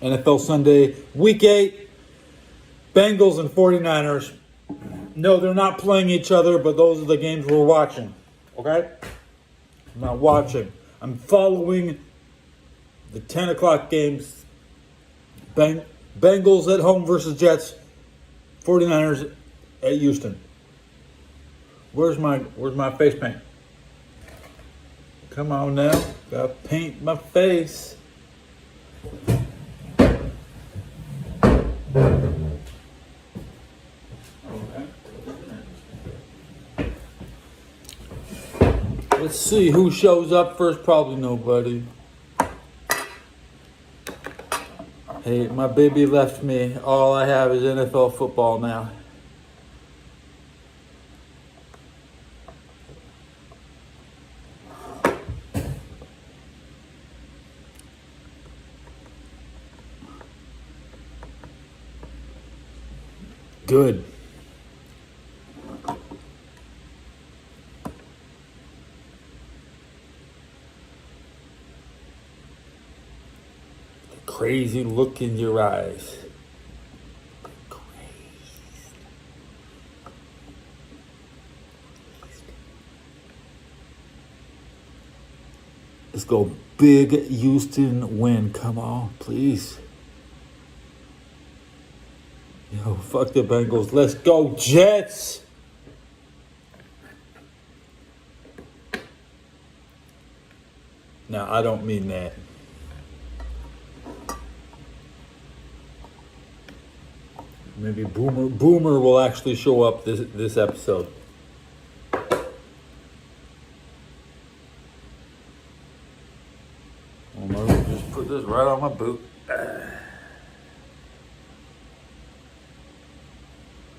NFL Sunday, Week 8, Bengals and 49ers. No, they're not playing each other, but those are the games we're watching. Okay? I'm not watching. I'm following the 10 o'clock games. Bengals at home versus Jets. 49ers at Houston. Where's my face paint? Come on now. Gotta paint my face. Let's see who shows up first. Probably nobody. Hey, my baby left me. All I have is NFL football now. Good. Crazy look in your eyes. Let's go big Houston win. Come on, please. Yo, fuck the Bengals. Let's go Jets. Now, I don't mean that. Maybe Boomer will actually show up this episode. I'll just put this right on my boot.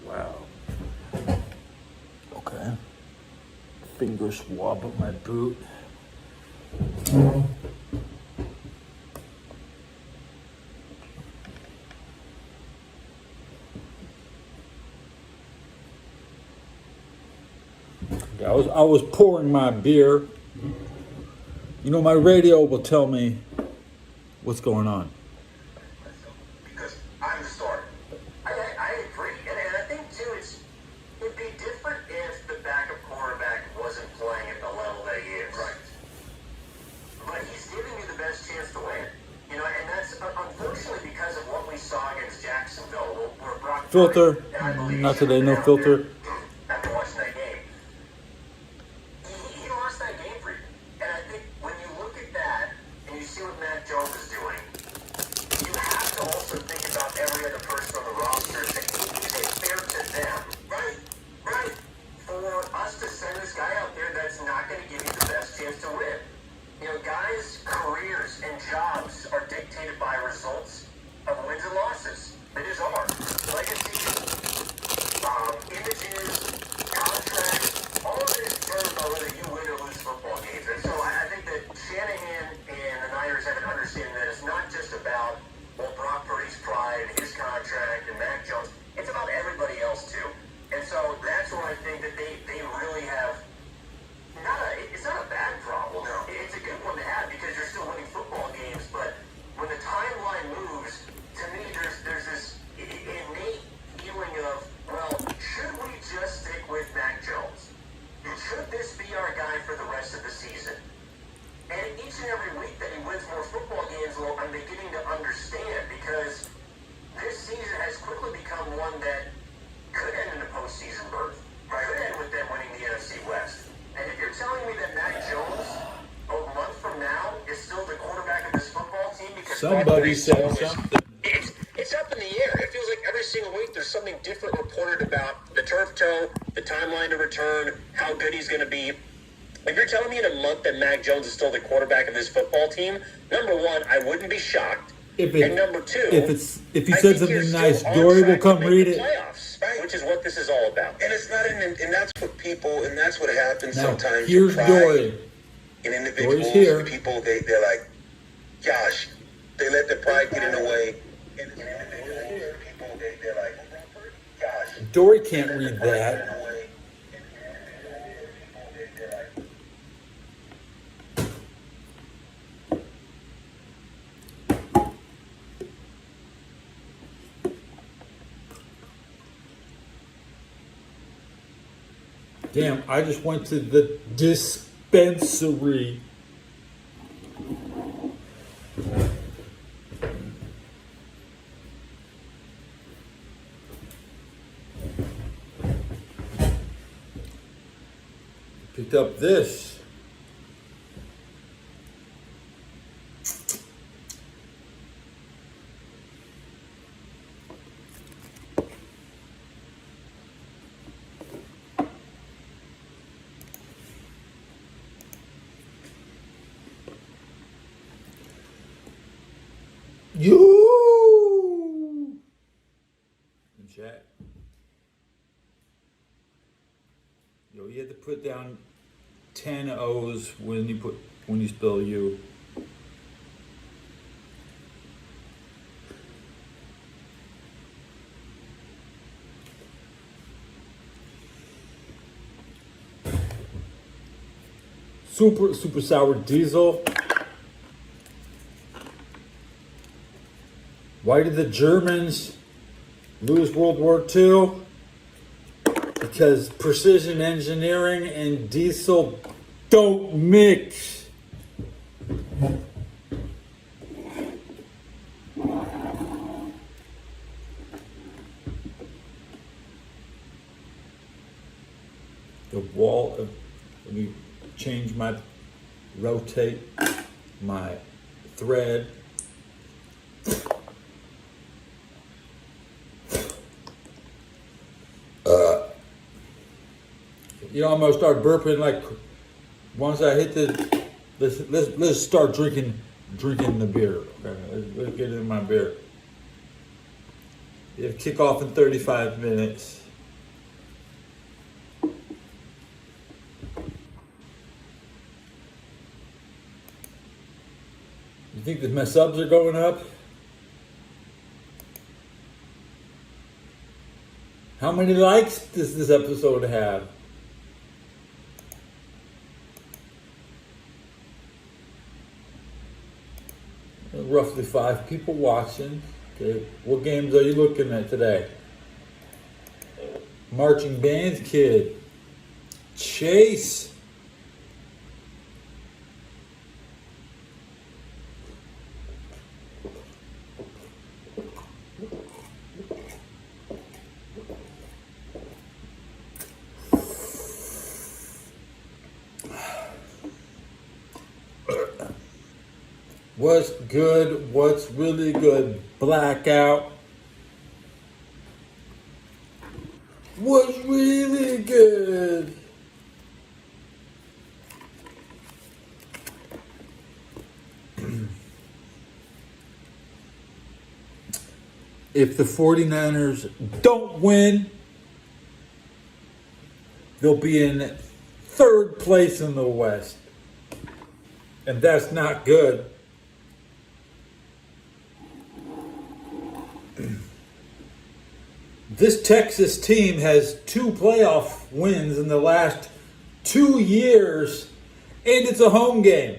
Wow. Okay. Finger swab of my boot. I was pouring my beer. You know, my radio will tell me what's going on. Because I'm the starter. I agree. And I think, too, it'd be different if the backup quarterback wasn't playing at the level that he is. Right. But he's giving you the best chance to win. You know, and that's unfortunately because of what we saw against Jacksonville. Where Brock Filter. Not today, no filter. After watching that game. He lost that game for you. And I think when you look at that and you see what Matt Jones is doing, you have to also think about every other person on the roster. Is it fair to them? Right. For us to send this guy out there that's not going to give you the best chance to win. You know, guys' careers and jobs are dictated by results of wins and losses. It is ours. Legacy, images, contracts, all of it is determined by whether you win or lose football games. And so I think that Shanahan and the Niners have an understanding that it's not just about, Brock Purdy's pride and his contract and Mac Jones. It's about everybody else, too. And so that's where I think that they really have, it's not a bad problem. No. It's a good one to have because you're still winning football games. But when the timeline moves, to me, there's this innate feeling of, should we just stick with Mac Jones? Should this be our guy for the rest of the season? And each and every week that he wins more football games, I'm beginning to understand because this season has quickly become one that could end in a postseason berth. Could end with them winning the NFC West. And if you're telling me that Mac Jones, a month from now, is still the quarterback of this football team because somebody said something. It's up in the air. It feels like every single week there's something different reported about the turf toe, the timeline to return, how good he's going to be. If you're telling me in a month that Mac Jones is still the quarterback of this football team, number one, I wouldn't be shocked. And number two, if you said something nice, Dory will come read it. Playoffs, right? Which is what this is all about. And it's not and that's what people, and that's what happens now, sometimes. Here's Dory. In individuals, Dory's here. People, they're like, gosh, they let their pride get in the way. In individuals, people, they're like, gosh. Dory can't read that. Damn, I just went to the dispensary. Picked up this. You in chat. Yo, you had to put down 10 O's when you spell you. Super sour diesel. Why did the Germans lose World War II? Because precision engineering and diesel don't mix. The wall of, let me change rotate my thread. You know, I'm gonna start burping like once I hit the. Let's start drinking the beer. Okay, let's get in my beer. It'll kick off in 35 minutes. You think that my subs are going up? How many likes does this episode have? Roughly 5 people watching. Okay, what games are you looking at today? Marching Band Kid. Chase. What's good? What's really good? Blackout. What's really good? If the 49ers don't win, they'll be in 3rd place in the West. And that's not good. This Texas team has 2 playoff wins in the last 2 years, and it's a home game.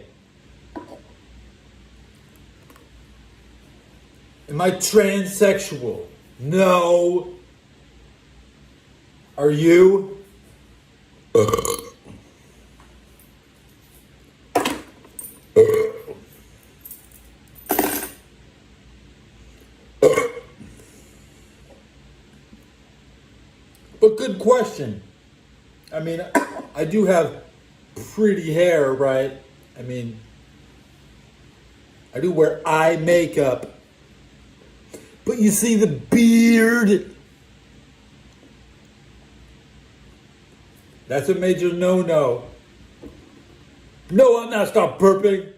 Am I transsexual? No. Are you? But good question. I mean, I do have pretty hair, right? I mean, I do wear eye makeup. But you see the beard? That's a major no-no. No, I'm not. Stop burping.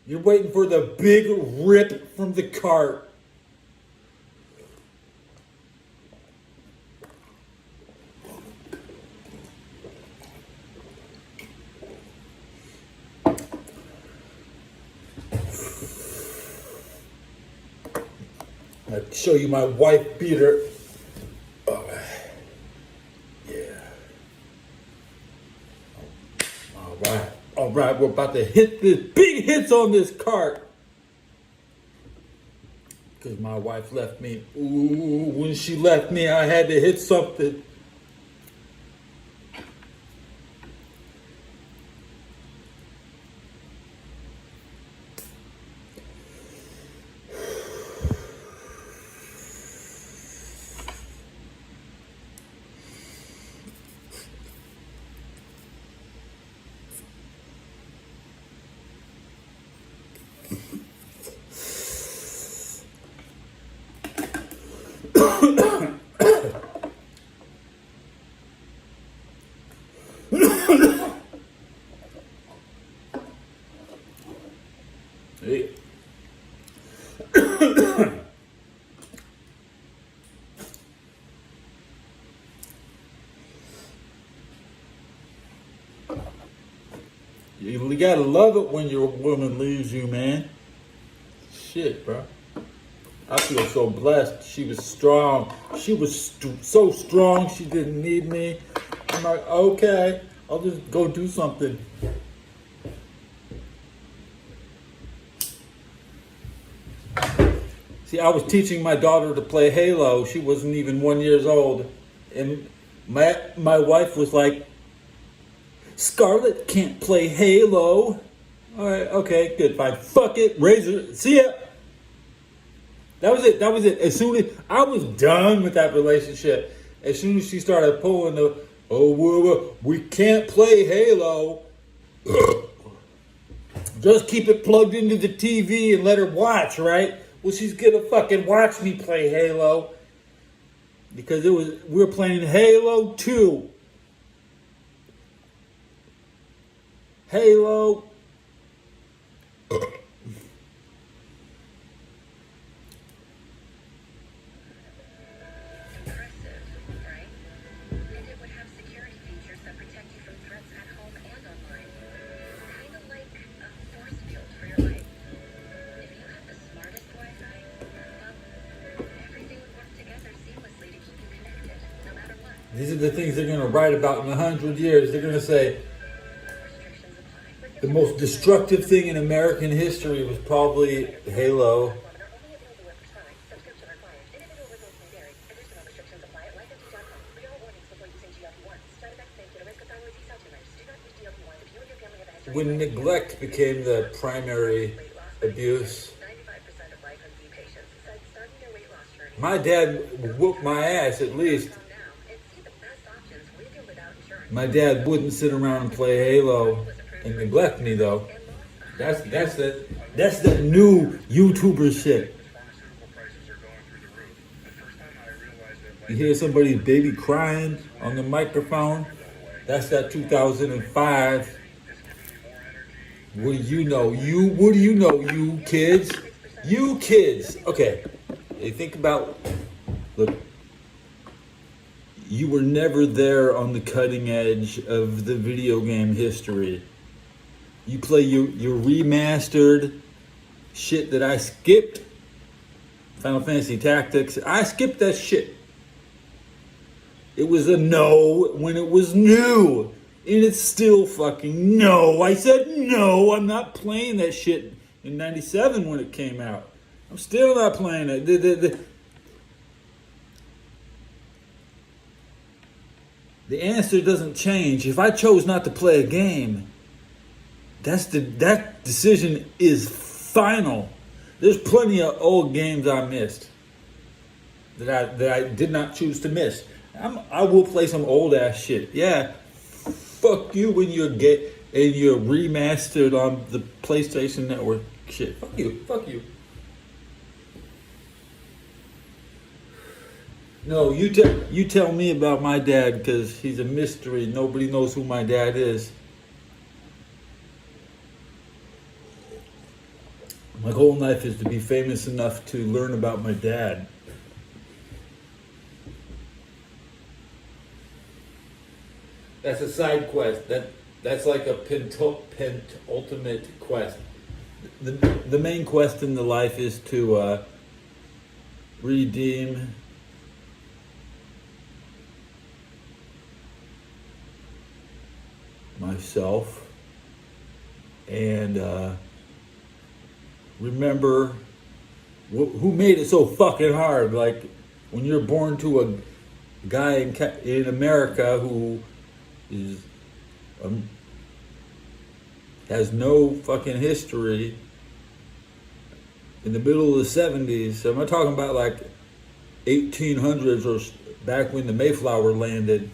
You're waiting for the big rip from the cart. I'll show you my wife beater. Oh, yeah. All right, we're about to hit this big hits on this cart. Because my wife left me. Ooh, when she left me, I had to hit something. Hey. You gotta love it when your woman leaves you, man. Shit, bro. I feel so blessed. She was strong. She was so strong. She didn't need me. I'm like, okay, I'll just go do something. See, I was teaching my daughter to play Halo. She wasn't even 1 year old, and my wife was like, Scarlett can't play Halo. All right, okay, good, fine. Fuck it, Razor. See ya. That was it. That was it. As soon as I was done with that relationship, as soon as she started pulling the, we can't play Halo. Just keep it plugged into the TV and let her watch, right? Well, she's gonna fucking watch me play Halo because we were playing Halo 2. Halo. Impressive, right? And it would have security features that protect you from threats at home and online. Kind of like a force field for your life. If you had the smartest Wi-Fi, well, everything would work together seamlessly to keep you connected, no matter what. These are the things they're gonna write about in 100 years. They're gonna say Restrictions apply. the most destructive thing in American history was probably Halo. When neglect became the primary abuse, my dad whooped my ass at least. My dad wouldn't sit around and play Halo and neglect me though. That's the new YouTuber shit. You hear somebody's baby crying on the microphone? That's that 2005. What do you know? What do you know, you kids? You kids. Okay. Hey, think about, look, you were never there on the cutting edge of the video game history. You play your remastered shit that I skipped. Final Fantasy Tactics. I skipped that shit. It was a no when it was new. And it's still fucking no. I said no, I'm not playing that shit in 97 when it came out. I'm still not playing it. The answer doesn't change. If I chose not to play a game, that decision is final. There's plenty of old games I missed that I did not choose to miss. I will play some old ass shit. Yeah, fuck you when you're remastered on the PlayStation Network shit. Fuck you. No, you tell me about my dad because he's a mystery. Nobody knows who my dad is. My whole life is to be famous enough to learn about my dad. That's a side quest. That's like a penultimate quest. The main quest in the life is to redeem myself and remember who made it so fucking hard. Like when you're born to a guy in America who is has no fucking history in the middle of the 70s. I'm not talking about like 1800s or back when the Mayflower landed.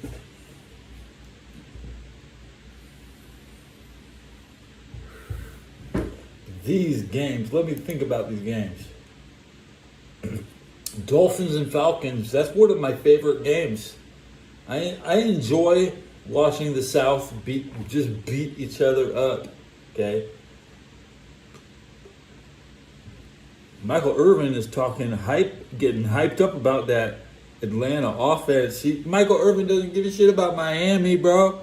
These games, let me think about these games. Dolphins and Falcons, that's one of my favorite games. I enjoy watching the South beat each other up. Okay. Michael Irvin is getting hyped up about that Atlanta offense. Michael Irvin doesn't give a shit about Miami, bro.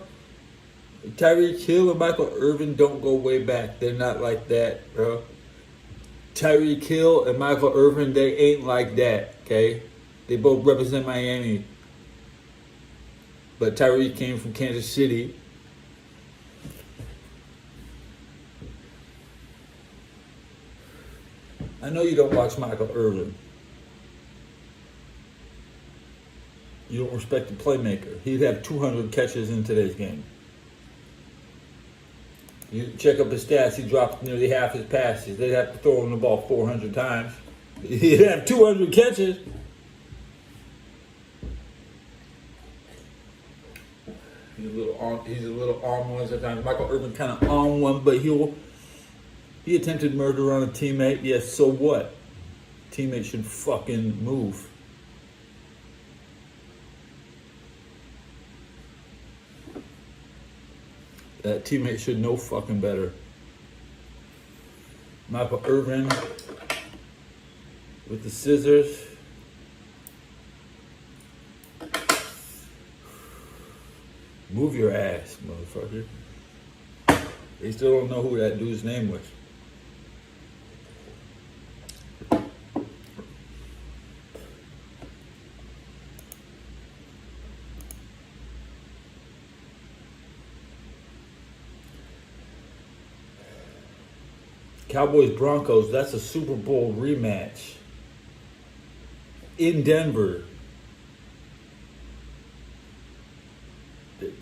Tyreek Hill and Michael Irvin don't go way back. They're not like that, bro. Tyreek Hill and Michael Irvin, they ain't like that, okay? They both represent Miami. But Tyreek came from Kansas City. I know you don't watch Michael Irvin. You don't respect the playmaker. He'd have 200 catches in today's game. You check up his stats, he dropped nearly half his passes. They'd have to throw him the ball 400 times. He'd have 200 catches. He's a little on one sometimes. Michael Irvin kind of on one, but he attempted murder on a teammate. Yes, so what? Teammate should fucking move. That teammate should know fucking better. Michael Irvin with the scissors. Move your ass, motherfucker. They still don't know who that dude's name was. Cowboys Broncos, that's a Super Bowl rematch in Denver.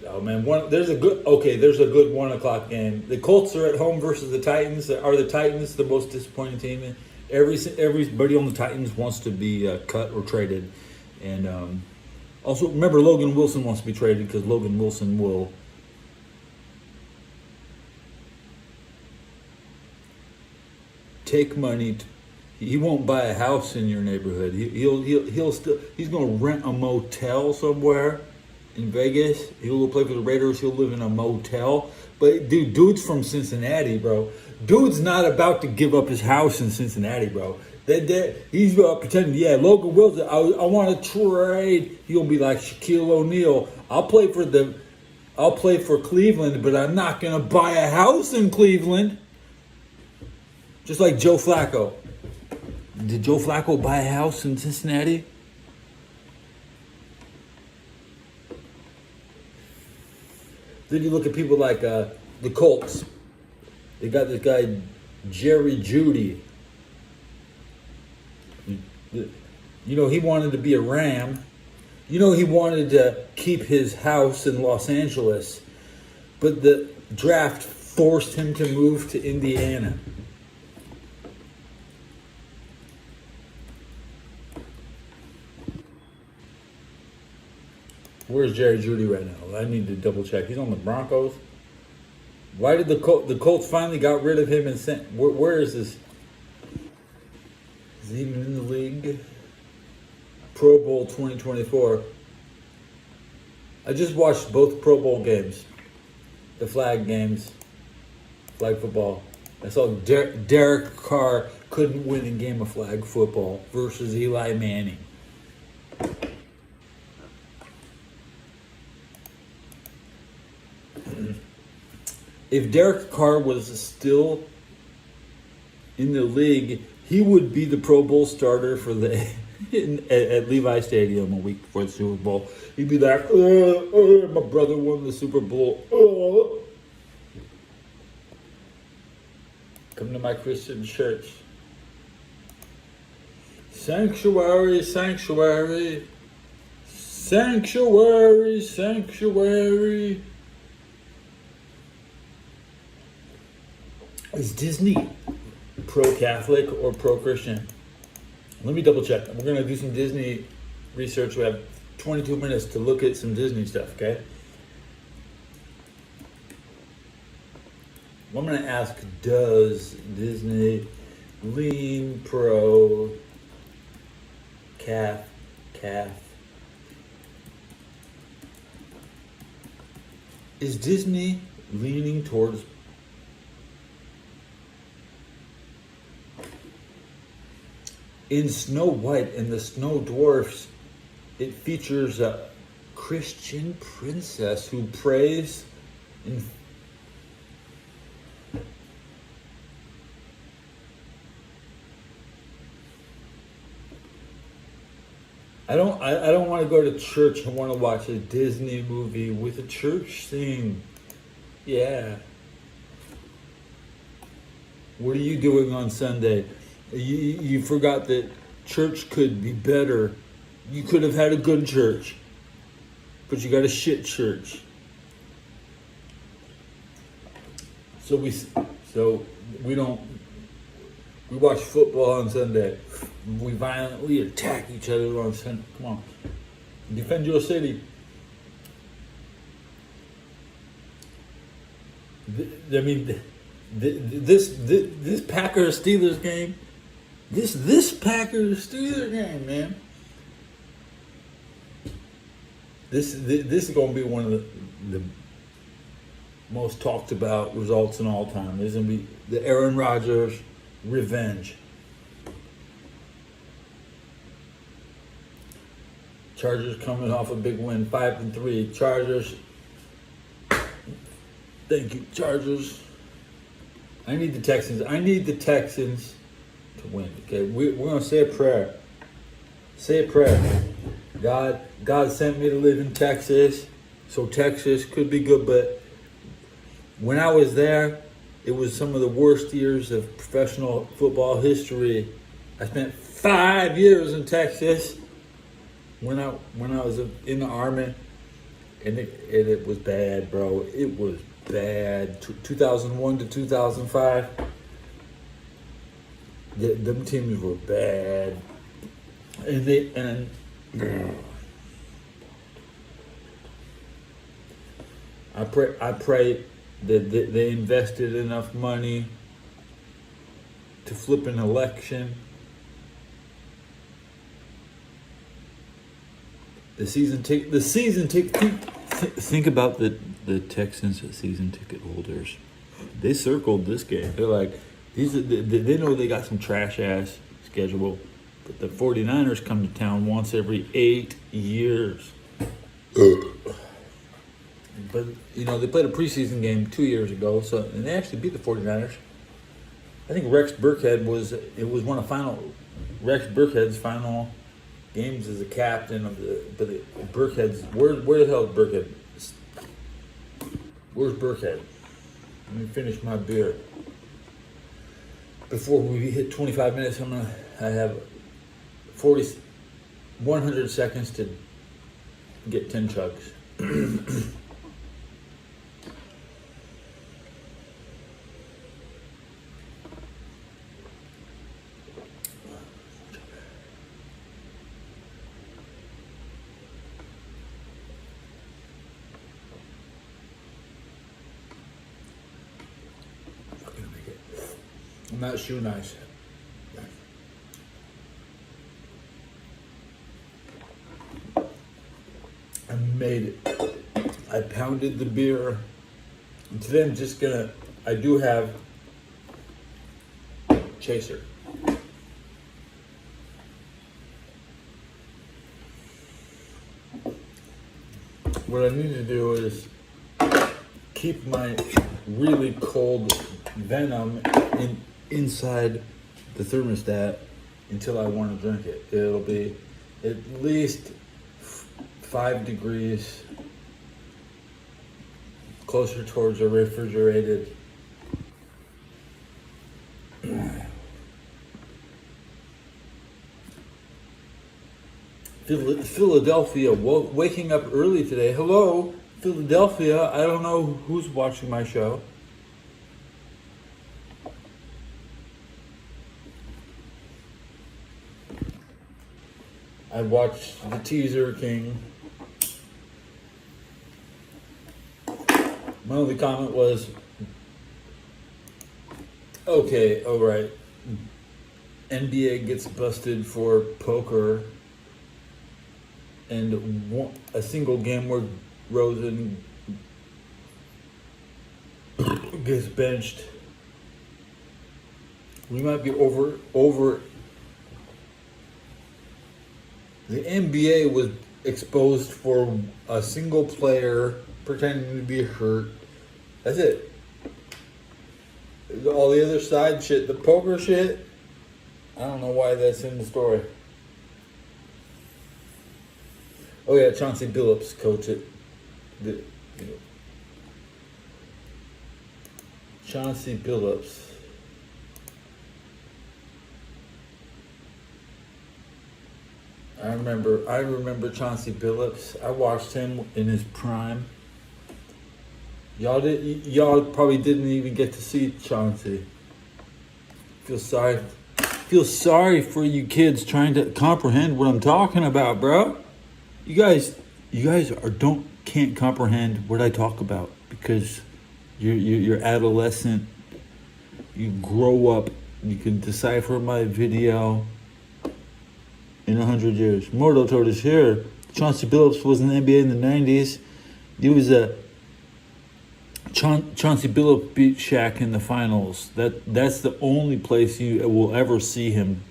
Oh man, there's a good 1:00 game. The Colts are at home versus the Titans. Are the Titans the most disappointing team? Everybody on the Titans wants to be cut or traded, and also remember Logan Wilson wants to be traded because Logan Wilson will take money. He won't buy a house in your neighborhood. He's going to rent a motel somewhere in Vegas. He'll play for the Raiders. He'll live in a motel. But dude's from Cincinnati, bro. Dude's not about to give up his house in Cincinnati, bro. He's pretending, yeah, Logan Wilson, I want to trade. He'll be like Shaquille O'Neal. I'll play for Cleveland, but I'm not going to buy a house in Cleveland. Just like Joe Flacco. Did Joe Flacco buy a house in Cincinnati? Then you look at people like the Colts. They got this guy, Jerry Jeudy. You know, he wanted to be a Ram. You know, he wanted to keep his house in Los Angeles. But the draft forced him to move to Indiana. Where's Jerry Jeudy right now? I need to double check. He's on the Broncos. Why did the Colts finally got rid of him and sent? Where is this? Is he even in the league? Pro Bowl 2024. I just watched both Pro Bowl games, the flag games, flag football. I saw Derek Carr couldn't win a game of flag football versus Eli Manning. If Derek Carr was still in the league, he would be the Pro Bowl starter for at Levi Stadium a week before the Super Bowl. He'd be like, my brother won the Super Bowl. Come to my Christian church. Sanctuary, sanctuary. Sanctuary, sanctuary. Is Disney pro-Catholic or pro-Christian? Let me double check. We're going to do some Disney research. We have 22 minutes to look at some Disney stuff, okay? I'm gonna ask, does Disney lean pro calf? Is Disney leaning towards in Snow White and the Snow Dwarfs? It features a Christian princess who prays in I don't want to go to church. I want to watch a Disney movie with a church theme. Yeah. What are you doing on Sunday? You forgot that church could be better. You could have had a good church, but you got a shit church. So we don't. We watch football on Sunday. We violently attack each other on Sunday. Come on, defend your city. I mean, this Packers Steelers game. This Packers Steelers game, man. This is going to be one of the most talked about results in all time. This is going to be the Aaron Rodgers revenge. Chargers coming off a big win, 5-3. Chargers. Thank you, Chargers. I need the Texans to win. Okay, we're gonna say a prayer. Say a prayer. God sent me to live in Texas, so Texas could be good. But when I was there, it was some of the worst years of professional football history. I spent 5 years in Texas when I was in the Army, and it was bad, bro. It was bad. 2001 to 2005, them teams were bad, and I pray that they invested enough money to flip an election. Think about the Texans season ticket holders. They circled this game. They're like, they know they got some trash ass schedule, but the 49ers come to town once every 8 years. But they played a preseason game 2 years ago, and they actually beat the 49ers. I think Rex Burkhead was one of Rex Burkhead's final games as a captain of the Burkhead's. Where the hell is Burkhead? Where's Burkhead? Let me finish my beer. Before we hit 25 minutes, I have 100 seconds to get 10 chugs. I'm not shoe nice. I made it. I pounded the beer. And today I do have chaser. What I need to do is keep my really cold Venom inside the thermostat until I want to drink it. It'll be at least 5 degrees closer towards a refrigerated. Philadelphia waking up early today. Hello, Philadelphia. I don't know who's watching my show. I watched the Teaser King. My only comment was, Okay, all right. NBA gets busted for poker, and a single game where Rosen gets benched. We might be over. The NBA was exposed for a single player pretending to be hurt. That's it. All the other side shit, the poker shit, I don't know why that's in the story. Oh yeah, Chauncey Billups coach it. Chauncey Billups. I remember Chauncey Billups. I watched him in his prime. Y'all probably didn't even get to see Chauncey. Feel sorry for you kids trying to comprehend what I'm talking about, bro. You guys can't comprehend what I talk about because you're adolescent. You grow up. You can decipher my video in 100 years. Mortal told us here. Chauncey Billups was in the NBA in the 90s. He was a Chauncey Billups beat Shaq in the finals. That's the only place you will ever see him.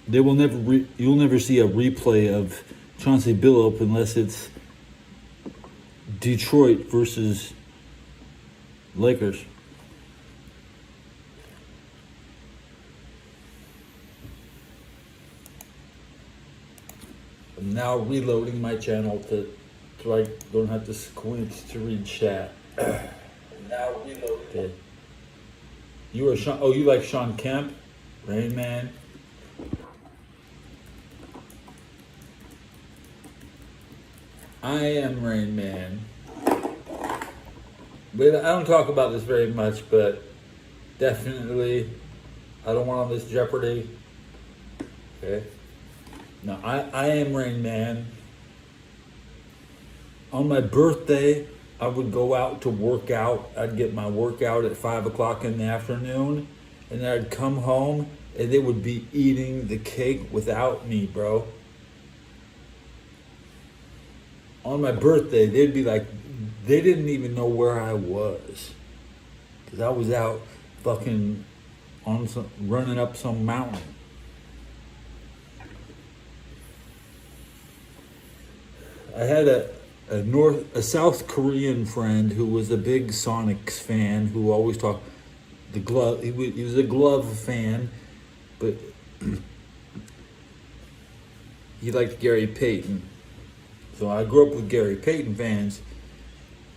You'll never see a replay of Chauncey Billups unless it's Detroit versus Lakers. I'm now reloading my channel so I don't have to squint to read chat. Now reload. Okay. You are Sean. Oh, you like Sean Kemp, Rain Man. I am Rain Man. But I don't talk about this very much, but definitely, I don't want to miss Jeopardy. Okay. No, I am Rain Man. On my birthday, I would go out to work out. I'd get my workout at 5 o'clock in the afternoon, and then I'd come home, and they would be eating the cake without me, bro. On my birthday, they'd be like, they didn't even know where I was, because I was out fucking running up some mountain. I had a South Korean friend who was a big Sonics fan who always talked the glove. He was a glove fan, but he liked Gary Payton. So I grew up with Gary Payton fans.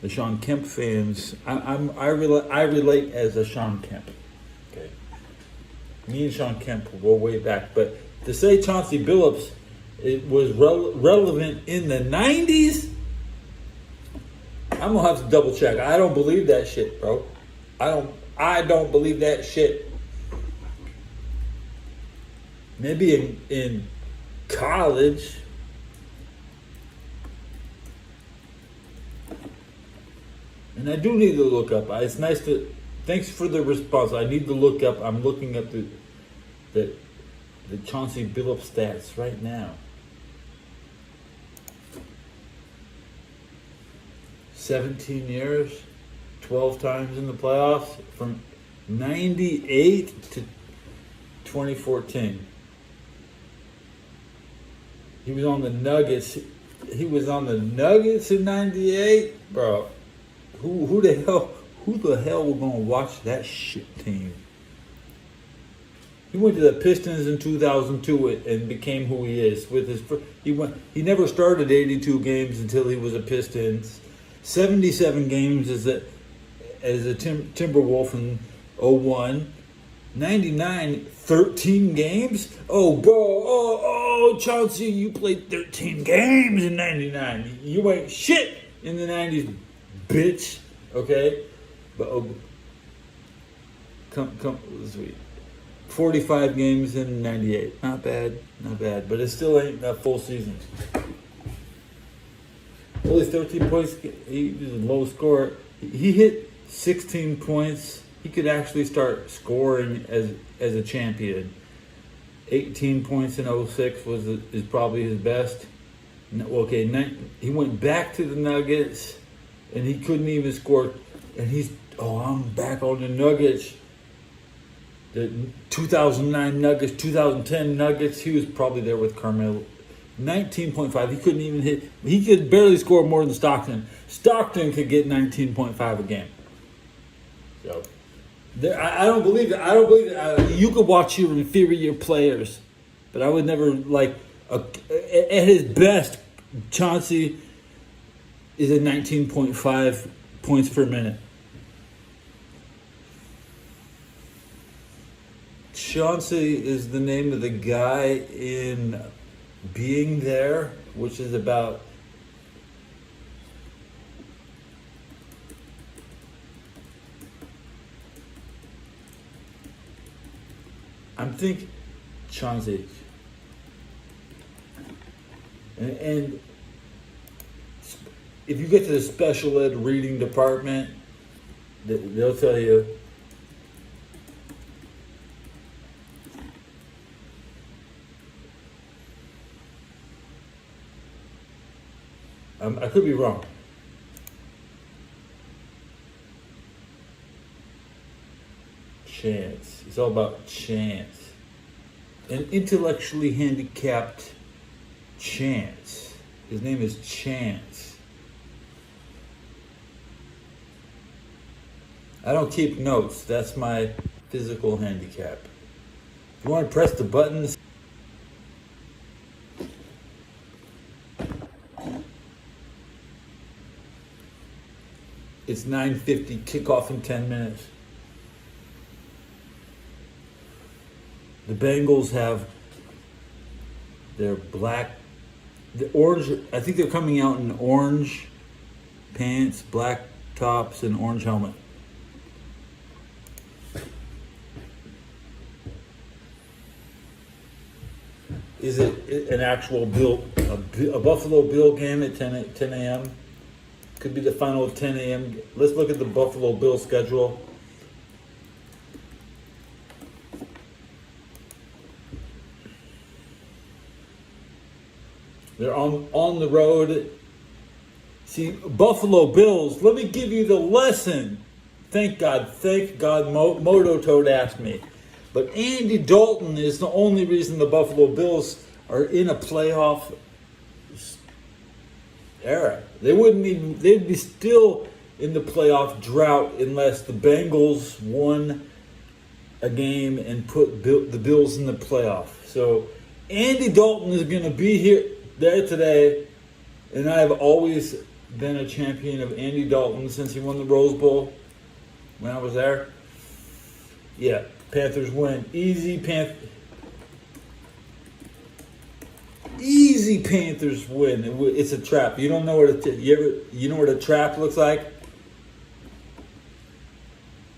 The Sean Kemp fans, I relate as a Sean Kemp. Okay, me and Sean Kemp go way back, but to say Chauncey Billups, it was relevant in the 90s. I'm gonna have to double check. I don't believe that shit, bro. I don't believe that shit. Maybe in college. And I do need to look up. It's nice to. Thanks for the response. I need to look up. I'm looking up the Chauncey Billups stats right now. 17 years, 12 times in the playoffs from 98 to 2014. He was on the Nuggets. He was on the Nuggets in 98, bro. Who the hell was gonna watch that shit team? He went to the Pistons in 2002 and became who he is. He never started 82 games until he was a Pistons. 77 games as a Timberwolf in 01. 99, 13 games? Oh, bro, oh, Chauncey, you played 13 games in 99. You ain't shit in the 90s, bitch. Okay? But, come, sweet. 45 games in 98. Not bad. But it still ain't a full season. Only 13 points. He was a low scorer. He hit 16 points he could actually start scoring as a champion. 18 points in '06 is probably his best. Okay, he went back to the Nuggets, and he couldn't even score. And I'm back on the Nuggets. The 2009 Nuggets, 2010 Nuggets. He was probably there with Carmelo. 19.5. He couldn't even hit. He could barely score more than Stockton. Stockton could get 19.5 a game. So, I don't believe it. I don't believe it. You could watch your inferior players, but I would never at his best, Chauncey is at 19.5 points per minute. Chauncey is the name of the guy in Being There, which is about I'm thinking Chauncey. And if you get to the special ed reading department, they'll tell you I could be wrong. Chance. It's all about chance. An intellectually handicapped Chance. His name is Chance. I don't keep notes. That's my physical handicap. If you want to press the buttons, it's 9:50, kickoff in 10 minutes. The Bengals have their the orange, I think they're coming out in orange pants, black tops, and orange helmet. Is it an actual a Buffalo Bill game at 10 a.m.? Could be the final 10 a.m. Let's look at the Buffalo Bills schedule. They're on the road. See, Buffalo Bills, let me give you the lesson. Thank God, Moto Toad asked me. But Andy Dalton is the only reason the Buffalo Bills are in a playoff era. They'd be still in the playoff drought unless the Bengals won a game and put the Bills in the playoff. So Andy Dalton is going to be there today, and I have always been a champion of Andy Dalton since he won the Rose Bowl when I was there. Yeah, Panthers win. Easy Panthers win. It's a trap. You don't know you know what a trap looks like?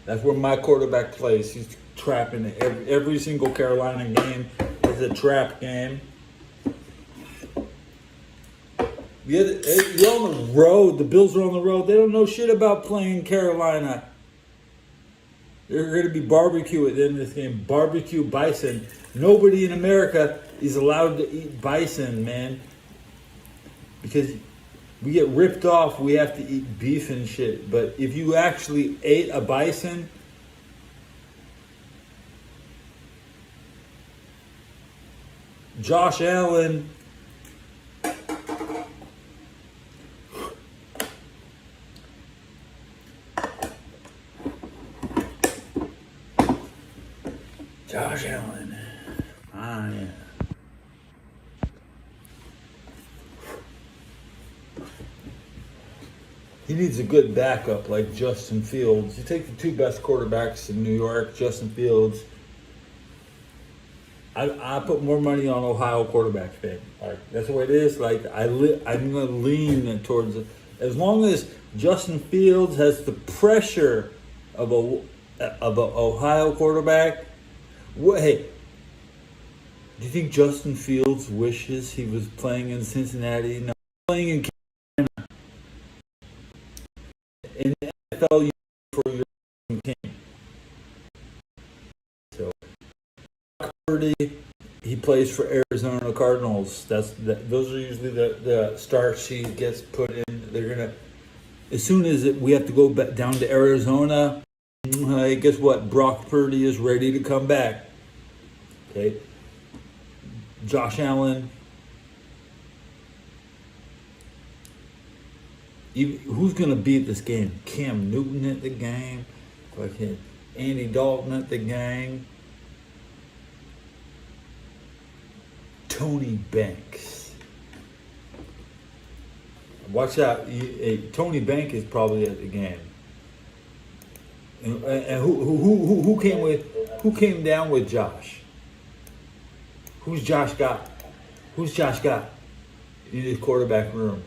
That's where my quarterback plays. He's trapping every single Carolina game is a trap game. You're on the road. The Bills are on the road. They don't know shit about playing Carolina. They're going to be barbecue at the end of this game. Barbecue bison. Nobody in America is allowed to eat bison, man. Because we get ripped off. We have to eat beef and shit. But if you actually ate a bison, Josh Allen, yeah. He needs a good backup like Justin Fields. You take the two best quarterbacks in New York, Justin Fields. I put more money on Ohio quarterbacks, man. That's the way it is. I'm going to lean towards it. As long as Justin Fields has the pressure of an Ohio quarterback. Hey, do you think Justin Fields wishes he was playing in Cincinnati? No, playing in Carolina. In the NFL, you for your team. Purdy, he plays for Arizona Cardinals. Those are usually the start sheet gets put in. They're gonna, as soon as we have to go back down to Arizona. Guess what? Brock Purdy is ready to come back. Okay. Josh Allen. Who's gonna beat this game? Cam Newton at the game. Fucking Andy Dalton at the game. Tony Banks. Watch out. Tony Banks is probably at the game. And who came down with Josh? Who's Josh got? Who's Josh got in his quarterback room?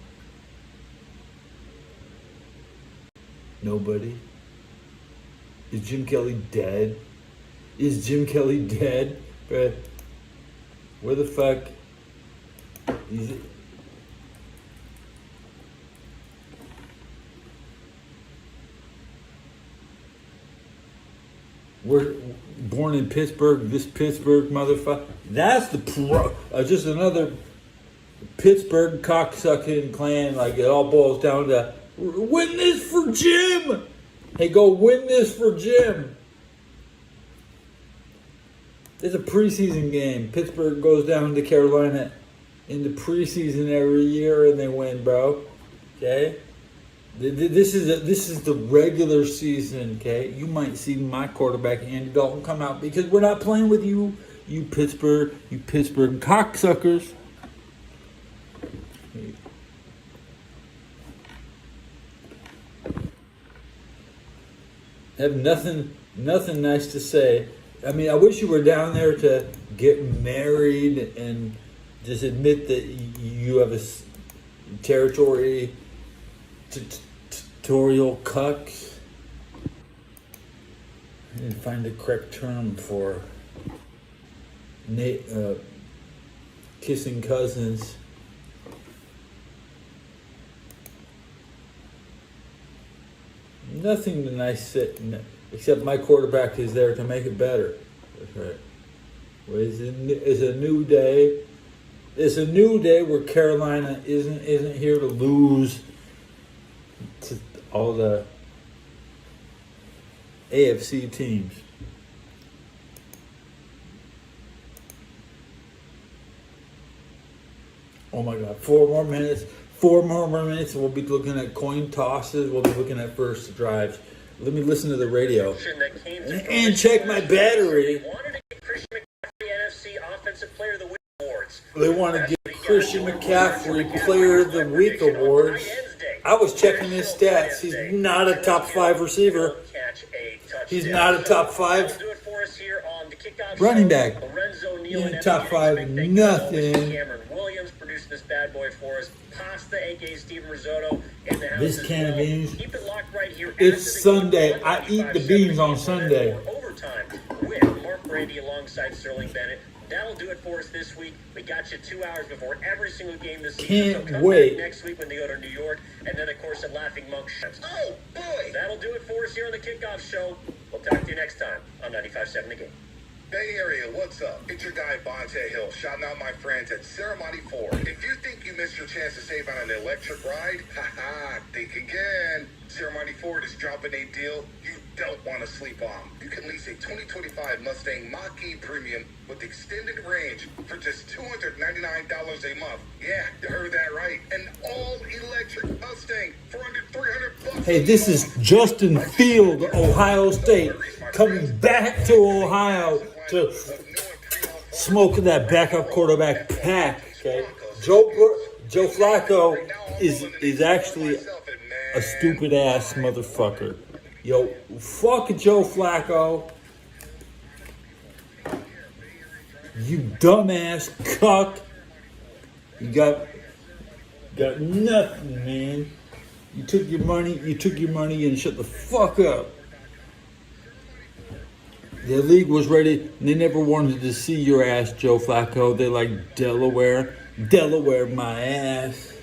Nobody. Is Jim Kelly dead? Is Jim Kelly dead? But where the fuck is it? We're born in Pittsburgh. This Pittsburgh motherfucker. That's the just another Pittsburgh cocksucking clan. Like, it all boils down to win this for Jim. Hey, go win this for Jim. It's a preseason game. Pittsburgh goes down to Carolina in the preseason every year and they win, bro. Okay. This is the regular season, okay? You might see my quarterback Andy Dalton come out because we're not playing with you Pittsburgh cocksuckers. Have nothing nice to say. I mean, I wish you were down there to get married and just admit that you have a territorial cuck. I didn't find the correct term for kissing cousins. Nothing to nice sit, except my quarterback is there to make it better. That's right. Well, it's a new day. It's a new day where Carolina isn't here to lose to all the AFC teams. Oh my God! 4 more minutes. 4 more minutes, and we'll be looking at coin tosses. We'll be looking at first drives. Let me listen to the radio and check my battery. They want to give Christian McCaffrey Player of the Week awards. I was checking his stats. He's not a top 5 receiver. He's not a top 5 running back. He ain't top 5 nothing. This bad boy for us. Pasta, aka Steven Risotto, in the house. This can of beans. Keep it locked right here. It's Sunday. I eat the beans on Sunday. Overtime with Mark Brady alongside Sterling Bennett. That'll do it for us this week. We got you 2 hours before every single game this season. Can't so come wait. back next week when they go to New York, and then of course at Laughing Monk shows. Oh boy! That'll do it for us here on the Kickoff Show. We'll talk to you next time on 95.7 The Game. Bay Area, what's up? It's your guy, Bonte Hill, shouting out my friends at Ceremony Ford. If you think you missed your chance to save on an electric ride, haha, think again. Ceremony Ford is dropping a deal you don't want to sleep on. You can lease a 2025 Mustang Mach-E Premium with extended range for just $299 a month. Yeah, you heard that right. An all-electric Mustang for under $300. Hey, this is Justin Field, Ohio State, coming back to Ohio to smoke that backup quarterback pack. Okay, Joe Flacco is actually a stupid ass motherfucker. Yo, fuck Joe Flacco. You dumbass cuck. You got nothing, man. You took your money and shut the fuck up. The league was ready, and they never wanted to see your ass, Joe Flacco. They like Delaware, my ass.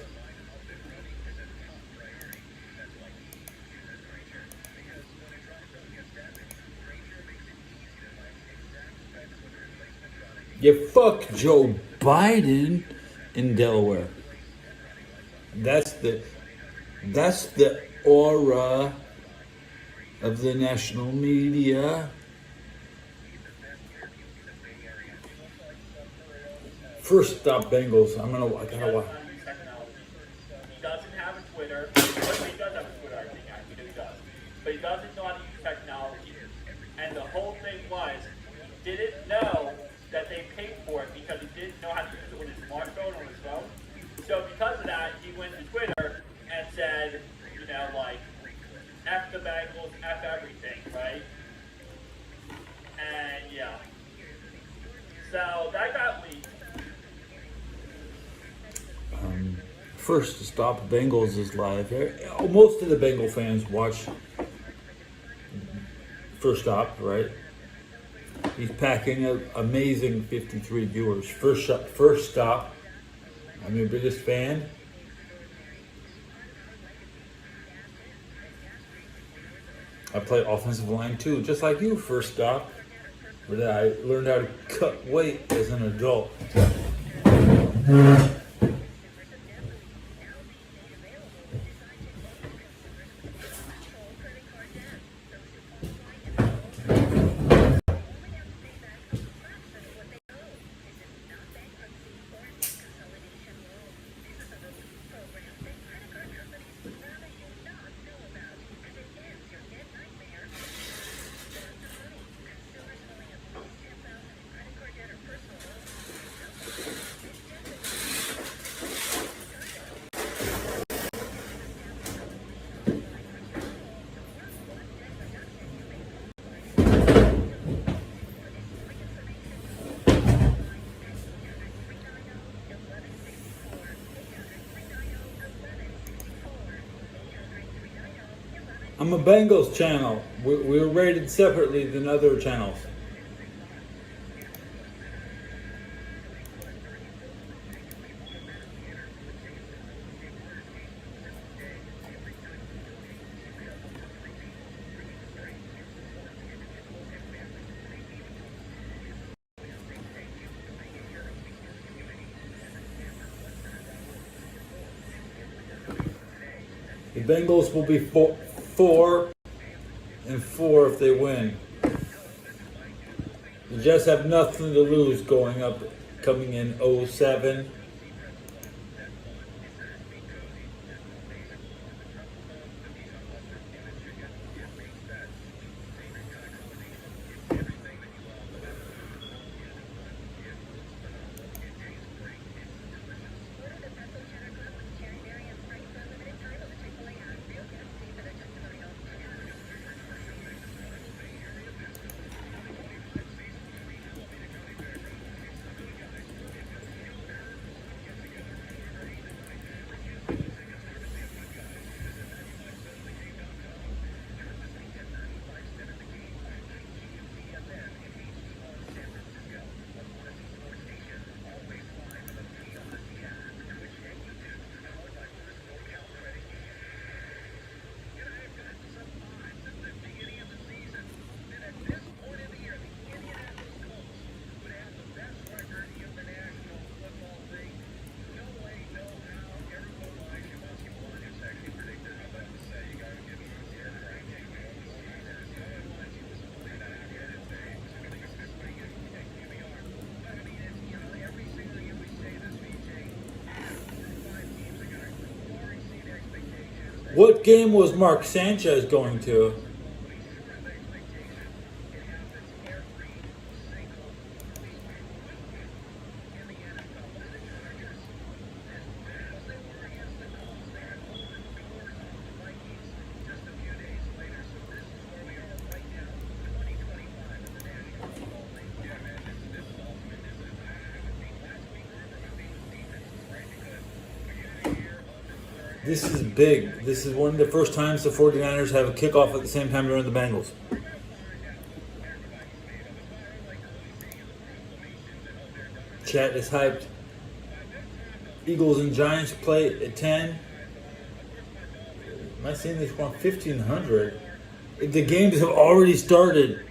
You fuck Joe Biden in Delaware. That's the aura of the national media. First stop Bengals. I gotta watch. He doesn't have a Twitter. Well, he does have a Twitter, I think. I think he does. But he doesn't know how to use technology. And the whole thing was, he didn't know that they paid for it because he didn't know how to use it with his smartphone or his phone. So because of that, he went to Twitter and said, you know, like, F the Bengals, F everything, right? And yeah. So that got leaked. First stop Bengals is live. Most of the Bengal fans watch First Stop, right? He's packing an amazing 53 viewers. First Stop. I'm your biggest fan. I play offensive line too, just like you, First Stop. But I learned how to cut weight as an adult. I'm a Bengals channel. We're rated separately than other channels. The Bengals will be 4-4 if they win. The Jets have nothing to lose coming in 0-7. What game was Mark Sanchez going to? This is big. This is one of the first times the 49ers have a kickoff at the same time during the Bengals. Chat is hyped. Eagles and Giants play at 10. Am I seeing this one? 1,500. The games have already started.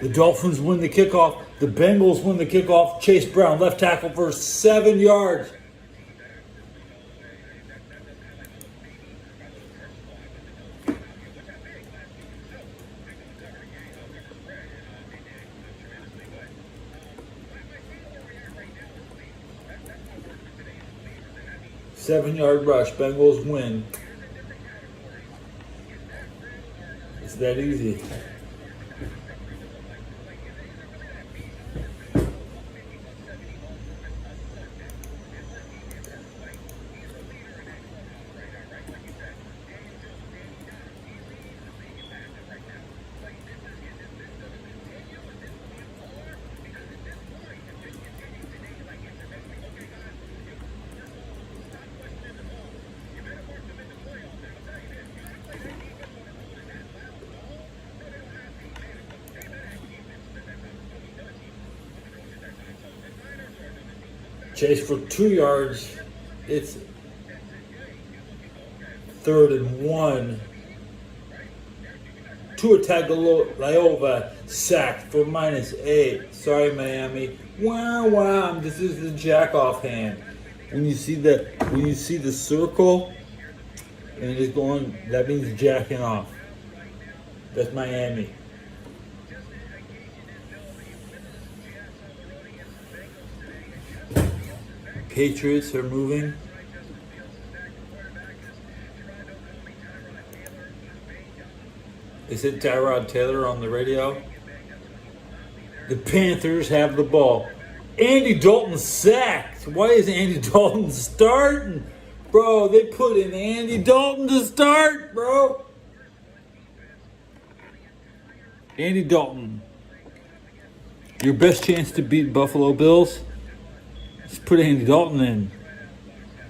The Dolphins win the kickoff. The Bengals win the kickoff. Chase Brown, left tackle for 7 yards. Seven-yard rush. Bengals win. It's that easy. Chase for 2 yards. It's 3rd and 1. Tua Tagovailoa sacked for -8. Sorry, Miami. Wow. This is the jack off hand. When you see the circle and it's going, that means jacking off. That's Miami. Patriots are moving. Is it Tyrod Taylor on the radio? The Panthers have the ball. Andy Dalton sacked. Why is Andy Dalton starting? Bro, they put in Andy Dalton to start, bro. Andy Dalton. Your best chance to beat Buffalo Bills? Just put Andy Dalton in.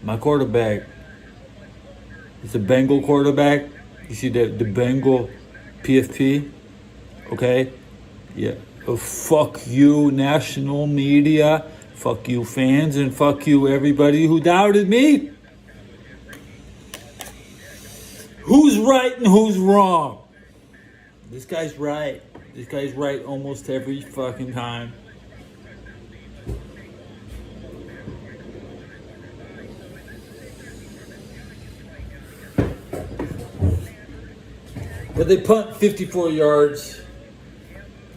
My quarterback. It's a Bengal quarterback. You see the Bengal PFP? Okay? Yeah. Oh, fuck you, national media. Fuck you, fans. And fuck you, everybody who doubted me. Who's right and who's wrong? This guy's right. This guy's right almost every fucking time. But they punt 54 yards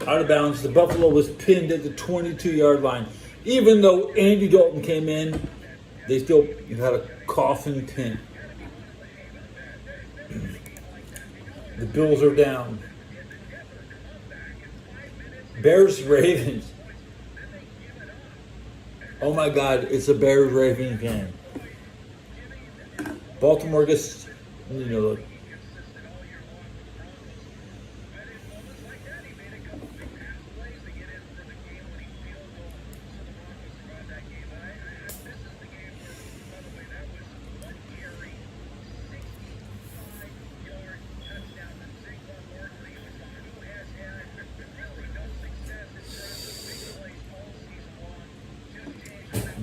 out of bounds. The Buffalo was pinned at the 22-yard line. Even though Andy Dalton came in, they still had a coffin pin. The Bills are down. Bears Ravens. Oh my God, it's a Bears Ravens game. Baltimore gets,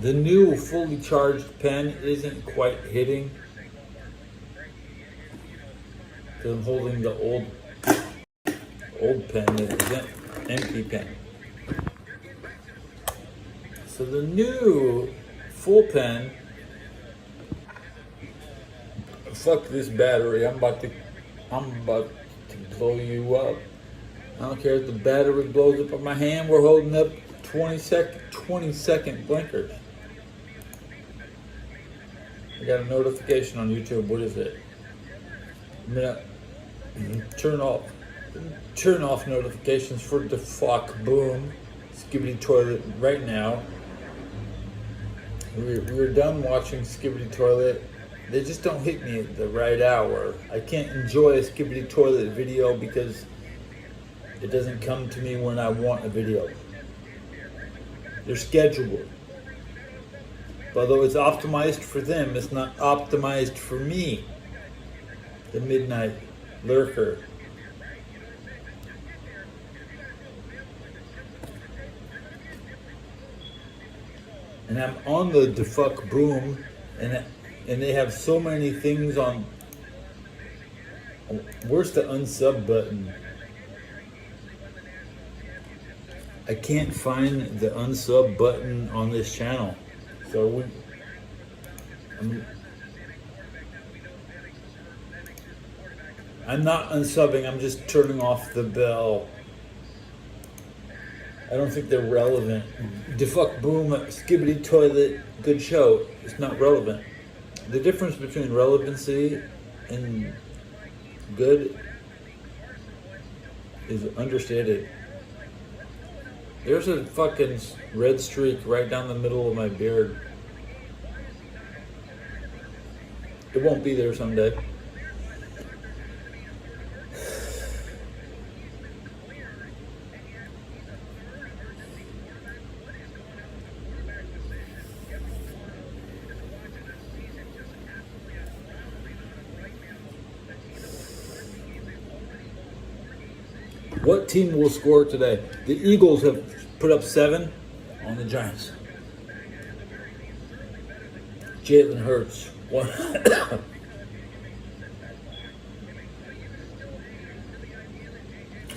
the new fully charged pen isn't quite hitting. So I'm holding the old pen that is an empty pen. So the new full pen, fuck this battery. I'm about to blow you up. I don't care if the battery blows up on my hand. We're holding up 20 second blinkers. I got a notification on YouTube. What is it? Turn off notifications for the fuck boom. Skibbity Toilet right now. We're done watching Skibbity Toilet. They just don't hit me at the right hour. I can't enjoy a Skibbity Toilet video because it doesn't come to me when I want a video. They're scheduled. Although it's optimized for them, it's not optimized for me. The Midnight Lurker. And I'm on the fuck boom, and they have so many things on. Where's the unsub button? I can't find the unsub button on this channel. So I'm not unsubbing, I'm just turning off the bell. I don't think they're relevant. Defuck boom, skibbity toilet, good show. It's not relevant. The difference between relevancy and good is understated. There's a fucking red streak right down the middle of my beard. It won't be there someday. What team will score today? The Eagles have put up 7 on the Giants. Jalen Hurts. One.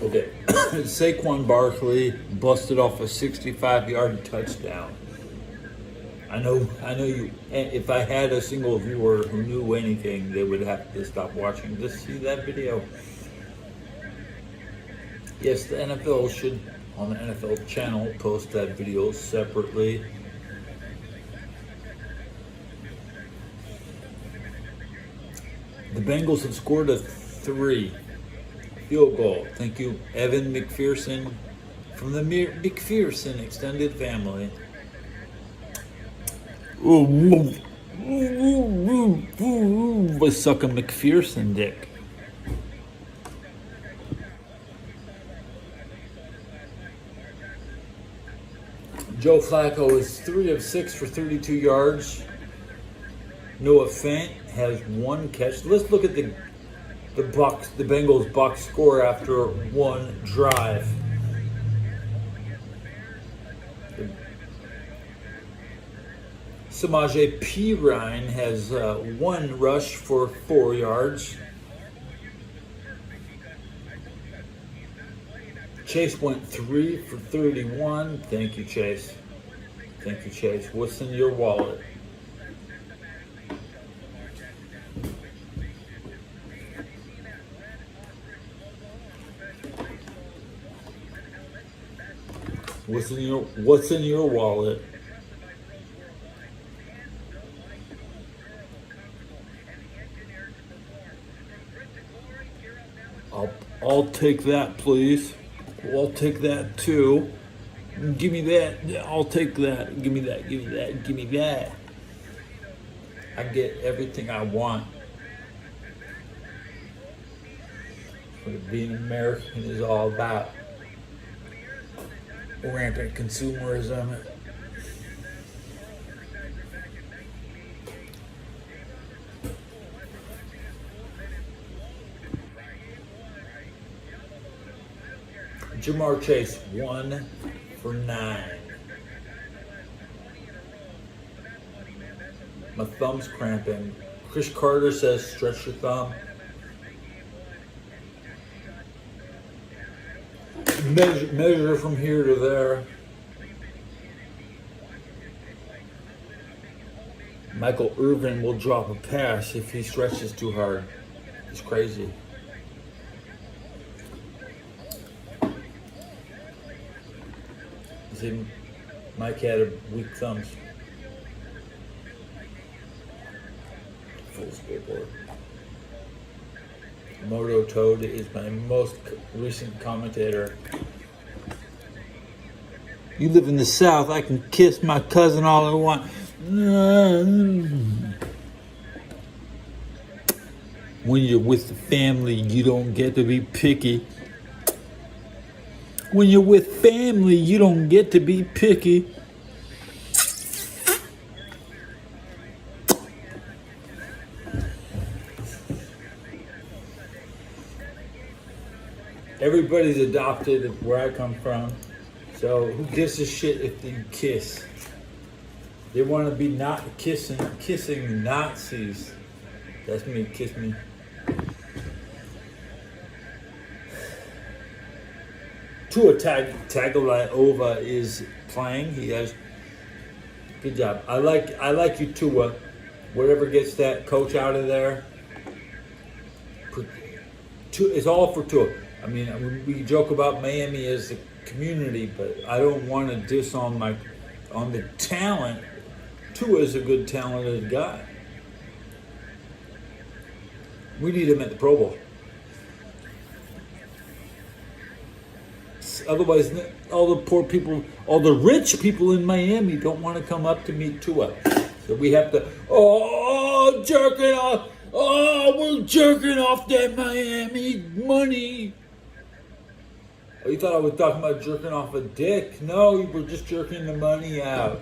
Okay. Saquon Barkley busted off a 65-yard touchdown. I know you. If I had a single viewer who knew anything, they would have to stop watching to see that video. Yes, the NFL should, on the NFL channel, post that video separately. The Bengals have scored a 3 field goal. Thank you, Evan McPherson from the McPherson extended family. Was suck a McPherson dick. Joe Flacco is 3 of 6 for 32 yards. Noah Fant has 1 catch. Let's look at the Bengals box score after 1 drive. Samaje Perine has 1 rush for 4 yards. Chase went 3 for 31. Thank you, Chase. Thank you, Chase. What's in your wallet? What's in your wallet? I'll take that, please. I'll take that too. Give me that. I'll take that. Give me that. Give me that. Give me that. I get everything I want. What being American is all about. Rampant consumerism. Jamar Chase, 1 for 9. My thumb's cramping. Chris Carter says, stretch your thumb. Measure from here to there. Michael Irvin will drop a pass if he stretches too hard. It's crazy. See, Mike had weak thumbs. Full skateboard. Moto Toad is my most recent commentator. You live in the South, I can kiss my cousin all I want. When you're with the family, you don't get to be picky. When you're with family, you don't get to be picky. Everybody's adopted where I come from. So who gives a shit if they kiss? They want to be not kissing Nazis. That's me, kiss me. Tua Tagovailoa is playing. He has good job. I like you, Tua. Whatever gets that coach out of there, it's all for Tua. I mean, we joke about Miami as a community, but I don't want to diss on the talent. Tua is a good, talented guy. We need him at the Pro Bowl. Otherwise, all the poor people, all the rich people in Miami don't want to come up to meet Tua. So we have to, jerking off. Oh, we're jerking off that Miami money. Oh, you thought I was talking about jerking off a dick? No, you were just jerking the money out.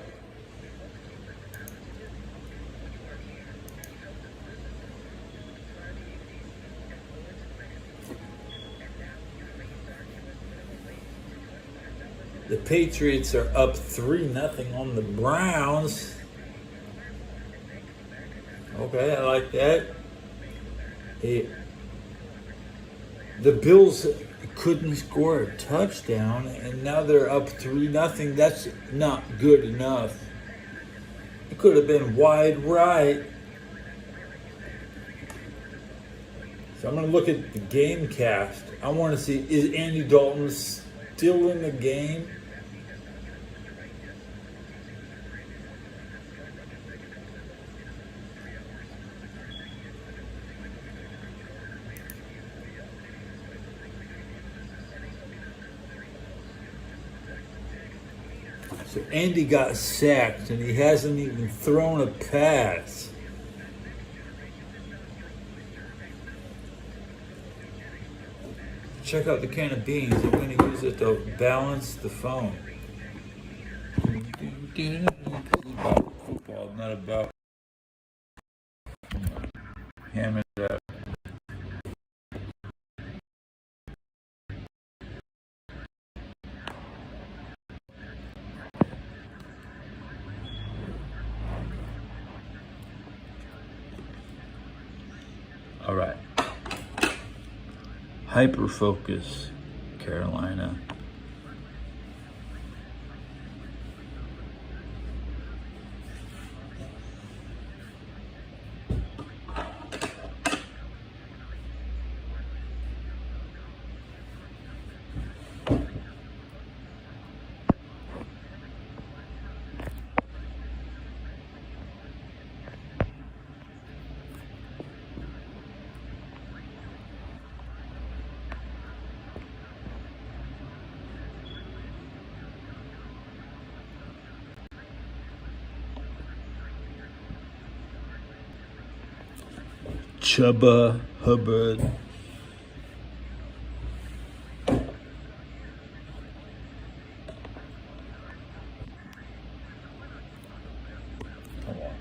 The Patriots are up 3-0 on the Browns. Okay, I like that. The Bills couldn't score a touchdown, and now they're up 3-0. That's not good enough. It could have been wide right. So I'm going to look at the game cast. I want to see, is Andy Dalton still in the game? So Andy got sacked and he hasn't even thrown a pass. Check out the can of beans. I'm going to use it to balance the phone. About football, not about hamming it up. All right. Hyper focus, Carolina. Chubba Hubbard. Come on.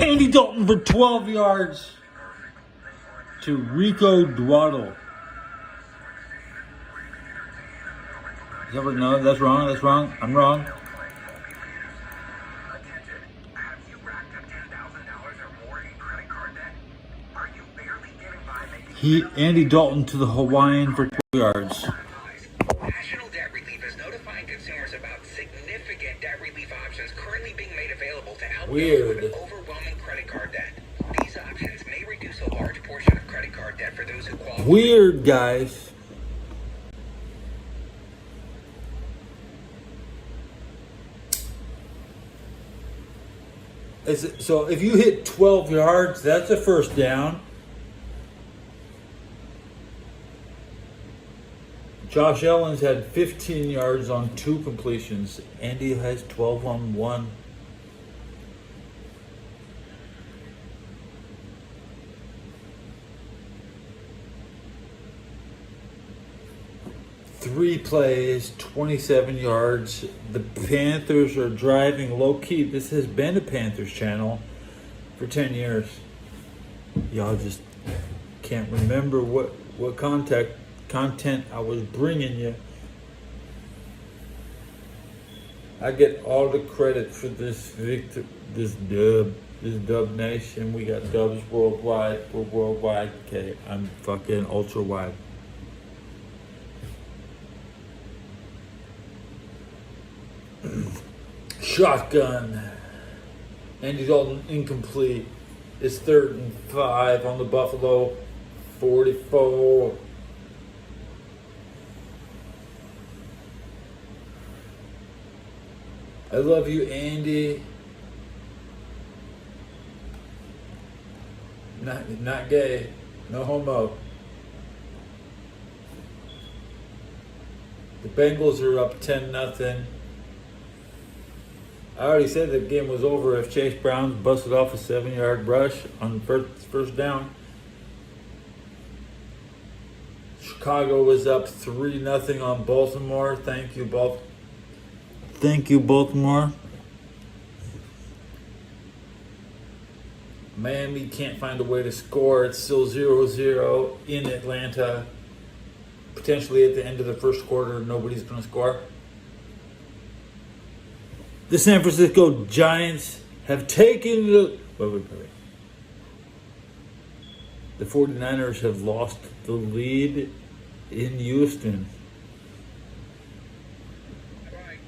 Andy Dalton for 12 yards to Rico Dwaddle. Is that what? No, that's wrong. That's wrong. I'm wrong. Andy Dalton to the Hawaiian for 12 yards. National Debt Relief is notifying consumers about significant debt relief options currently being made available to help those with overwhelming credit card debt. These options may reduce a large portion of credit card debt for those who qualify. Weird, guys. So if you hit 12 yards, that's a first down. Josh Allen's had 15 yards on 2 completions. Andy has 12 on 1. Three plays, 27 yards. The Panthers are driving low key. This has been a Panthers channel for 10 years. Y'all just can't remember what content I was bringing you. I get all the credit for this dub nation. We got dubs worldwide. We're worldwide. Okay, I'm fucking ultra wide. Shotgun. Andy Dalton incomplete. It's 3rd and 5 on the Buffalo 44. I love you, Andy. Not gay. No homo. The Bengals are up 10-0. I already said the game was over if Chase Brown busted off a 7-yard rush on first down. Chicago was up 3-0 on Baltimore. Thank you, Baltimore. Miami can't find a way to score. It's still 0-0 in Atlanta. Potentially at the end of the first quarter, nobody's going to score. The San Francisco Giants have taken the... Wait. The 49ers have lost the lead in Houston.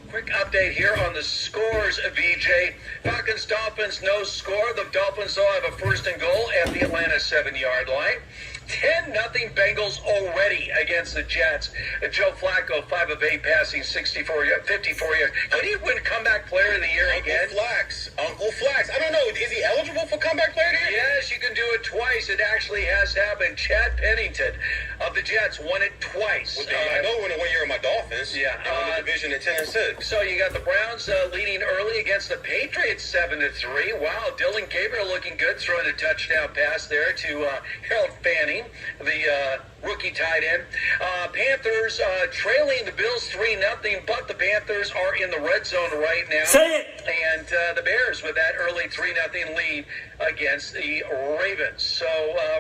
Quick update here on the scores, VJ. Falcons, Dolphins, no score. The Dolphins, though, have a 1st and goal at the Atlanta 7-yard line. 10-0 Bengals already against the Jets. Joe Flacco, 5 of 8 passing, 54 yards. Could he win Comeback Player of the Year again? Uncle Flax. I don't know. Is he eligible for Comeback Player of the Year? Yes, you can do it twice. It actually has happened. Chad Pennington of the Jets won it twice. Well, I know when 1 year of my Dolphins. Yeah. I won the division at 10-6. So you got the Browns leading early against the Patriots 7-3. Wow, Dylan Gabriel looking good, throwing a touchdown pass there to Harold Fanning, the rookie tight end. Panthers trailing the Bills 3-0, but the Panthers are in the red zone right now. Say it! And the Bears with that early 3-0 lead against the Ravens. So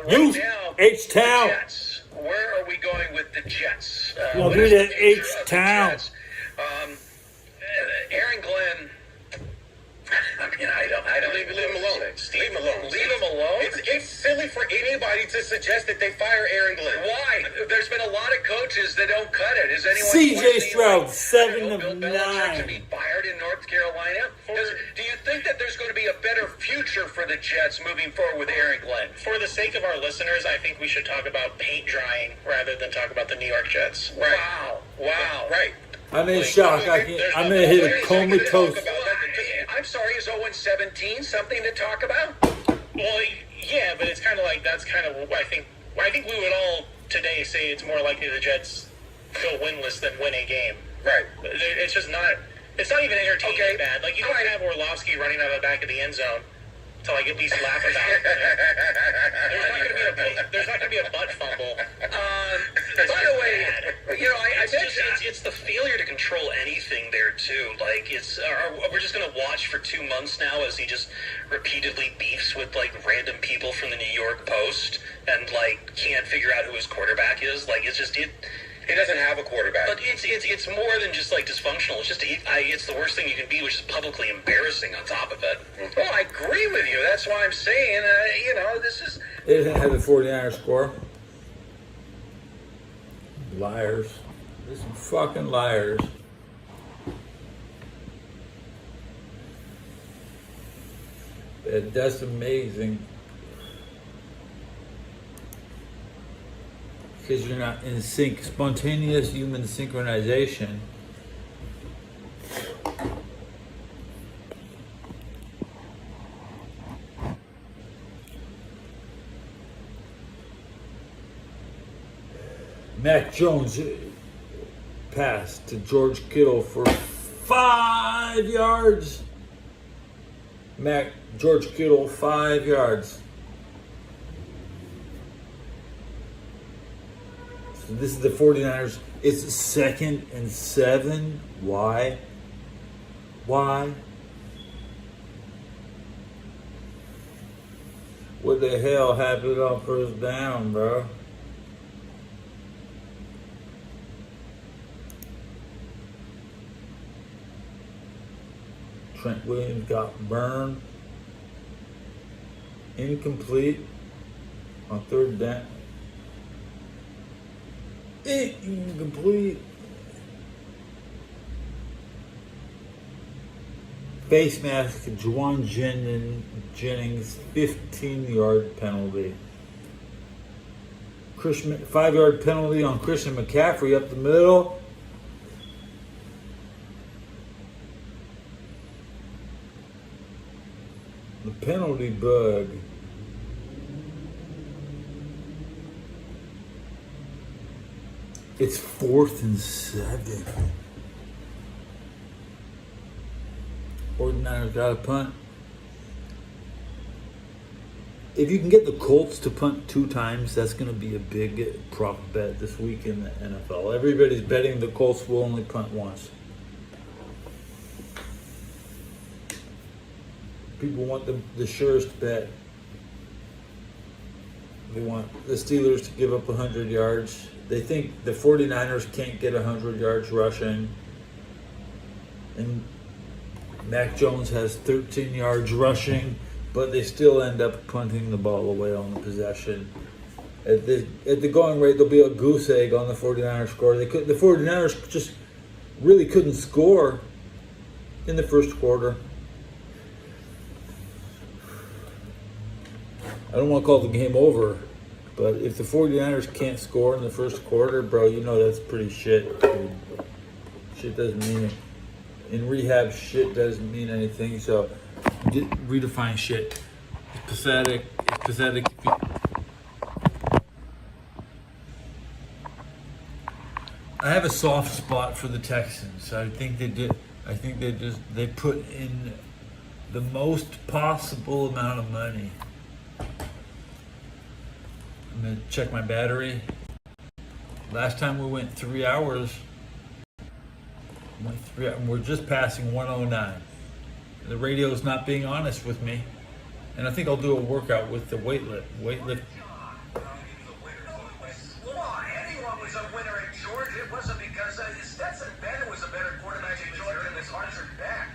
right now, H-Town. the Jets. Where are we going with the Jets? Well, what do is the that future of the H-Town. Jets? Aaron Glenn. I mean, I don't Leave him alone. Leave him alone. Leave him alone. It's silly for anybody to suggest that they fire Aaron Glenn. Why? There's been a lot of coaches that don't cut it. Is anyone C.J. questioning, Stroud, like, 7 of Bill Belichick 9. to be fired in North Carolina? Do you think that there's going to be a better future for the Jets moving forward with Aaron Glenn? For the sake of our listeners, I think we should talk about paint drying rather than talk about the New York Jets. Right. Wow. Right. I'm in shock. I'm going to hit a comatose. I'm sorry, is 0-17 something to talk about? Well, yeah, but it's kind of like that's kind of what I think we would all today say it's more likely the Jets go winless than win a game. Right. It's just not. It's not even entertaining Okay. bad. Like you don't have Orlovsky running out of the back of the end zone to like at least laugh about it. There's not going to be a butt fumble. By the way, I bet it's the failure to control anything there too. Like we're just gonna watch for 2 months now as he just repeatedly beefs with like random people from the New York Post and like can't figure out who his quarterback is. Like it's just it. He doesn't have a quarterback. But it's more than just like dysfunctional. It's just it's the worst thing you can be, which is publicly embarrassing on top of it. Well, I agree with you. That's why I'm saying, this is. They didn't have the 49ers score. Liars. They're some fucking liars. That's amazing. Because you're not in sync. Spontaneous human synchronization. Mac Jones passed to George Kittle for 5 yards. George Kittle, 5 yards. So this is the 49ers. It's 2nd and 7. Why? What the hell happened on first down, bro? Trent Williams got burned. Incomplete on 3rd down. Incomplete. Face mask, Juwan Jennings, 15-yard penalty. 5-yard penalty on Christian McCaffrey up the middle. The penalty bug. It's 4th and 7. 49ers got a punt. If you can get the Colts to punt 2 times, that's going to be a big prop bet this week in the NFL. Everybody's betting the Colts will only punt once. People want the surest bet. They want the Steelers to give up 100 yards. They think the 49ers can't get 100 yards rushing. And Mac Jones has 13 yards rushing, but they still end up punting the ball away on the possession. At the going rate, there'll be a goose egg on the 49ers score. The 49ers just really couldn't score in the first quarter. I don't want to call the game over, but if the 49ers can't score in the first quarter, bro, you know that's pretty shit, dude. Shit doesn't mean it. In rehab, shit doesn't mean anything, so redefine shit. It's pathetic. It's pathetic. I have a soft spot for the Texans. I think they put in the most possible amount of money. I'm going to check my battery. Last time we went 3 hours. We're just passing 109. The radio's not being honest with me. And I think I'll do a workout with the weightlift. Well, anyone was a winner at Georgia. It wasn't because Stetson Bennett was a better quarterback in Georgia than this Archer back.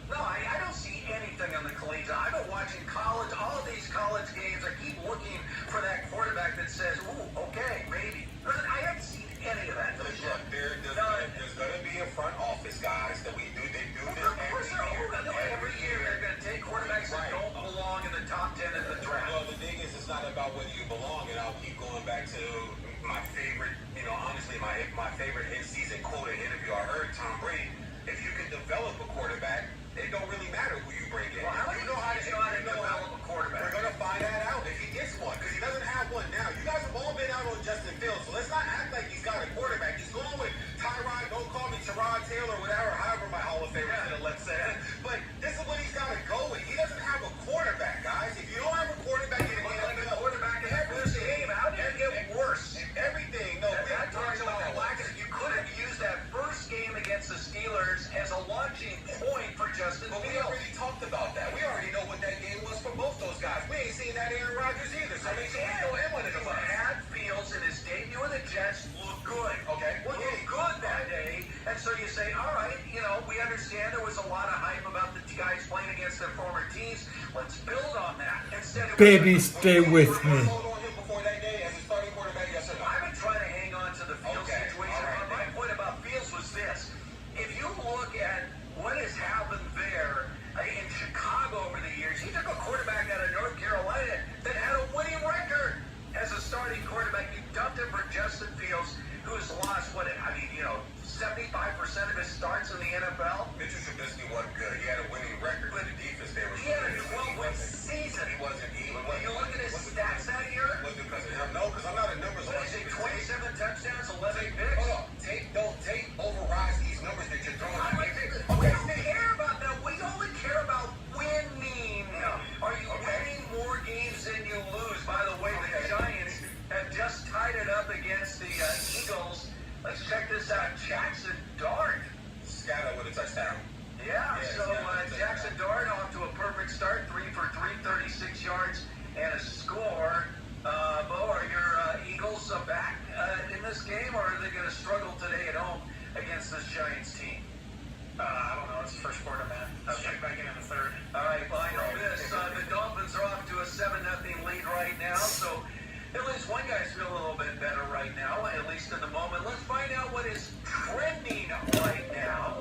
No, I don't see anything on the collegiate. I've been watching college, all of these college games. I keep looking for that quarterback that says, ooh, okay, maybe. I haven't seen any of that. Look, there's going to be a front office, guys, that they do this every year. They're going to take quarterbacks that don't belong in the top 10 in the draft. Well, the thing is, it's not about whether you belong, and I'll keep going back to my favorite, honestly, my favorite in-season quote interview I heard, Tom Brady. If you can develop a quarterback, it don't really matter who you bring in. Well, how do you know how to develop a quarterback? We're going to find that out if he gets one, because he doesn't have one now. You guys have all been out on Justin Fields, so let's not act like he's got a quarterback. He's going with Tyrod, don't call me Tyrod Taylor, however my Hall of Famer is going to let's say. But this is what he's got to go with. He doesn't have a quarterback, guys. If you don't have a quarterback in the NFL, quarterback in every game, how did it get worse? Everything. No, against their former teams. Let's build on that. Instead of Baby, stay with me. Hold on him before that day as a starting quarterback, yes or no? I've been trying to hang on to the Fields Okay, situation. all right. My point about Fields was this. If you look at what has happened there in Chicago over the years, he took a quarterback out of North Carolina that had a winning record as a starting quarterback. You dumped him for Justin Fields, who has lost, 75% of his starts in the NFL. Mitchell Trubisky wasn't good. He had a winning record, but the defense there was He had a 12-win season. He wasn't. When you look at his stats that year, Was it because of him? No, because I'm not a numbers. what is it, 27 touchdowns, 11 picks? Hold on. Tape overrides these numbers that you're throwing. We don't care about that. We only care about winning. Are you winning more games than you lose? By the way, the Giants have just tied it up against the Eagles. Let's check this out. Jackson Dart. Scatter with a touchdown. Yeah, so Jackson Dart off to a perfect start. 3 for 3, 36 yards and a score. Bo, are your Eagles back in this game, or are they going to struggle today at home against this Giants team? I don't know. It's the first quarter, man. I'll check back in the third. All right, well, I know this. The Dolphins are off to a 7-0 lead right now, so at least one guy's feeling a little bit better right now, at least in the moment. Let's find out what is trending right now.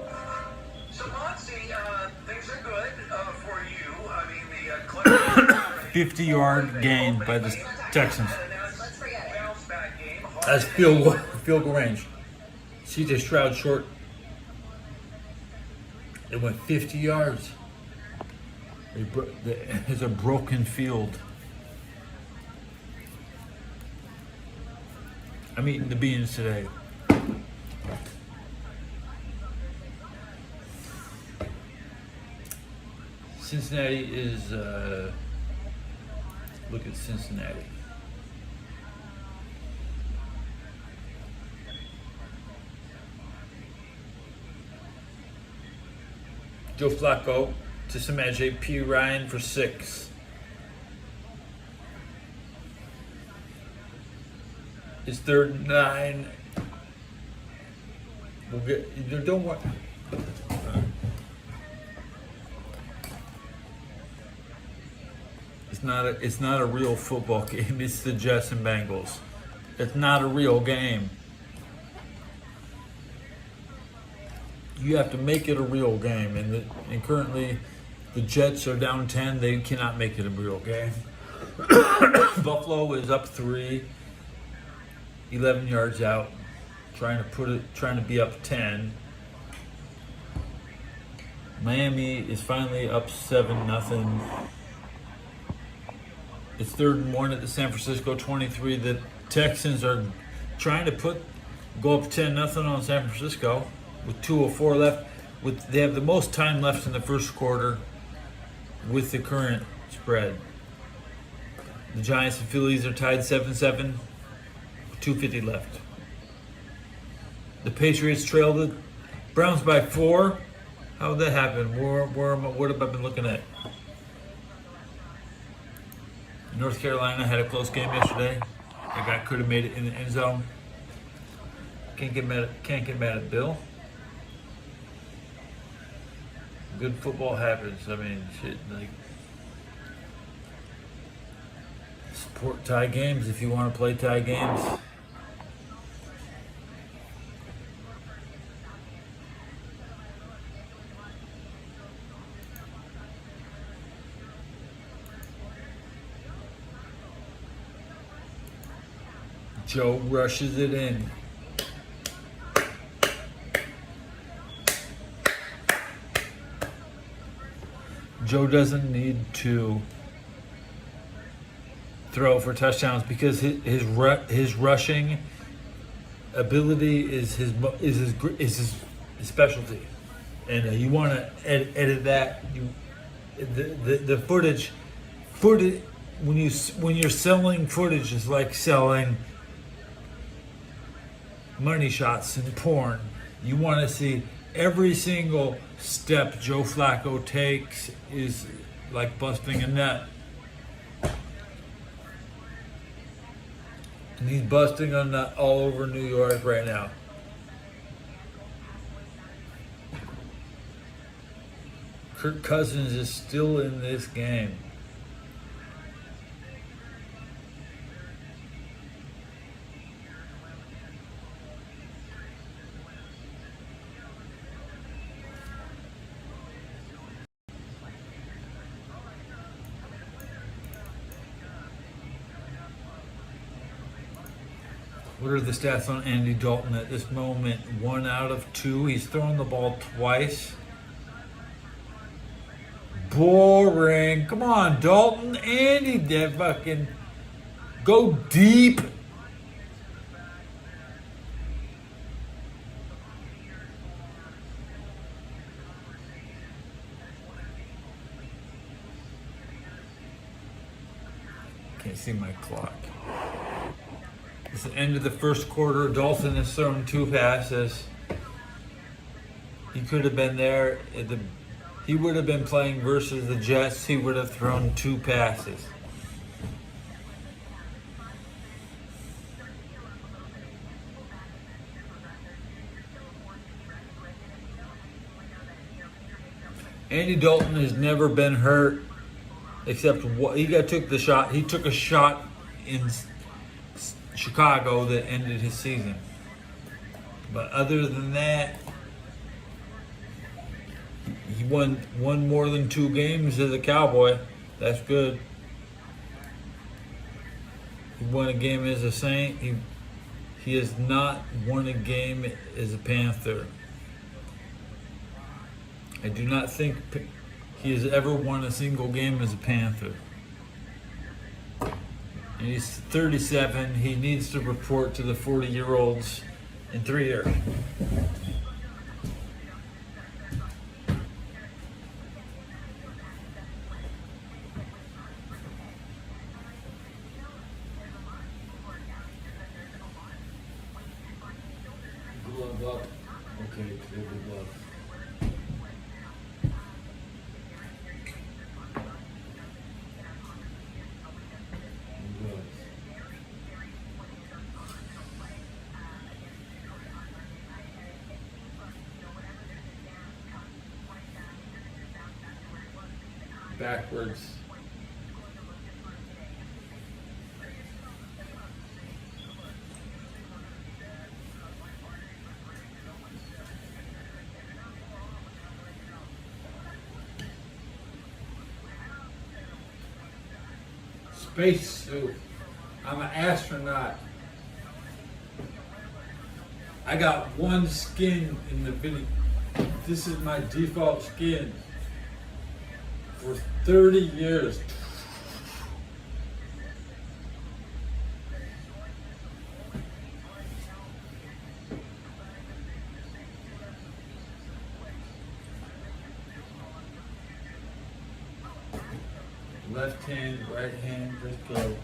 So, Monty, things are good for you. I mean, the Clippers... 50-yard gain by the Texans. Let's forget it. Bounce back game. That's field goal range. CJ Stroud short. It went 50 yards. It's a broken field. I'm eating the beans today. Cincinnati is, look at Cincinnati. Joe Flacco to Samaje P. Ryan for 6. It's 3rd and 9. We'll get. Don't want. It's not a real football game. It's the Jets and Bengals. It's not a real game. You have to make it a real game, and currently the Jets are down 10. They cannot make it a real game. Buffalo is up 3, 11 yards out, trying to be up 10. Miami is finally up 7-0. It's 3rd and 1 at the San Francisco 23. The Texans are trying to go up 10-0 on San Francisco with 2:04 left. They have the most time left in the first quarter with the current spread. The Giants and Phillies are tied 7-7, 2:50 left. The Patriots trail the Browns by 4. How would that happen? What have I been looking at? North Carolina had a close game yesterday. The guy could have made it in the end zone. Can't get mad at Bill. Good football happens. I mean, shit, like, support tie games if you want to play tie games. Joe rushes it in. Joe doesn't need to throw for touchdowns because his rushing ability is his specialty, and you want to edit that. The footage when you're selling footage is like selling money shots in porn. You want to see every single step Joe Flacco takes is like busting a nut. And he's busting a nut all over New York right now. Kirk Cousins is still in this game. What are the stats on Andy Dalton at this moment? 1 out of 2. He's thrown the ball twice. Boring. Come on, Dalton. Andy, that fucking go deep. Can't see my clock. It's the end of the first quarter. Dalton has thrown 2 passes. He could have been there. He would have been playing versus the Jets. He would have thrown 2 passes. Andy Dalton has never been hurt, except took the shot. He took a shot in Chicago that ended his season. But other than that, he won more than 2 games as a Cowboy. That's good. He won a game as a Saint. He has not won a game as a Panther. I do not think he has ever won a single game as a Panther. And he's 37. He needs to report to the 40-year-olds in 3 years. Glove up. Okay, clear the glove. Backwards. Space suit. I'm an astronaut. I got one skin in the video. This is my default skin. For 30 years. Left hand, right hand, just go.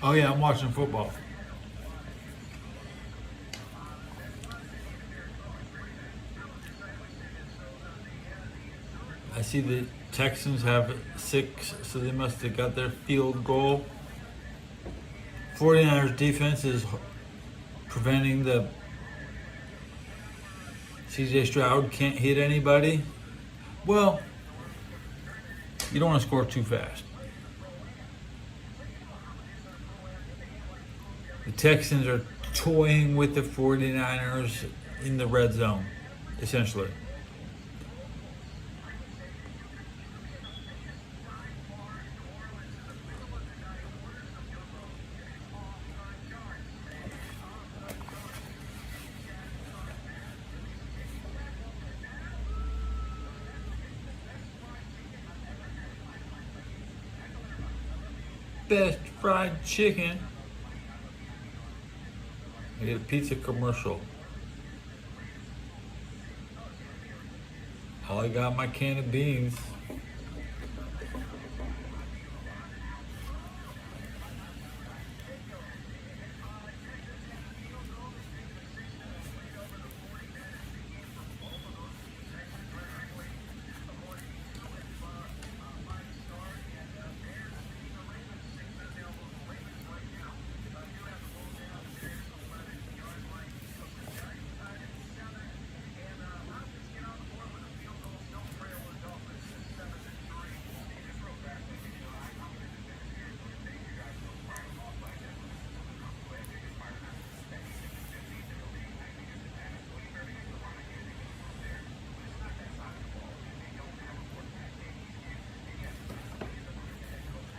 Oh yeah, I'm watching football. I see the Texans have 6, so they must have got their field goal. 49ers defense is preventing the CJ Stroud can't hit anybody. Well, you don't want to score too fast. The Texans are toying with the 49ers in the red zone, essentially. Best fried chicken. I get a pizza commercial. All I got my can of beans.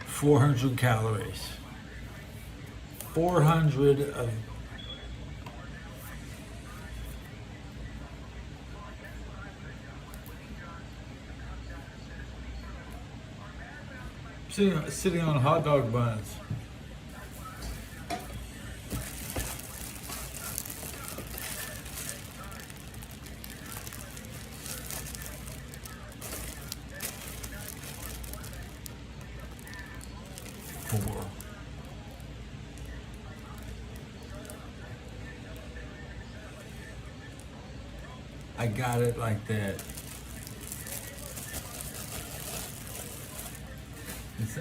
$400 calories. 400 of sitting on hot dog buns. Four. I got it like that. It's-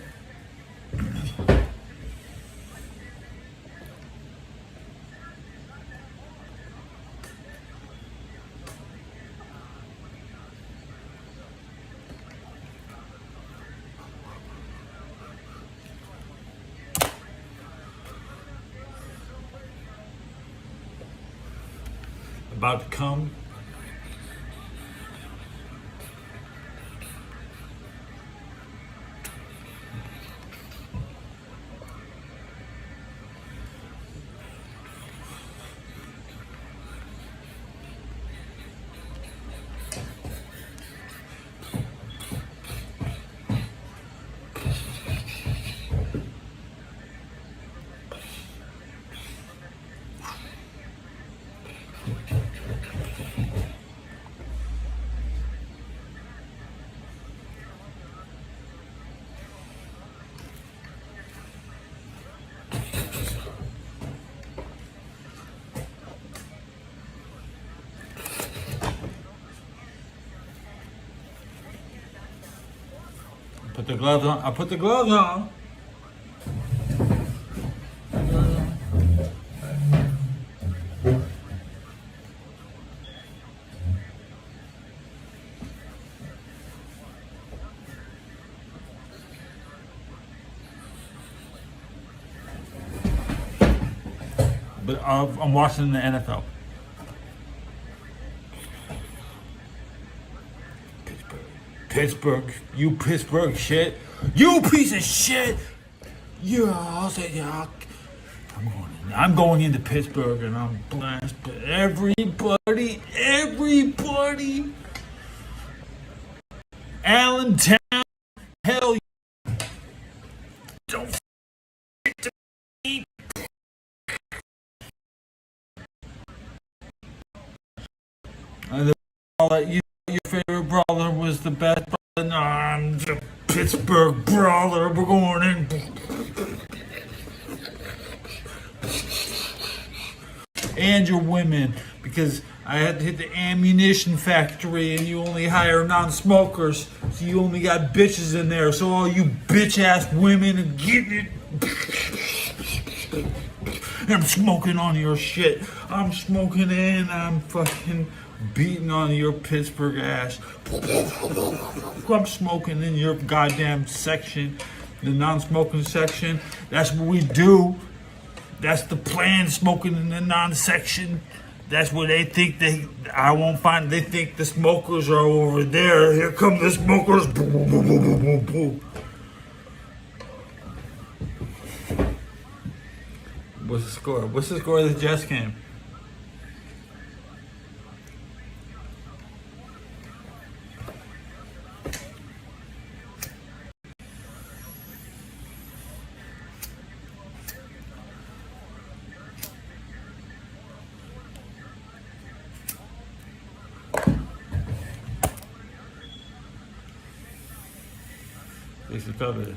About to come. Put the gloves on. I put the gloves on. But I'm watching the NFL. Pittsburgh, you Pittsburgh shit, you piece of shit. Yeah, I'll say yeah. I'm going into Pittsburgh and I'm blessed. But everybody, Allentown, hell, don't f- to me. And all that you. Your favorite brawler was the best brawler. No, I'm the Pittsburgh brawler. We're going in. and your women, because I had to hit the ammunition factory and you only hire non-smokers, so you only got bitches in there. So all you bitch-ass women are getting it. I'm smoking on your shit. I'm smoking and I'm fucking beating on your Pittsburgh ass. I'm smoking in your goddamn section, the non-smoking section. That's what we do. That's the plan, smoking in the non-section. That's where they think I won't find. They think the smokers are over there. Here come the smokers. Boom, boom, boom, boom, boom, boom. What's the score? What's the score of the Jets game? Lisa covered it.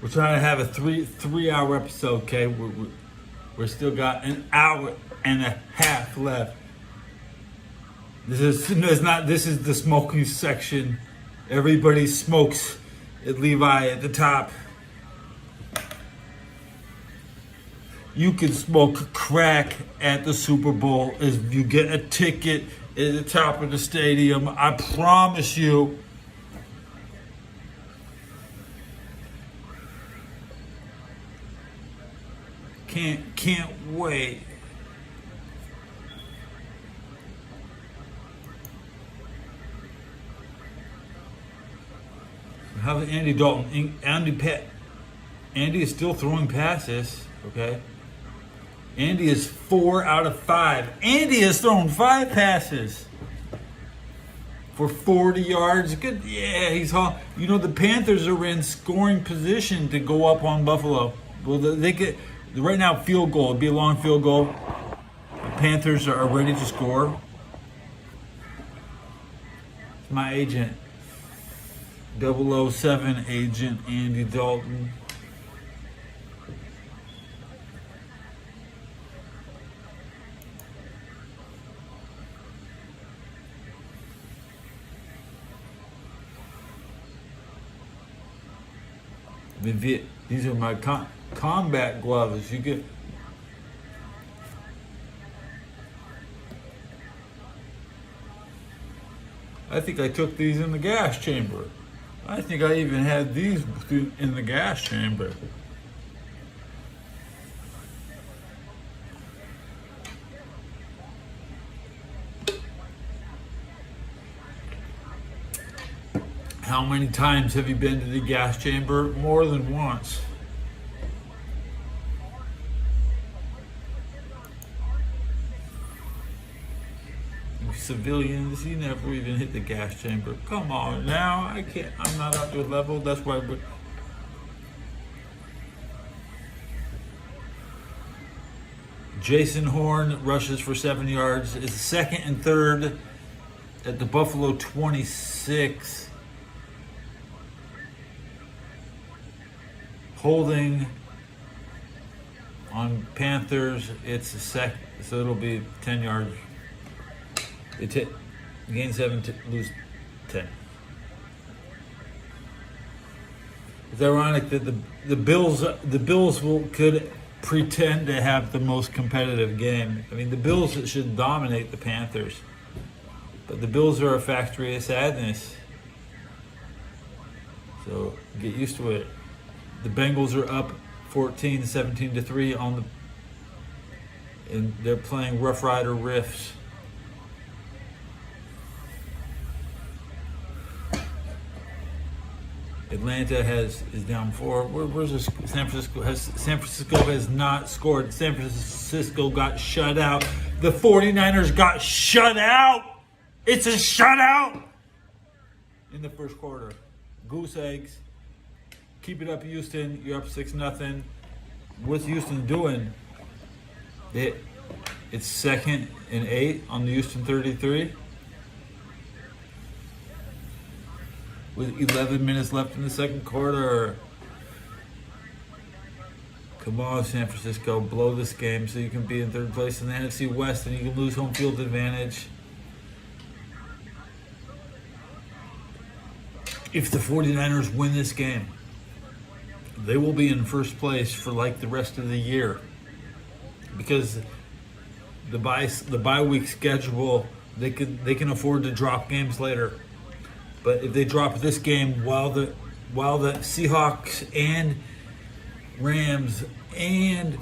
We're trying to have a three-hour episode, okay? We're still got an hour and a half left. This is the smoking section. Everybody smokes at Levi at the top. You can smoke crack at the Super Bowl if you get a ticket at the top of the stadium. I promise you. Can't wait. How's Andy Dalton? Andy is still throwing passes, okay? Andy is 4 out of 5. Andy has thrown 5 passes for 40 yards. Good, yeah, he's hot. You know, the Panthers are in scoring position to go up on Buffalo. Well, they get right now field goal. It'd be a long field goal. The Panthers are ready to score. It's my agent, 007 agent Andy Dalton. These are my combat gloves. You get. I think I took these in the gas chamber. I think I even had these in the gas chamber. How many times have you been to the gas chamber? More than once. You civilians, you never even hit the gas chamber. Come on now, I can't. I'm not up to a level. That's why. Jason Horn rushes for 7 yards. Is second and third at the Buffalo 26. Holding on Panthers, it's a sec, so it'll be 10 yards. Gain 7, lose 10. It's ironic that the Bills could pretend to have the most competitive game. I mean, the Bills should dominate the Panthers, but the Bills are a factory of sadness. So get used to it. The Bengals are up 17-3 and they're playing Rough Rider riffs. Atlanta is down 4. Where's this? San Francisco has not scored. San Francisco got shut out. The 49ers got shut out. It's a shutout in the first quarter. Goose eggs. Keep it up, Houston. You're up 6-0. What's Houston doing? It's 2nd and 8 on the Houston 33. With 11 minutes left in the second quarter. Come on, San Francisco, blow this game so you can be in third place in the NFC West and you can lose home field advantage. If the 49ers win this game, they will be in first place for like the rest of the year. Because the bye week schedule, they can afford to drop games later. But if they drop this game while the Seahawks and Rams and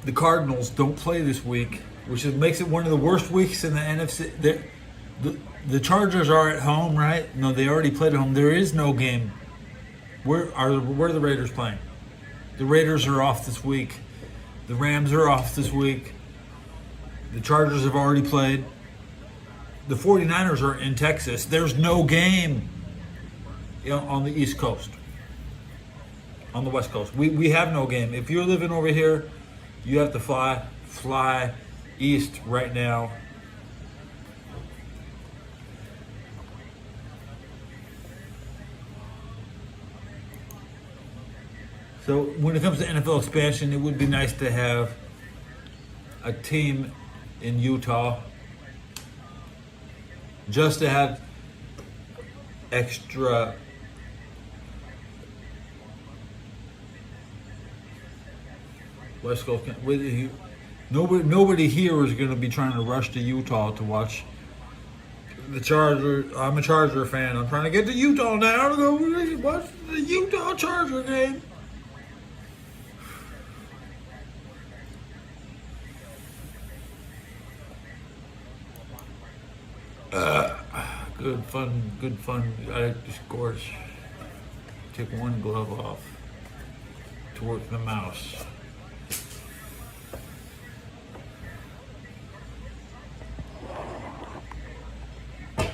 the Cardinals don't play this week, which makes it one of the worst weeks in the NFC. The Chargers are at home, right? No, they already played at home. There is no game. Where are the Raiders playing? The Raiders are off this week. The Rams are off this week. The Chargers have already played. The 49ers are in Texas. There's no game on the East Coast. On the West Coast. We have no game. If you're living over here, you have to fly east right now. So when it comes to NFL expansion, it would be nice to have a team in Utah just to have extra West Coast. Nobody here is going to be trying to rush to Utah to watch the Chargers. I'm a Charger fan. I'm trying to get to Utah now to go watch the Utah Charger game. Good fun. I like to scores. Take one glove off to work the mouse.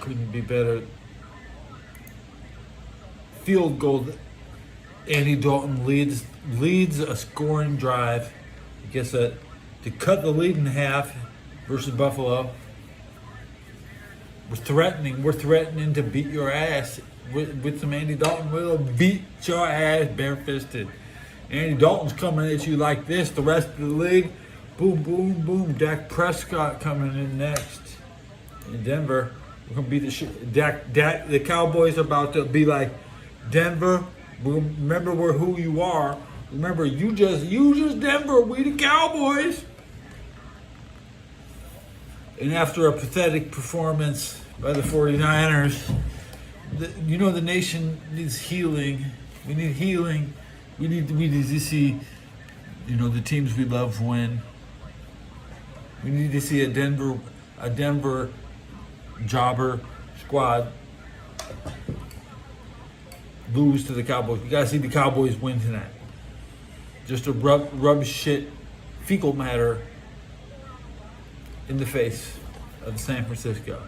Couldn't be better. Field goal. Andy Dalton leads a scoring drive. I guess that to cut the lead in half versus Buffalo. We're threatening to beat your ass with some Andy Dalton. We'll beat your ass barefisted. Andy Dalton's coming at you like this. The rest of the league, boom, boom, boom. Dak Prescott coming in next in Denver. We're gonna beat the shit. The Cowboys are about to be like Denver. Remember who you are. Remember you just Denver. We the Cowboys. And after a pathetic performance by the 49ers, the nation needs healing. We need healing. We need to see, the teams we love win. We need to see a Denver jobber squad lose to the Cowboys. We gotta see the Cowboys win tonight. Just to rub shit, fecal matter in the face of San Francisco.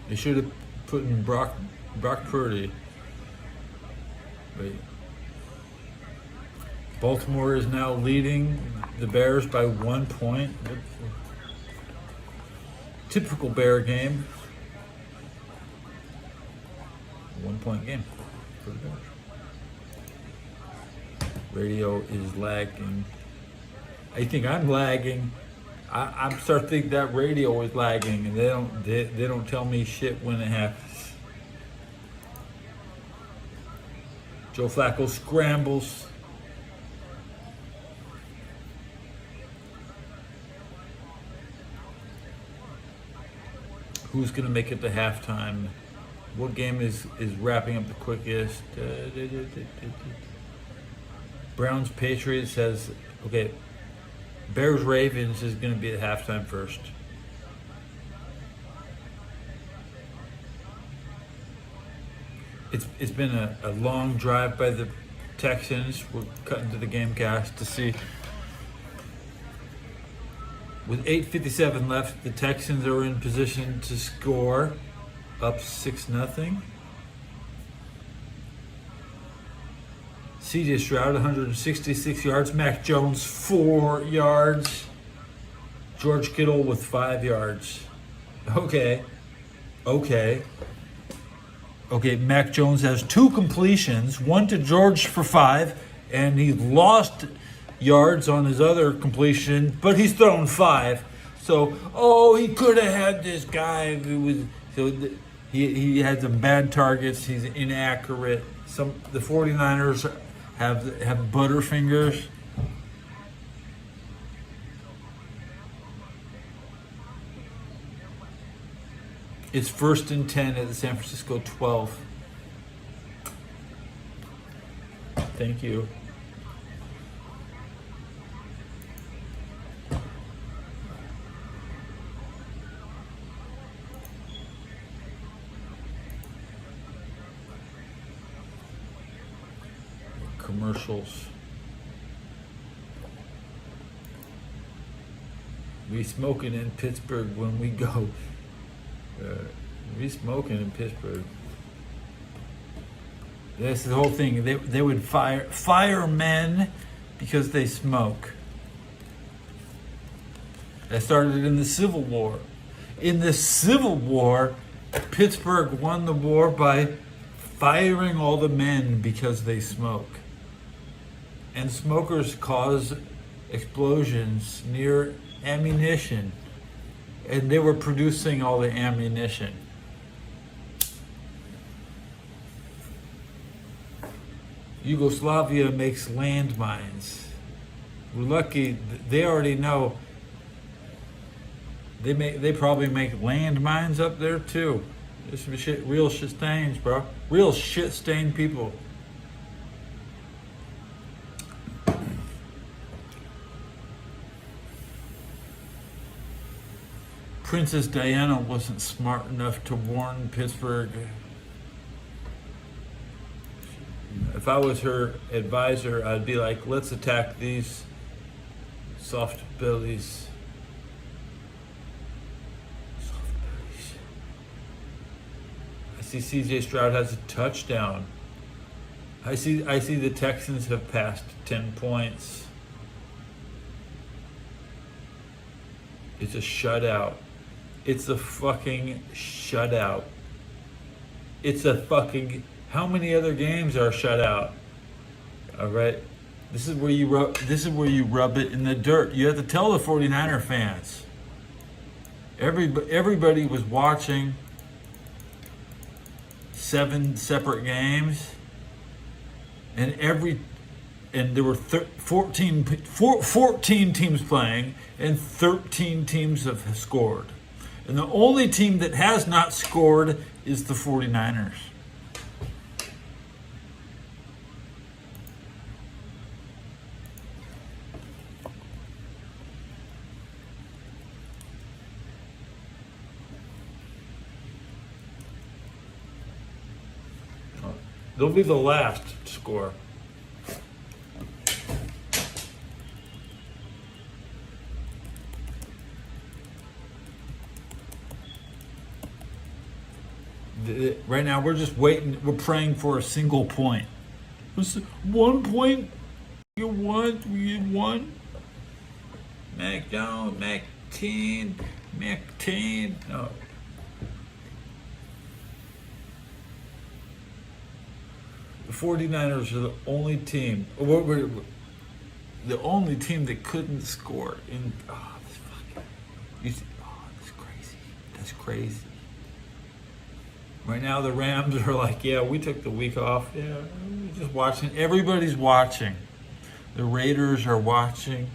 They should have put in Brock Purdy. Wait. Baltimore is now leading the Bears by 1 point. Typical Bear game. 1 point game for the Bears. Radio is lagging. I think I'm lagging. I'm starting to think that radio is lagging, and they don't tell me shit when it happens. Joe Flacco scrambles. Who's gonna make it to halftime? What game is wrapping up the quickest? Browns Patriots says, okay, Bears Ravens is going to be at halftime first. It's been a long drive by the Texans. We're cutting to the game cast to see. With 8:57 left, the Texans are in position to score, up 6-0. C.J. Stroud, 166 yards. Mac Jones, 4 yards. George Kittle with 5 yards. Okay. Okay, Mac Jones has 2 completions, one to George for 5, and he lost yards on his other completion, but he's thrown 5. So, he could have had this guy who was he had some bad targets. He's inaccurate. The 49ers have butterfingers. It's 1st and 10 at the San Francisco 12. Thank you. Commercials. We smoking in Pittsburgh when we go. We smoking in Pittsburgh. That's the whole thing. They would fire men because they smoke. That started in the Civil War. In the Civil War, Pittsburgh won the war by firing all the men because they smoke. And smokers cause explosions near ammunition. And they were producing all the ammunition. Yugoslavia makes landmines. We're lucky they already know. They probably make landmines up there too. This is shit, real shit stains, bro. Real shit stained people. Princess Diana wasn't smart enough to warn Pittsburgh. If I was her advisor, I'd be like, let's attack these soft bellies. Soft bellies. I see CJ Stroud has a touchdown. I see the Texans have passed 10 points. It's a shutout. It's a fucking shutout. It's a fucking... How many other games are shut out? All right. This is where you rub it in the dirt. You have to tell the 49er fans. Everybody was watching 7 separate games, and there were 14 teams playing, and 13 teams have scored. And the only team that has not scored is the 49ers. They'll be the last to score. Right now, we're just waiting. We're praying for a single point. 1 point. You want? We get 1. Mac Jones, Mac 10, No. The 49ers are the only team. The only team that couldn't score in. This crazy. That's crazy. Right now, the Rams are like, yeah, we took the week off. Yeah, we're just watching. Everybody's watching. The Raiders are watching.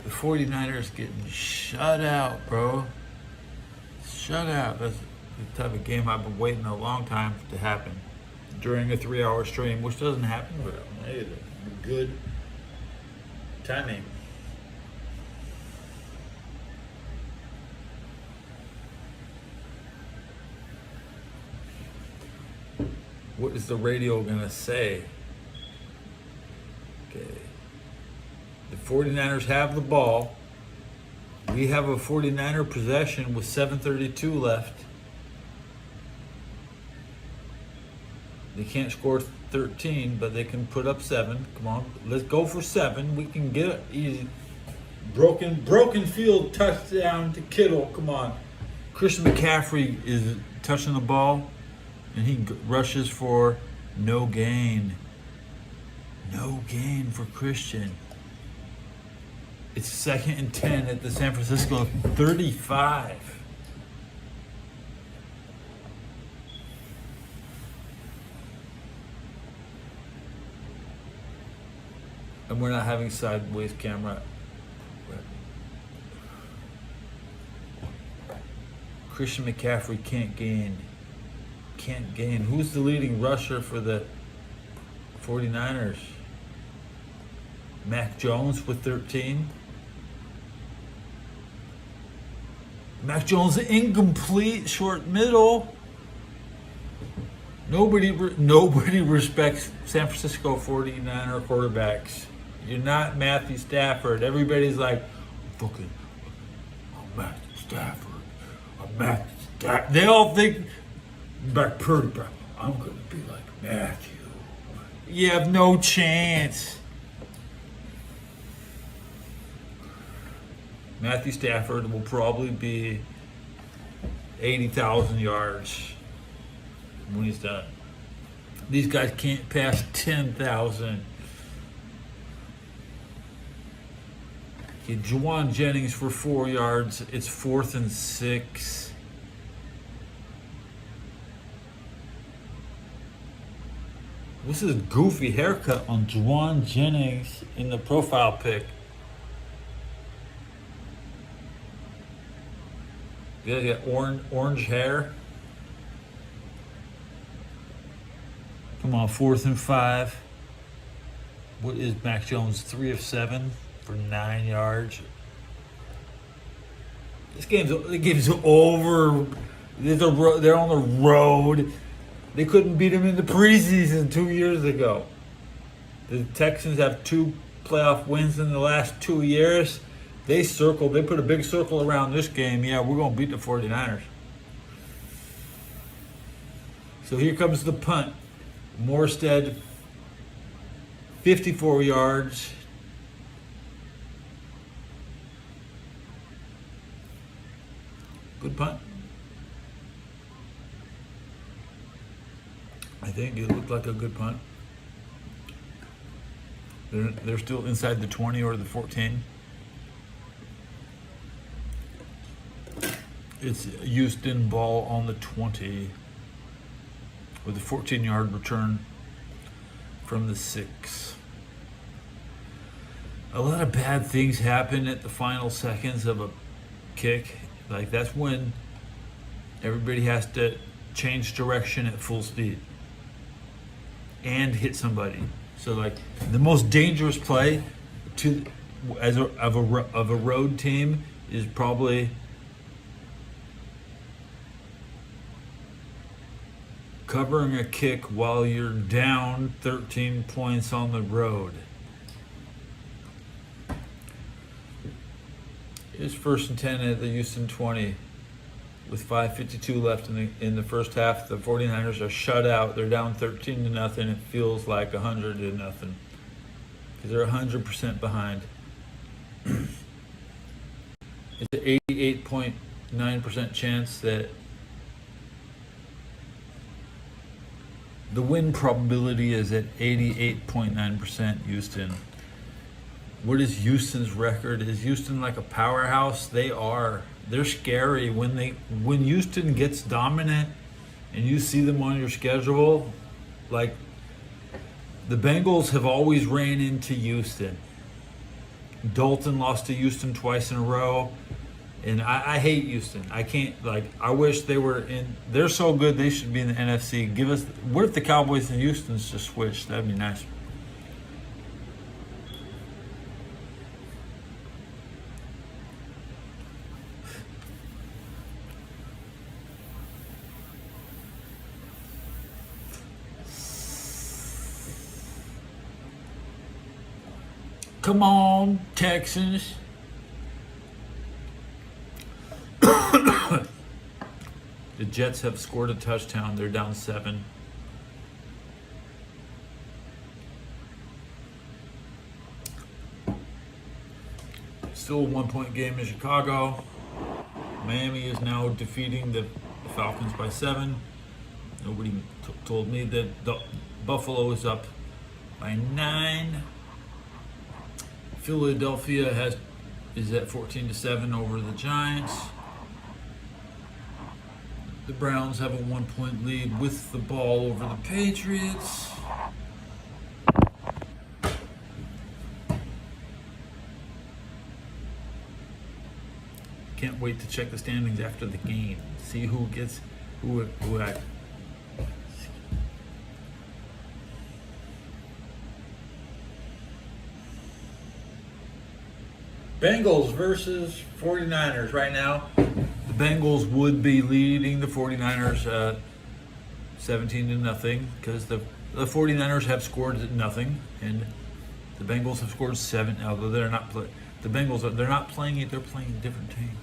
The 49ers getting shut out, bro. Shut out. That's the type of game I've been waiting a long time to happen during a 3-hour stream, which doesn't happen, but hey, good timing. What is the radio gonna say? Okay. The 49ers have the ball. We have a 49er possession with 7:32 left. They can't score 13, but they can put up 7. Come on, let's go for 7. We can get it easy. Broken field touchdown to Kittle. Come on. Christian McCaffrey is touching the ball, and he rushes for no gain. No gain for Christian. It's 2nd and 10 at the San Francisco 35. And we're not having sideways camera. Christian McCaffrey can't gain. Can't gain. Who's the leading rusher for the 49ers? Mac Jones with 13. Mac Jones incomplete, short middle. Nobody respects San Francisco 49er quarterbacks. You're not Matthew Stafford. Everybody's like, fucking, I'm Matthew Stafford. I'm Matthew Stafford. They all think, Brock Purdy, I'm going to be like Matthew. You have no chance. Matthew Stafford will probably be 80,000 yards when he's done. These guys can't pass 10,000. Okay, Juwan Jennings for 4 yards. It's 4th and 6. This is a goofy haircut on Juwan Jennings in the profile pic. Yeah, he got orange hair. Come on, 4th and 5. What is Mac Jones? 3 of 7 for 9 yards. This game's over. They're on the road. They couldn't beat them in the preseason 2 years ago. The Texans have 2 playoff wins in the last 2 years. They put a big circle around this game. Yeah, we're going to beat the 49ers. So here comes the punt. Morstead, 54 yards. Good punt. I think it looked like a good punt. They're still inside the 20 or the 14. It's Houston ball on the 20 with a 14-yard return from the 6. A lot of bad things happen at the final seconds of a kick. Like, that's when everybody has to change direction at full speed and hit somebody. So, like, the most dangerous play of a road team is probably covering a kick while you're down 13 points on the road. It's 1st and 10 at the Houston 20 with 5:52 left in the first half. The 49ers are shut out. They're down 13-0. It feels like 100-0 because they're 100% behind. It's an 88.9% chance that the win probability is at 88.9% Houston. What is Houston's record? Is Houston like a powerhouse? They are. They're scary. When Houston gets dominant and you see them on your schedule, like the Bengals have always ran into Houston. Dalton lost to Houston twice in a row. And I hate Houston. I can't, I wish they were in. They're so good, they should be in the NFC. What if the Cowboys and Houston's just switched? That'd be nice. Come on, Texans. The Jets have scored a touchdown. They're down 7. still a 1-point game in Chicago. Miami is now defeating the Falcons by 7. Nobody told me that the Buffalo is up by 9. Philadelphia is at 14-7 over the Giants. The Browns have a 1-point lead with the ball over the Patriots. Can't wait to check the standings after the game. See who gets who I. Bengals versus 49ers right now. The Bengals would be leading the 49ers 17-0 because the 49ers have scored nothing and the Bengals have scored 7. Although they're not they're not playing it. They're playing different teams.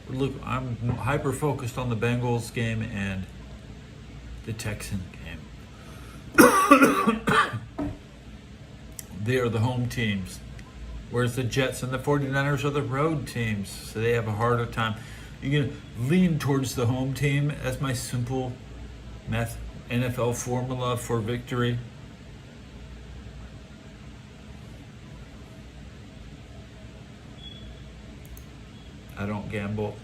But look, I'm hyper focused on the Bengals game and the Texan game. They are the home teams. Whereas the Jets and the 49ers are the road teams, so they have a harder time. You're going to lean towards the home team. That's my simple NFL formula for victory. I don't gamble.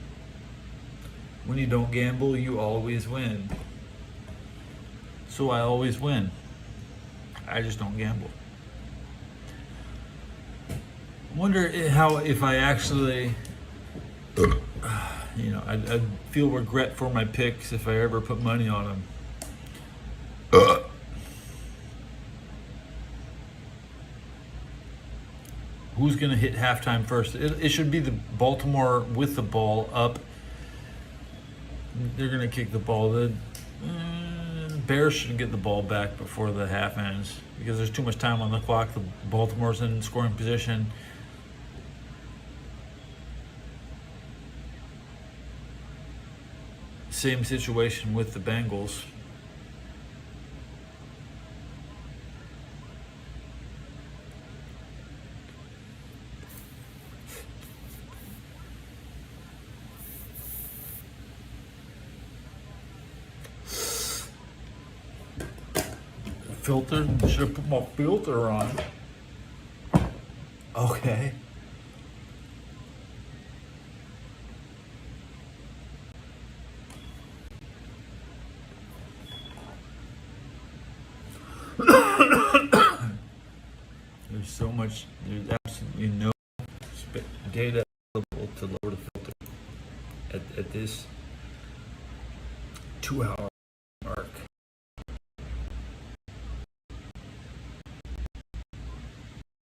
When you don't gamble, you always win. So I always win. I just don't gamble. Wonder if I actually, I'd feel regret for my picks if I ever put money on them. Who's going to hit halftime first? It should be the Baltimore with the ball up. They're going to kick the ball. The Bears should get the ball back before the half ends because there's too much time on the clock. The Baltimore's in scoring position. Same situation with the Bengals. Filter? Should have put my filter on. Okay. There's absolutely no data available to lower the filter at this 2-hour mark.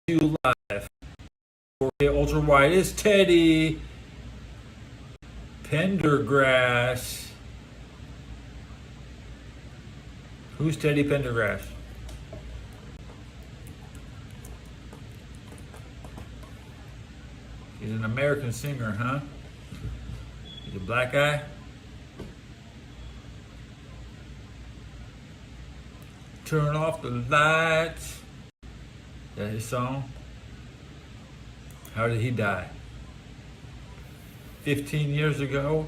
You live 4K ultra wide is Teddy Pendergrass. Who's Teddy Pendergrass? He's an American singer, huh? He's a black guy? Turn off the lights. Is that his song? How did he die? 15 years ago?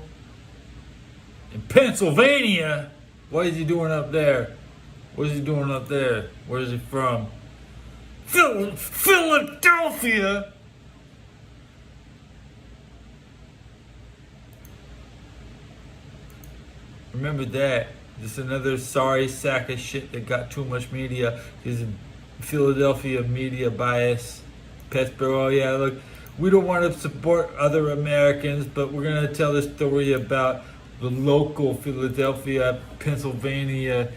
In Pennsylvania? What is he doing up there? What is he doing up there? Where is he from? Philadelphia! Remember that. Just another sorry sack of shit that got too much media. His Philadelphia media bias. Pittsburgh, oh yeah, look, we don't want to support other Americans, but we're going to tell this story about the local Philadelphia, Pennsylvania.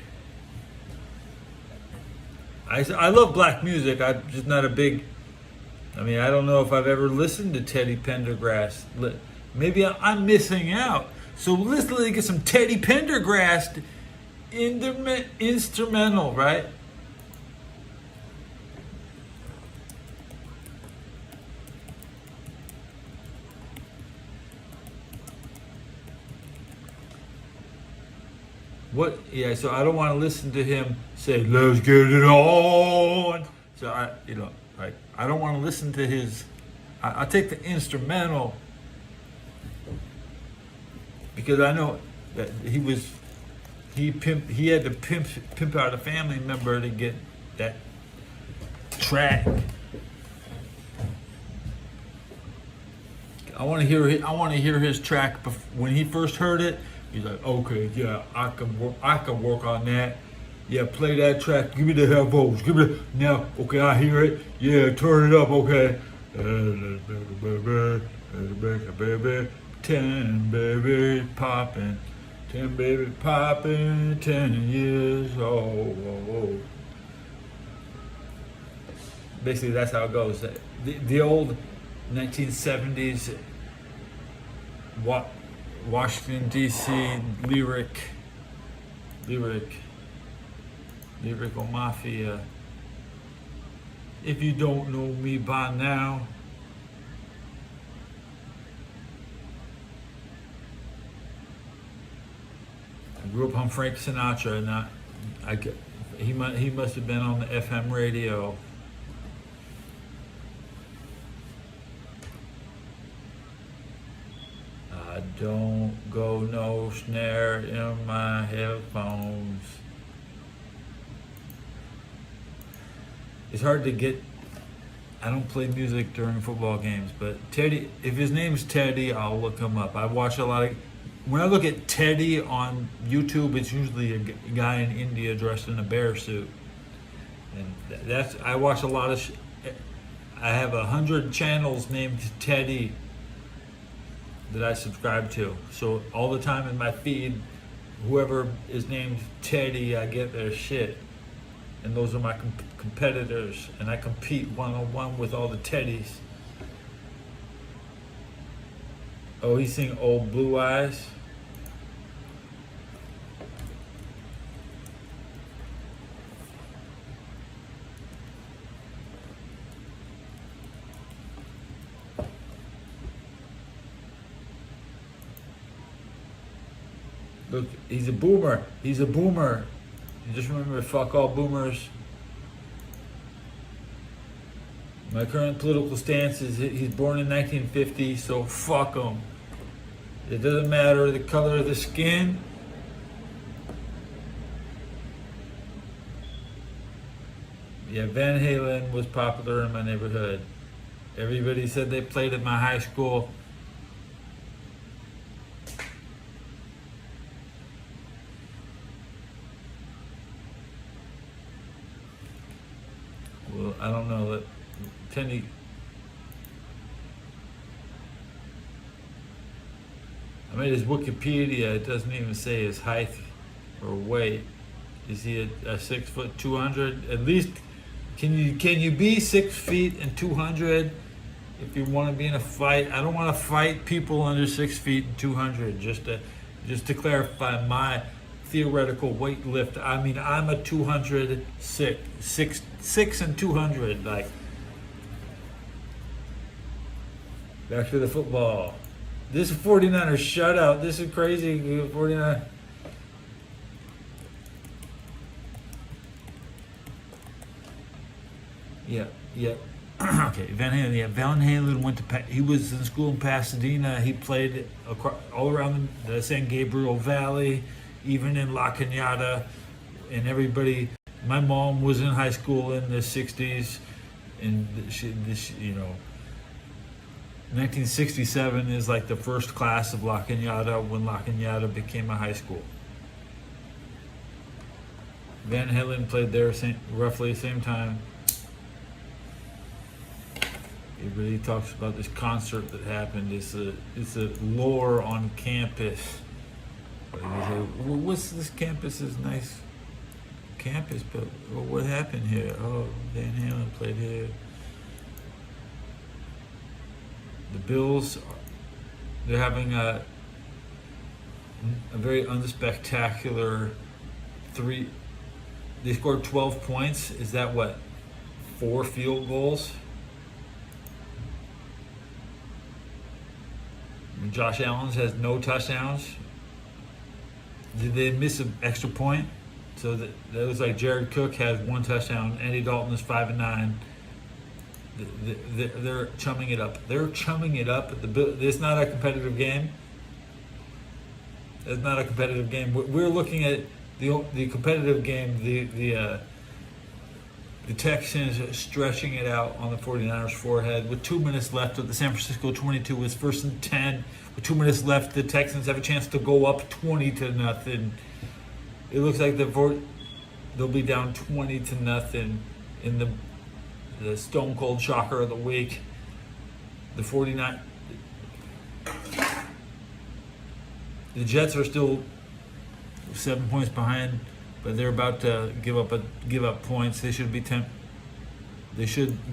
I love black music. I'm just not a big... I don't know if I've ever listened to Teddy Pendergrass. Maybe I'm missing out. So let's get some Teddy Pendergrass instrumental, right? What? Yeah. So I don't want to listen to him say "Let's get it on." So I don't want to listen to his I take the instrumental because I know that he had to pimp out a family member to get that track. I want to hear his track when he first heard it. He's like, okay, yeah, I can work on that. Yeah, play that track. Give me the headphones. Give me the, now. Okay, I hear it. Yeah, turn it up. Okay. 10 baby popping, 10 baby popping, 10 years old. Basically, that's how it goes. The old 1970s Washington D.C. lyrical mafia. If you don't know me by now, I grew up on Frank Sinatra, and he must have been on the FM radio. I don't go no snare in my headphones. It's hard to get. I don't play music during football games, but Teddy, if his name's Teddy, I'll look him up. I watch a lot of. When I look at Teddy on YouTube, it's usually a guy in India dressed in a bear suit, and I watch a lot of. I have 100 channels named Teddy that I subscribe to. So all the time in my feed, whoever is named Teddy, I get their shit. And those are my competitors, and I compete one-on-one with all the Teddies. Oh, he's singing Old Blue Eyes. Look, he's a boomer. He's a boomer. You just remember, fuck all boomers. My current political stance is he's born in 1950, so fuck him. It doesn't matter the color of the skin. Yeah, Van Halen was popular in my neighborhood. Everybody said they played at my high school. Well, I don't know that Teddy. I mean, his Wikipedia, it doesn't even say his height or weight. Is he a 6 foot 200? At least, can you be 6 feet and 200 if you want to be in a fight? I don't want to fight people under 6 feet and 200. Just to clarify my theoretical weight lift. I mean, I'm a 6 and 200. Like, back to the football. This is 49ers shutout. This is crazy. 49. Yeah. Okay, Van Halen. Yeah, Van Halen went to. He was in school in Pasadena. He played all around the San Gabriel Valley, even in La Cañada, and everybody. My mom was in high school in the '60s, and you know. 1967 is like the first class of La Cañada when La Cañada became a high school. Van Halen played there roughly the same time. Everybody talks about this concert that happened. It's a lore on campus. Like they say, well, what's this campus is nice campus, but what happened here? Oh, Van Halen played here. The Bills, they're having a very unspectacular three. They scored 12 points. Is that what? 4 field goals? Josh Allen has no touchdowns. Did they miss an extra point? So that was like Jared Cook has 1 touchdown. Andy Dalton is 5-9. They're chumming it up. They're chumming it up. It's not a competitive game. It's not a competitive game. We're looking at the competitive game. The Texans stretching it out on the 49ers forehead with 2 minutes left. With the San Francisco 22 was 1st and 10. With 2 minutes left, the Texans have a chance to go up 20-0. It looks like they'll be down 20-0 in the stone cold shocker of the week. The 49. The Jets are still 7 points behind, but they're about to give up points. They should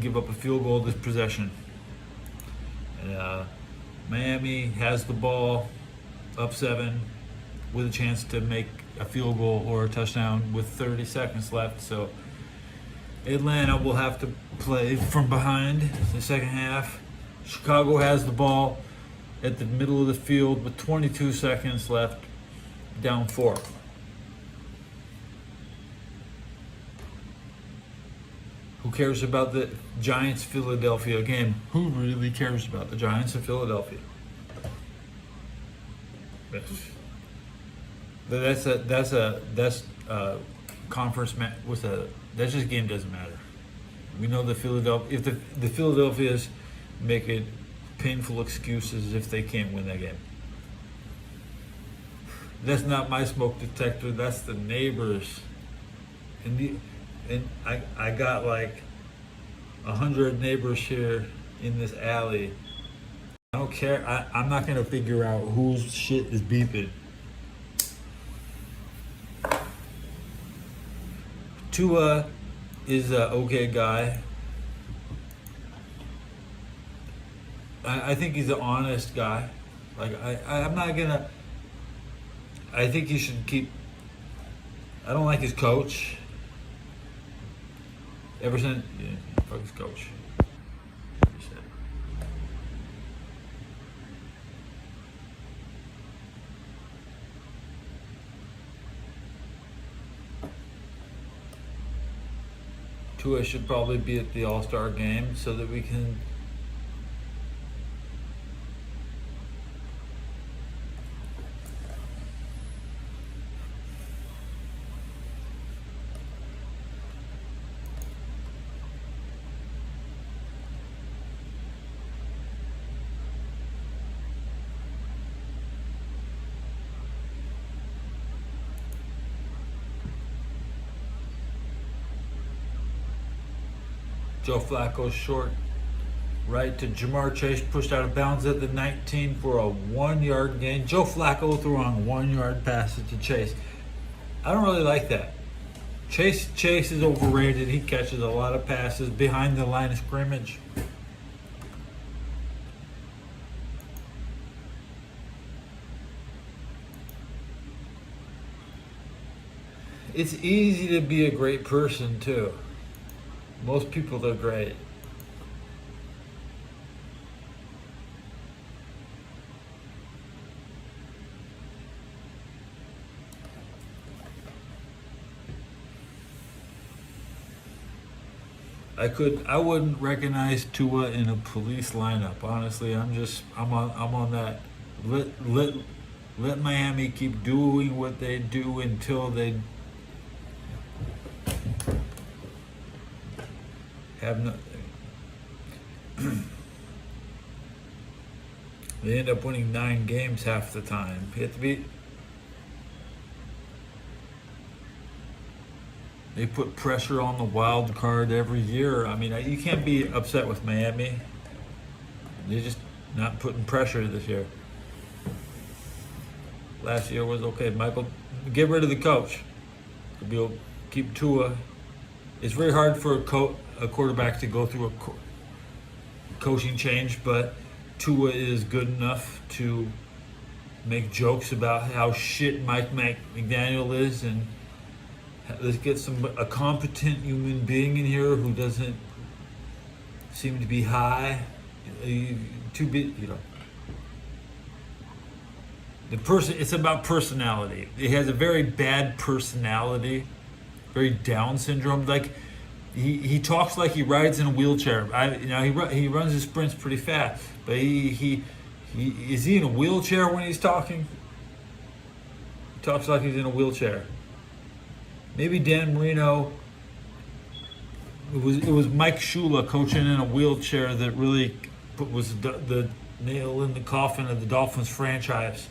give up a field goal this possession. Miami has the ball, up 7, with a chance to make a field goal or a touchdown with 30 seconds left. So Atlanta will have to play from behind the second half. Chicago has the ball at the middle of the field with 22 seconds left, down 4. Who cares about the Giants-Philadelphia game? Who really cares about the Giants of Philadelphia? That's conference match with that just game doesn't matter. We know the Philadelphia, if the Philadelphia's make it painful excuses if they can't win that game. That's not my smoke detector. That's the neighbors. And I got like 100 neighbors here in this alley. I don't care. I'm not gonna figure out whose shit is beeping. Tua is an okay guy. I think he's an honest guy. Like I'm not gonna. I think he should keep. I don't like his coach. Ever since, fuck his coach. Tua should probably be at the All-Star game so that we can. Joe Flacco short right to Jamar Chase, pushed out of bounds at the 19 for a 1-yard gain. Joe Flacco threw on 1-yard passes to Chase. I don't really like that. Chase is overrated. He catches a lot of passes behind the line of scrimmage. It's easy to be a great person too. Most people are great. I wouldn't recognize Tua in a police lineup. Honestly, I'm on that. Let Miami keep doing what they do until they have no. They end up winning 9 games half the time. You have to be. They put pressure on the wild card every year. I mean, you can't be upset with Miami. They're just not putting pressure this year. Last year was okay. Michael, get rid of the coach. Keep Tua. It's very hard for a quarterback to go through a coaching change, but Tua is good enough to make jokes about how shit Mike McDaniel is, and let's get a competent human being in here who doesn't seem to be high. It's about personality. He has a very bad personality, very Down syndrome. Like he talks like he rides in a wheelchair. He runs his sprints pretty fast, but he is he in a wheelchair when he's talking? He talks like he's in a wheelchair. Maybe Dan Marino. It was Mike Shula coaching in a wheelchair that really was the nail in the coffin of the Dolphins franchise.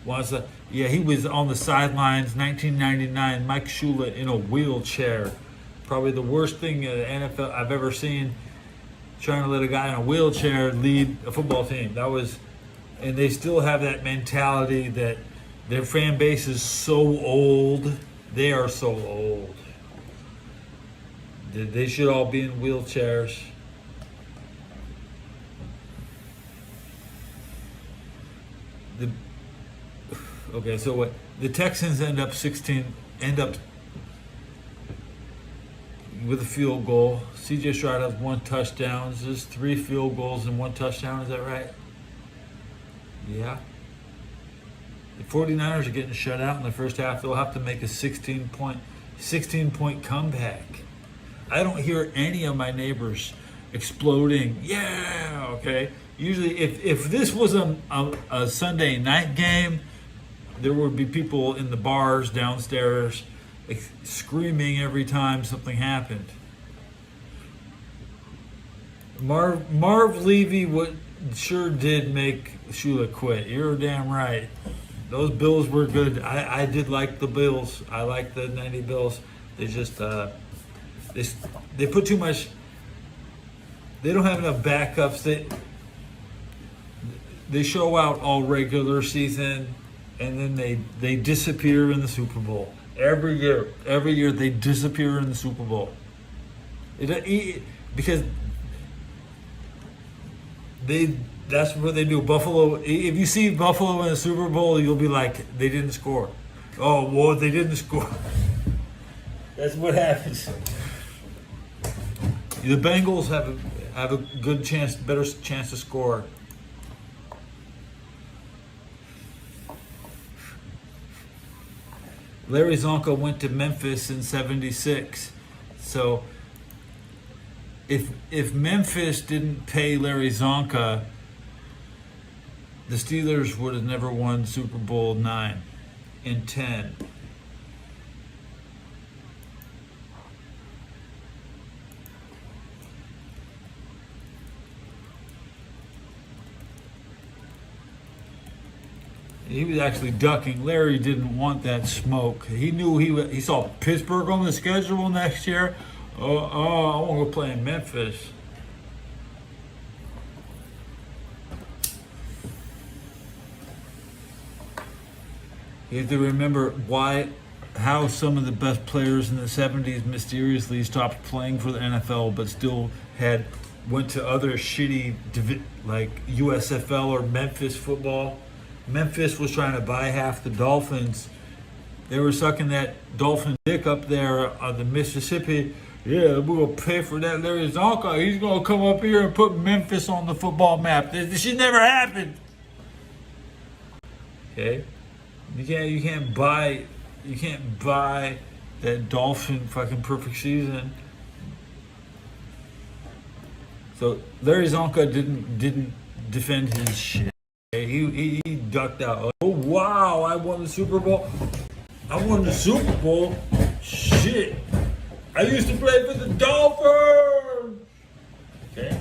He was on the sidelines, 1999. Mike Shula in a wheelchair, probably the worst thing in the NFL I've ever seen. Trying to let a guy in a wheelchair lead a football team. And they still have that mentality that their fan base is so old. They are so old. They should all be in wheelchairs. So what? The Texans end up with a field goal. CJ Stroud has 1 touchdown. There's 3 field goals and 1 touchdown. Is that right? Yeah. The 49ers are getting shut out in the first half. They'll have to make a 16-point comeback. I don't hear any of my neighbors exploding. Yeah, okay. Usually, if this was a Sunday night game, there would be people in the bars downstairs screaming every time something happened. Marv Levy sure did make Shula quit. You're damn right. Those Bills were good. I did like the Bills. I like the 90 Bills. They just they put too much. They don't have enough backups. They show out all regular season, and then they disappear in the Super Bowl. Every year they disappear in the Super Bowl. Because that's what they do. Buffalo. If you see Buffalo in the Super Bowl, you'll be like, they didn't score. Oh, well, they didn't score. That's what happens. The Bengals have a good chance, better chance to score. Larry Zonka went to Memphis in '76. So if Memphis didn't pay Larry Zonka, the Steelers would have never won Super Bowl 9 and 10. He was actually ducking. Larry didn't want that smoke. He knew he saw Pittsburgh on the schedule next year. I want to go play in Memphis. You have to remember how some of the best players in the 70s mysteriously stopped playing for the NFL, but still went to other shitty like USFL or Memphis football. Memphis was trying to buy half the Dolphins. They were sucking that Dolphin dick up there on the Mississippi. Yeah, we're going to pay for that Larry Zonka. He's going to come up here and put Memphis on the football map. This should never happen. Okay? You can't buy that Dolphin fucking perfect season. So Larry Zonka didn't defend his shit. He ducked out. Oh wow! I won the Super Bowl. I won the Super Bowl. Shit! I used to play for the Dolphins. Okay.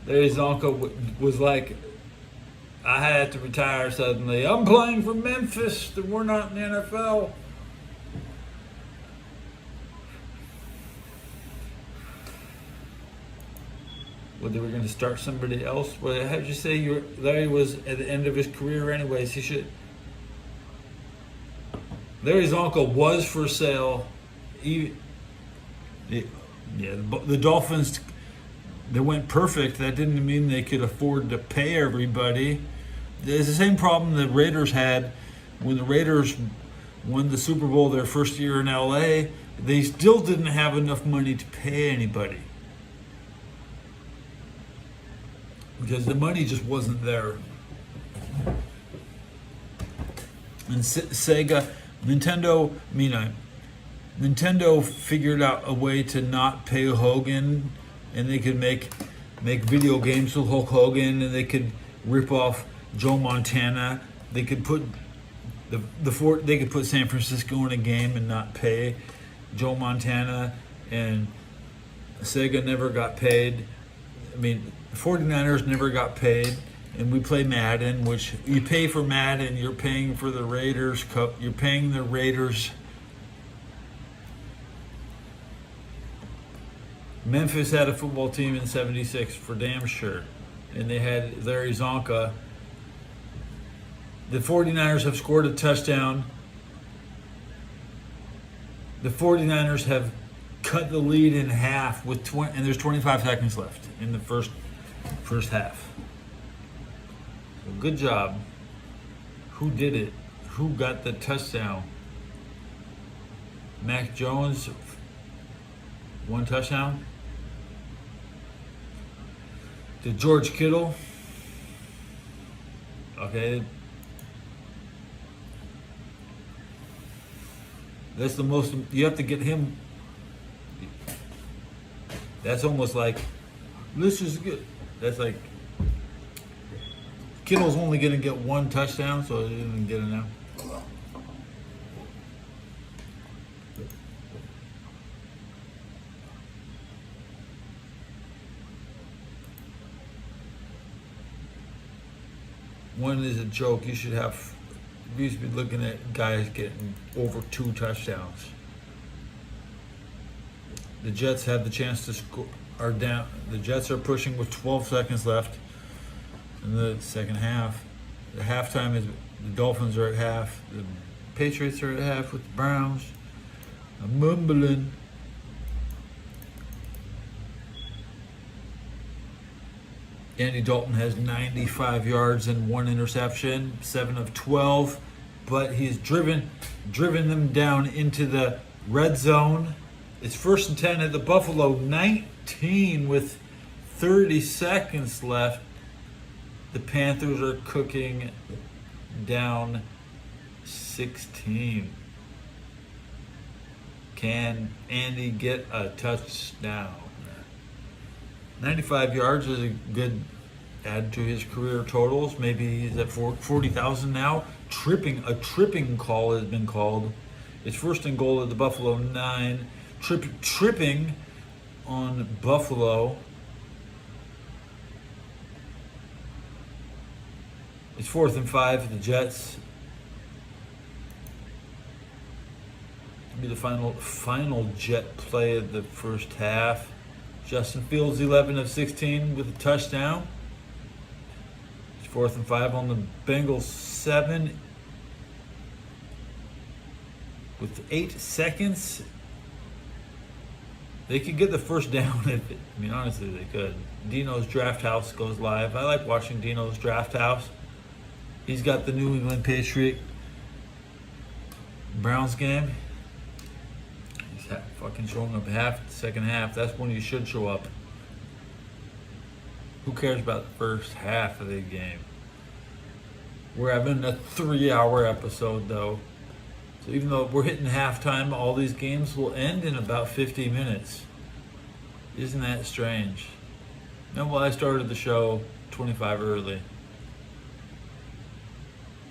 Larry Zonka was like, I had to retire suddenly. I'm playing for Memphis. We're not in the NFL. Well, they were going to start somebody else. Well, how'd you say Larry was at the end of his career anyways? Larry's uncle was for sale. The Dolphins, they went perfect. That didn't mean they could afford to pay everybody. There's the same problem the Raiders had when the Raiders won the Super Bowl their first year in LA. They still didn't have enough money to pay anybody, because the money just wasn't there. And Sega Nintendo figured out a way to not pay Hogan, and they could make video games with Hulk Hogan, and they could rip off Joe Montana. They could put they could put San Francisco in a game and not pay Joe Montana, and Sega never got paid. I mean, the 49ers never got paid, and we play Madden, which you pay for Madden, you're paying for the Raiders, you're paying the Raiders. Memphis had a football team in '76 for damn sure, and they had Larry Zonka. The 49ers have scored a touchdown. The 49ers have cut the lead in half with 20, and there's 25 seconds left in the first half. So good job. Who did it? Who got the touchdown? Mac Jones, 1 touchdown. Did George Kittle? Okay. That's the most, you have to get him. That's almost like, this is good. That's like, Kittle's only going to get 1 touchdown, so he didn't get it now. One is a joke. You should have, you used to be looking at guys getting over 2 touchdowns. The Jets have the chance to score, are down. The Jets are pushing with 12 seconds left in the second half. The halftime is, the Dolphins are at half. The Patriots are at half with the Browns. I'm mumbling. Andy Dalton has 95 yards and 1 interception, 7 of 12, but he's driven them down into the red zone. It's 1st and 10 at the Buffalo 19 with 30 seconds left. The Panthers are cooking down 16. Can Andy get a touchdown? 95 yards is a good add to his career totals. Maybe he's at 40,000 now. A tripping call has been called. It's 1st and goal at the Buffalo 9. Tripping on Buffalo. It's 4th and 5 for the Jets. It'll be the final Jet play of the first half. Justin Fields, 11 of 16 with a touchdown. It's 4th and 5 on the Bengals 7. With 8 seconds, they could get the first down if it, I mean, honestly, they could. Dino's Draft House goes live. I like watching Dino's Draft House. He's got the New England Patriot Browns game. Fucking showing up second half. That's when you should show up. Who cares about the first half of the game? We're having a 3-hour episode though. So even though we're hitting halftime, all these games will end in about 50 minutes. Isn't that strange? No, well, I started the show 25 early.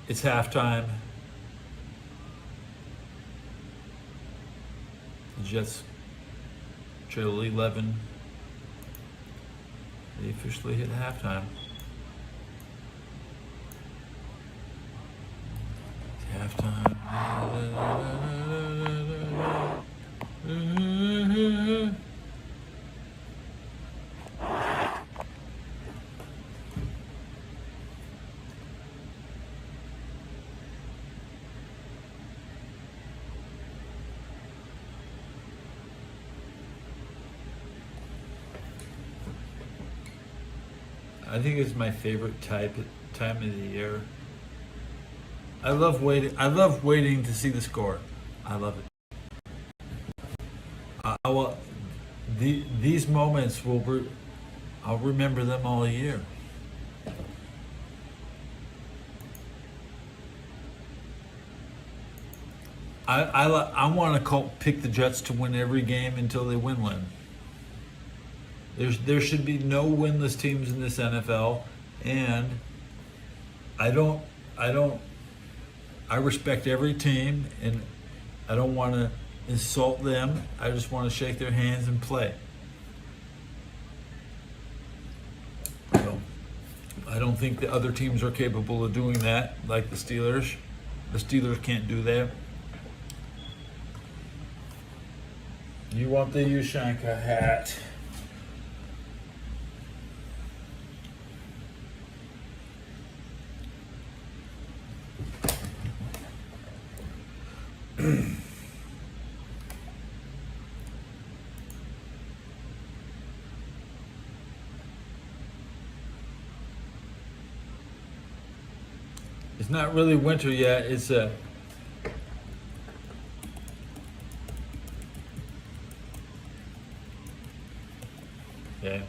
It's halftime. The Jets trail 11. They officially hit halftime. It's halftime. I think it's my favorite time of the year. I love waiting to see the score. I love it. These moments I'll remember them all year. I want to pick the Jets to win every game until they win one. There should be no winless teams in this NFL, and I respect every team, and I don't want to insult them. I just want to shake their hands and play. So, I don't think the other teams are capable of doing that, like the Steelers. The Steelers can't do that. You want the Ushanka hat. It's not really winter yet. It's a yeah.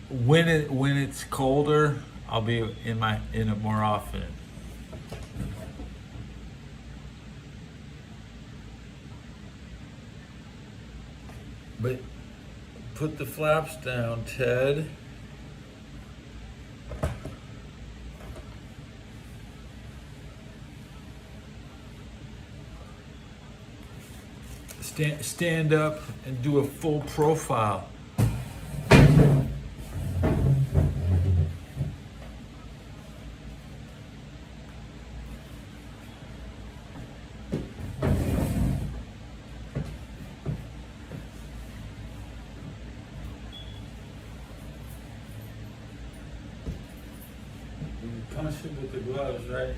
When it's colder, I'll be in it more often. But put the flaps down, Ted. Stand up and do a full profile. You punch it with the gloves, right?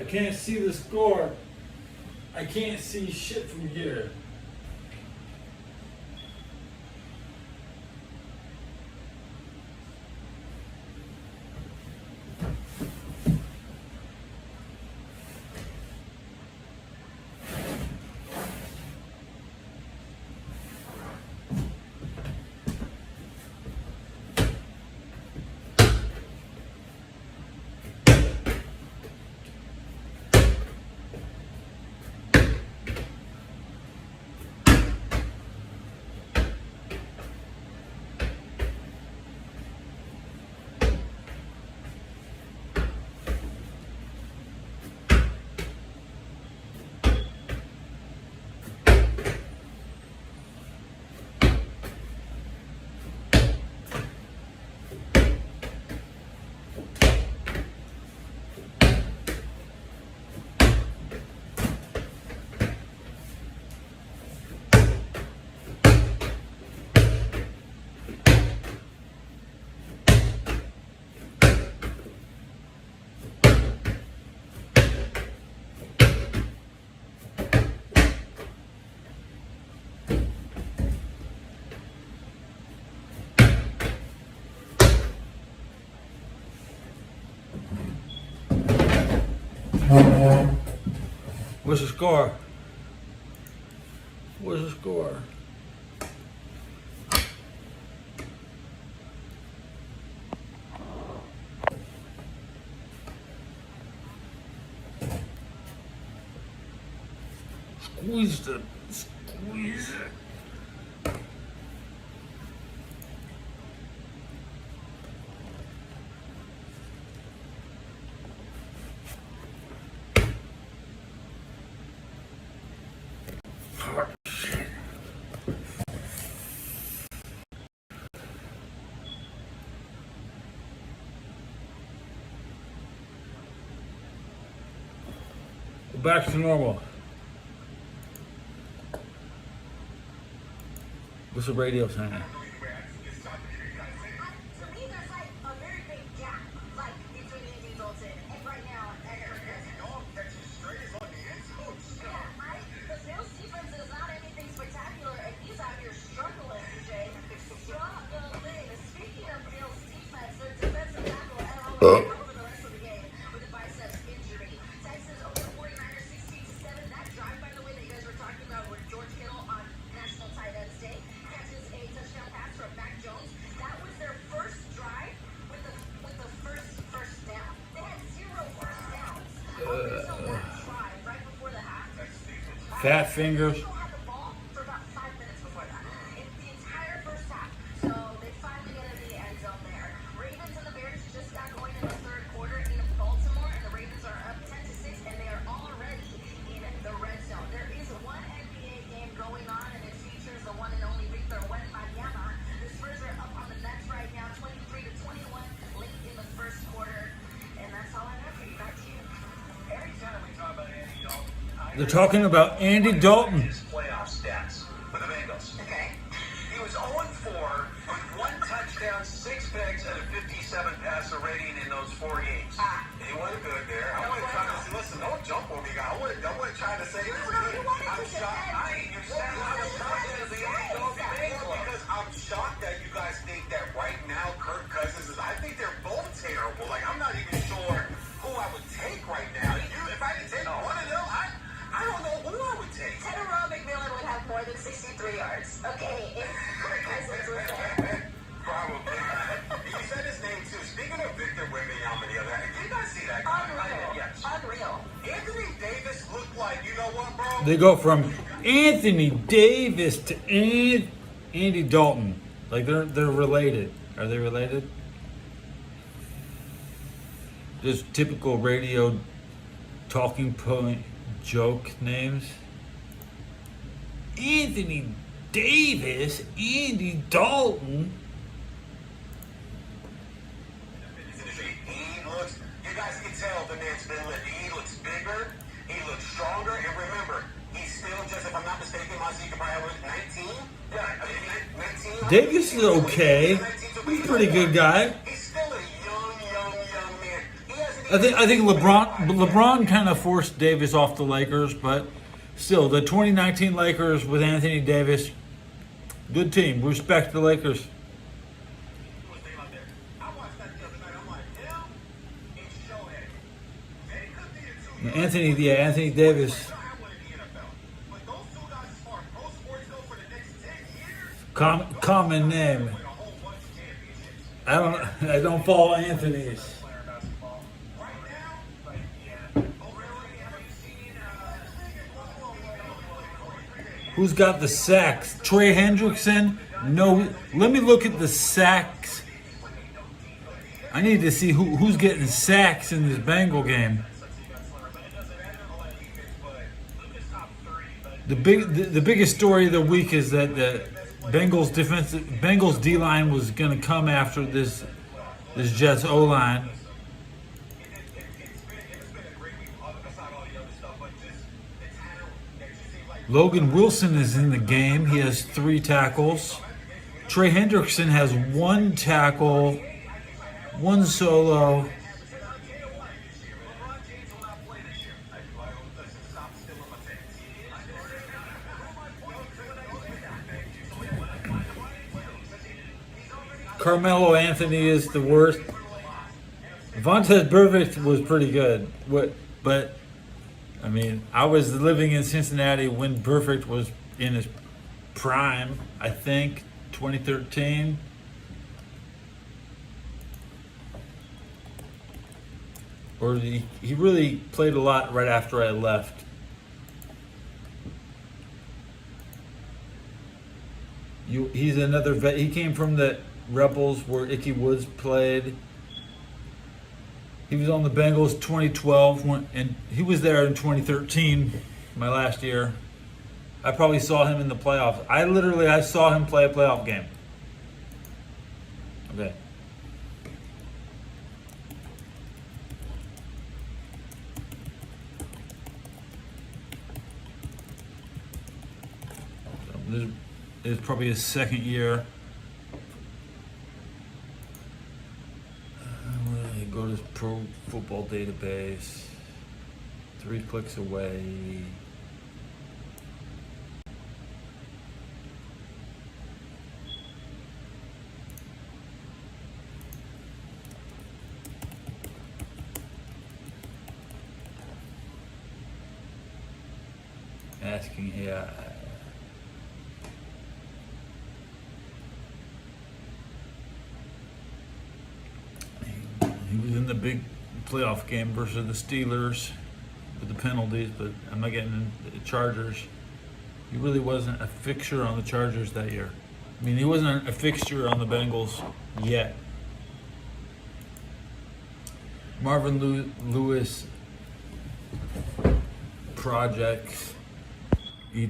I can't see the score. I can't see shit from here. What's the score? What's the score? Squeeze it. Squeeze it. Back to normal. What's the radio saying? To me, there's like a very big gap, like between Andy Dalton and right now. That's as straight as on the inside. Yeah, right? Fat fingers. They had the ball for about 5 minutes before that. In the entire first half. So they finally get into the end zone there. Ravens and the Bears just got going in the third quarter in Baltimore, and the Ravens are up 10-6, and they are already in the red zone. There is one NBA game going on, and it features the one and only Victor Wembanyama. The Spurs are up on the Nets right now, 23-21, late in the first quarter. And that's all I have for you. Back to you. Every time we talk about Andy Dalton, They're talking about Andy Dalton. his playoff stats for the Bengals. Okay. He was 0-4 with 1 touchdown, 6 picks, and a 57 passer rating in those 4 games. He wasn't good there. I wasn't trying to say, listen, don't jump on me, guy. I wasn't trying to say this. I'm shocked. You said I was shocked as the Andy Dalton fan because I'm shocked that you guys think that right now Kirk Cousins is. I think they're both terrible. Like, I'm not even sure who I would take right now. If I could take one of them, I don't know who I would take. Tedero McMillan would have more than 63 yards. Okay, if Kirk Cousins was there. Probably. You said his name too. Speaking of Victor Wembanyama the other night, did you guys see that guy? Unreal. Yes. Unreal. Anthony Davis looked like, you know what, bro? They go from Anthony Davis to Andy Dalton. Like they're related. Are they related? Just typical radio talking point joke names. Anthony Davis, Andy Dalton. He looks, you guys can tell the man's been living. He looks bigger, he looks stronger, and remember, he's still just, if I'm not mistaken, you can probably have 19. Yeah, I mean, 19. Davis is okay. He's a pretty good guy. He's still a young man. He hasn't I think LeBron kind of forced Davis off the Lakers, but still, the 2019 Lakers with Anthony Davis, good team. Respect the Lakers. I watched that the other night. I'm like, him and Shohei. They could be the two. Anthony Davis. I don't have one in the NFL. But those two guys, as far as pro sports go for the next 10 years, Common name. win a whole bunch of championships. I don't follow Anthony's. Player basketball. Right now, like, yeah. Oh, really? Have you seen, Who's got the sacks? Trey Hendrickson? No. Let me look at the sacks. I need to see who's getting sacks in this Bengal game. The biggest story of the week is that the Bengals D line was going to come after this Jets O line. Logan Wilson is in the game. He has 3 tackles. Trey Hendrickson has 1 tackle, 1 solo. Carmelo Anthony is the worst. Vontaze Burfict was pretty good. But I mean, I was living in Cincinnati when Burfict was in his prime, I think, 2013. Or he really played a lot right after I left. He's another vet. He came from the Rebels where Ickey Woods played. He was on the Bengals 2012, and he was there in 2013, my last year. I probably saw him in the playoffs. I saw him play a playoff game. Okay. So this is probably his second year. Go to his pro football database. 3 clicks away. Asking AI. He was in the big playoff game versus the Steelers. with the penalties, but I'm not getting into the Chargers. He really wasn't a fixture on the Chargers that year. I mean, he wasn't a fixture on the Bengals yet. Marvin Lewis projects. We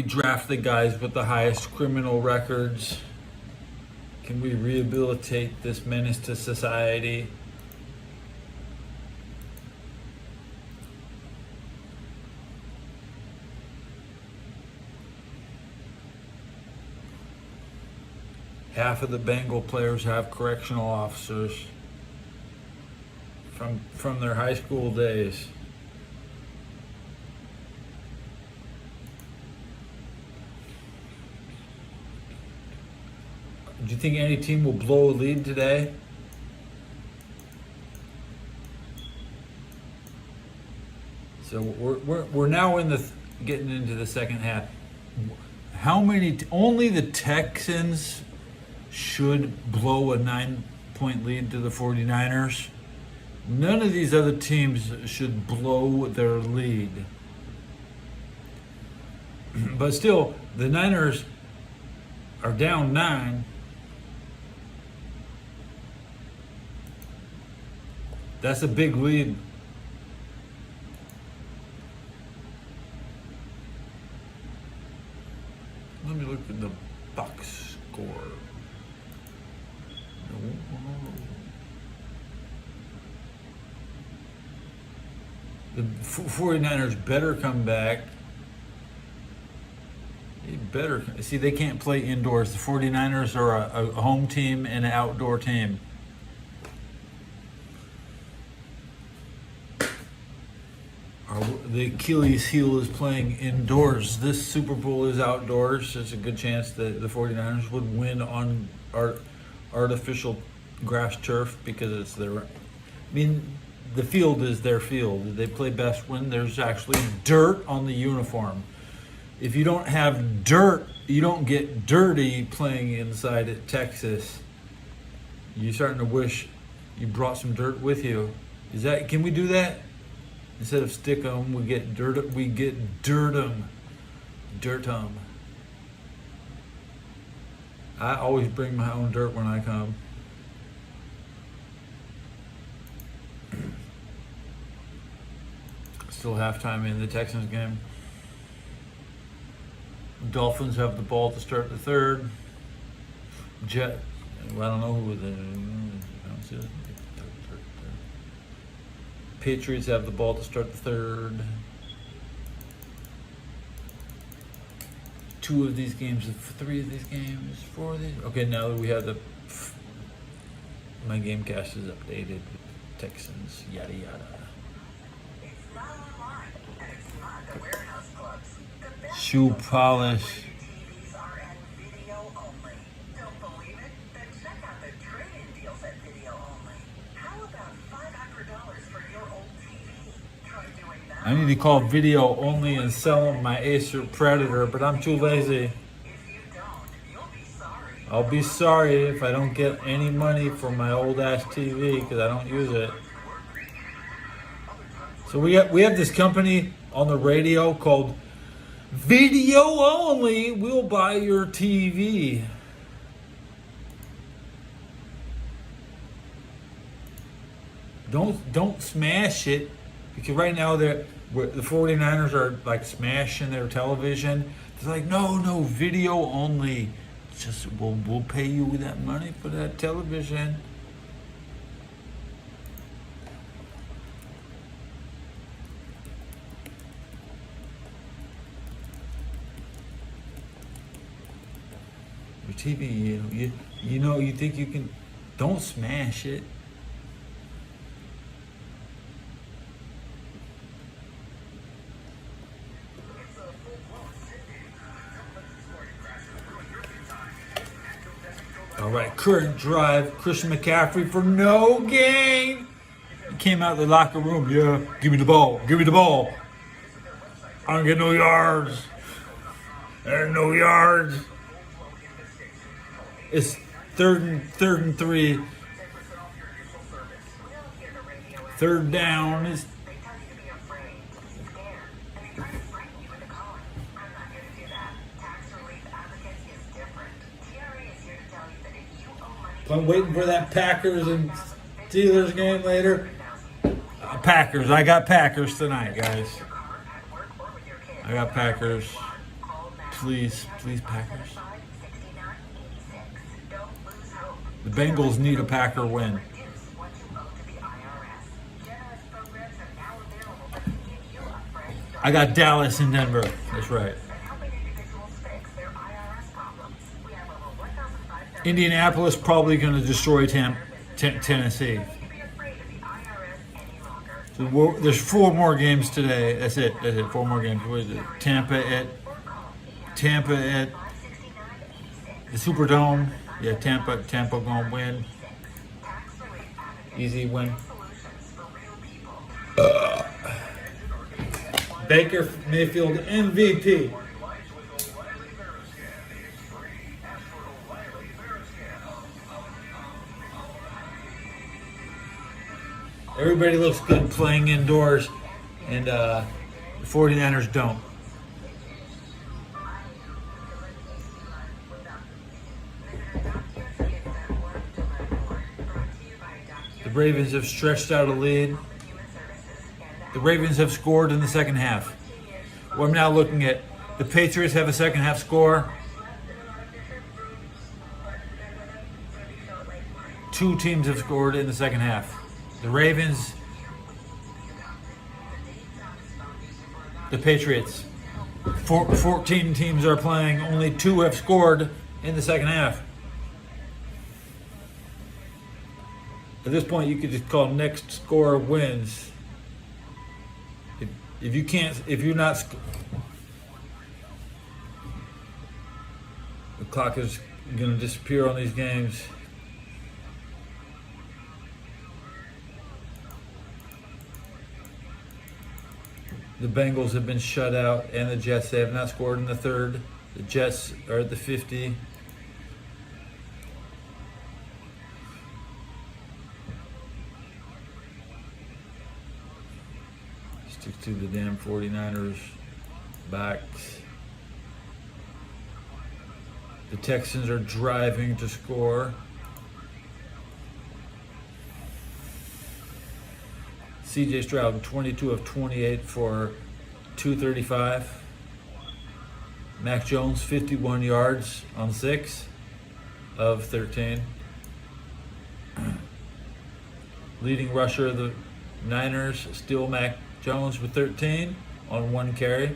draft the guys with the highest criminal records. Can we rehabilitate this menace to society? Half of the Bengal players have correctional officers from their high school days. Do you think any team will blow a lead today? So we're now getting into the second half. How many? Only the Texans should blow a 9-point lead to the 49ers. None of these other teams should blow their lead. But still, the Niners are down 9. That's a big lead. Let me look at the box score. The 49ers better come back. They better. See, they can't play indoors. The 49ers are a home team and an outdoor team. The Achilles heel is playing indoors. This Super Bowl is outdoors. There's a good chance that the 49ers would win on artificial grass turf because it's their... I mean, the field is their field. They play best when there's actually dirt on the uniform. If you don't have dirt, you don't get dirty playing inside at Texas. You're starting to wish you brought some dirt with you. Can we do that? Instead of stick 'em, we get dirt. We get dirt 'em. Dirt 'em. I always bring my own dirt when I come. Still halftime in the Texans game. Dolphins have the ball to start the third. I don't know who the Patriots have the ball to start the third. 2 of these games, 3 of these games, 4 of these. Okay, now that we have my game cast is updated. Texans, yada yada. It's not online, and it's not the warehouse clubs. The best Shoe polish. TVs are at video only. Don't believe it? Then check out the trade-in deals at video only. How about $500 for your old TV? Try doing that. I need to call video only and sell them my Acer Predator, but I'm too lazy. If you don't, you'll be sorry. I'll be sorry if I don't get any money for my old ass TV because I don't use it. So we have this company on the radio called Video Only. We'll buy your TV. Don't smash it, because right now the 49ers are like smashing their television. They're like, no, video only. Just we'll pay you that money for that television. Your TV, you think you can? Don't smash it. All right, current drive, Christian McCaffrey for no gain. He came out of the locker room. Yeah, give me the ball. Give me the ball. I don't get no yards. There's no yards. It's third and 3. Third down is I'm waiting for that Packers and Steelers game later. Packers. I got Packers tonight, guys. I got Packers. Please, Packers. The Bengals need a Packer win. I got Dallas and Denver. That's right. Indianapolis probably going to destroy Tennessee. So there's 4 more games today. That's it. 4 more games. What is it? Tampa at the Superdome. Yeah, Tampa going to win. Easy win. Baker Mayfield MVP. Everybody looks good playing indoors, and the 49ers don't. The Ravens have stretched out a lead. The Ravens have scored in the second half. We're now looking at the Patriots have a second half score. 2 teams have scored in the second half. The Ravens, the Patriots. 14 teams are playing. Only 2 have scored in the second half. At this point, you could just call next score wins. If you're not, the clock is going to disappear on these games. The Bengals have been shut out, and the Jets, they have not scored in the third. The Jets are at the 50. Stick to the damn 49ers backs. The Texans are driving to score. CJ Stroud, 22 of 28 for 235. Mac Jones, 51 yards on 6 of 13. Leading rusher of the Niners, still Mac Jones with 13 on 1 carry.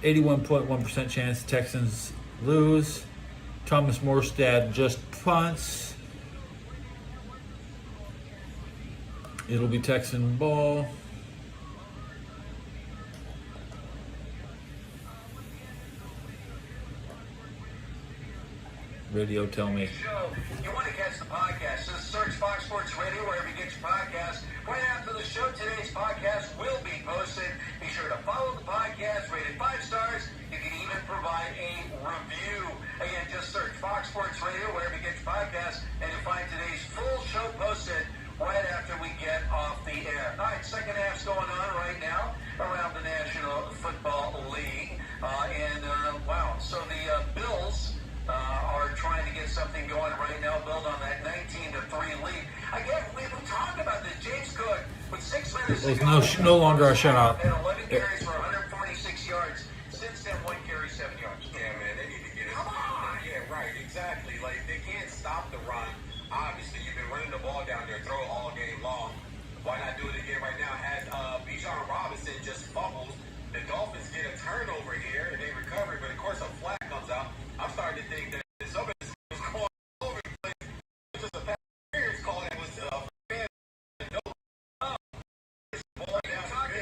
81.1% chance Texans lose. Thomas Morstad just punts. It'll be Texan ball. Radio, tell me. Show. You want to catch the podcast? Just search Fox Sports Radio wherever you get your podcast. Right after the show, today's podcast will be posted. Be sure to follow the podcast, rate it 5 stars. You can even provide a review. Again, just search Fox Sports Radio wherever you get your podcast, and you'll find today's full show posted right after we get off the air. All right, second half's going on right now around the National Football League. Wow, so the Bills are trying to get something going right now, build on that 19-3 lead. Again, we talked about this. James Cook with 6 minutes to go. No longer a shutout. And 11 carries for 146 yards. Since then, 1 carry, 7 yards. Yeah, man, they need to get it. Come on! Yeah, right, exactly. Like, they can't stop the run. Obviously, you've been running the ball down there, throw it all game long. Why not do it again right now? As Bijan Robinson just fumbles, the Dolphins get a turnover here, and they recover, but of course a flag comes out. I'm starting to think that somebody was going over the place. It was just a pass interference call that was fan.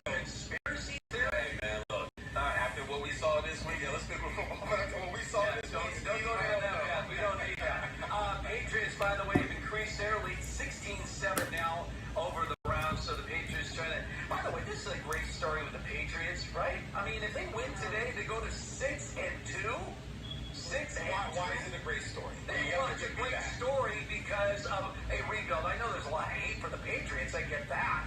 Conspiracy theory. Hey, man, look. After what we saw this weekend, let's pick what we saw this weekend. We don't need that. Patriots, by the way, have increased their lead 16-7 now over the Browns. So the Patriots trying to. By the way, this is a great story with the Patriots, right? I mean, if they win today, they go to 6-2. Why is it a great story? It's a great story because of a rebuild. I know there's a lot of hate for the Patriots. I get that.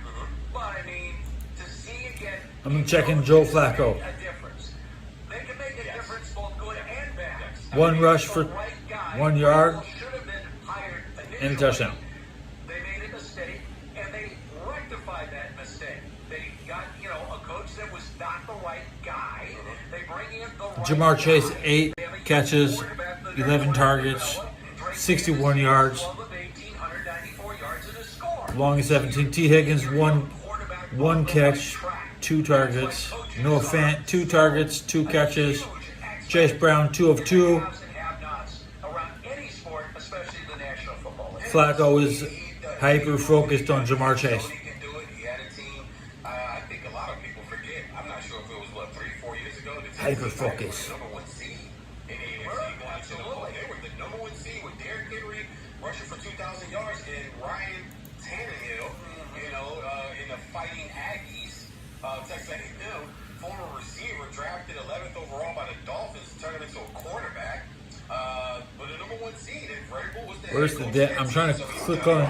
But, I mean, to see again... I'm checking Joe Flacco. A difference. They can make a difference, both good and bad. 1 rush for 1 yard. Should have been And a touchdown. They made a mistake, and they rectified that mistake. They got, a coach that was not the right guy. They bring in the right Jamar Chase, guy. 8 catches, 11 targets, 61 yards. Longest 17. T. Higgins, one catch, 2 targets. Noah Fant, 2 targets, 2 catches. Chase Brown, 2 of 2. Flacco is hyper focused on Jamar Chase. I think a lot of people forget. I'm not sure if it was 3-4 years ago. Hyper focus. Number 1 seed in the AFC going to the bowl. They were the number 1 seed with Derrick Henry rushing for 2,000 yards and Ryan Tannehill, in the Fighting Aggies, Texas A&M, former receiver drafted 11th overall by the Dolphins, turned into a quarterback. But the number 1 seed, and Vrabel was the Where's the debt? I'm trying to click on.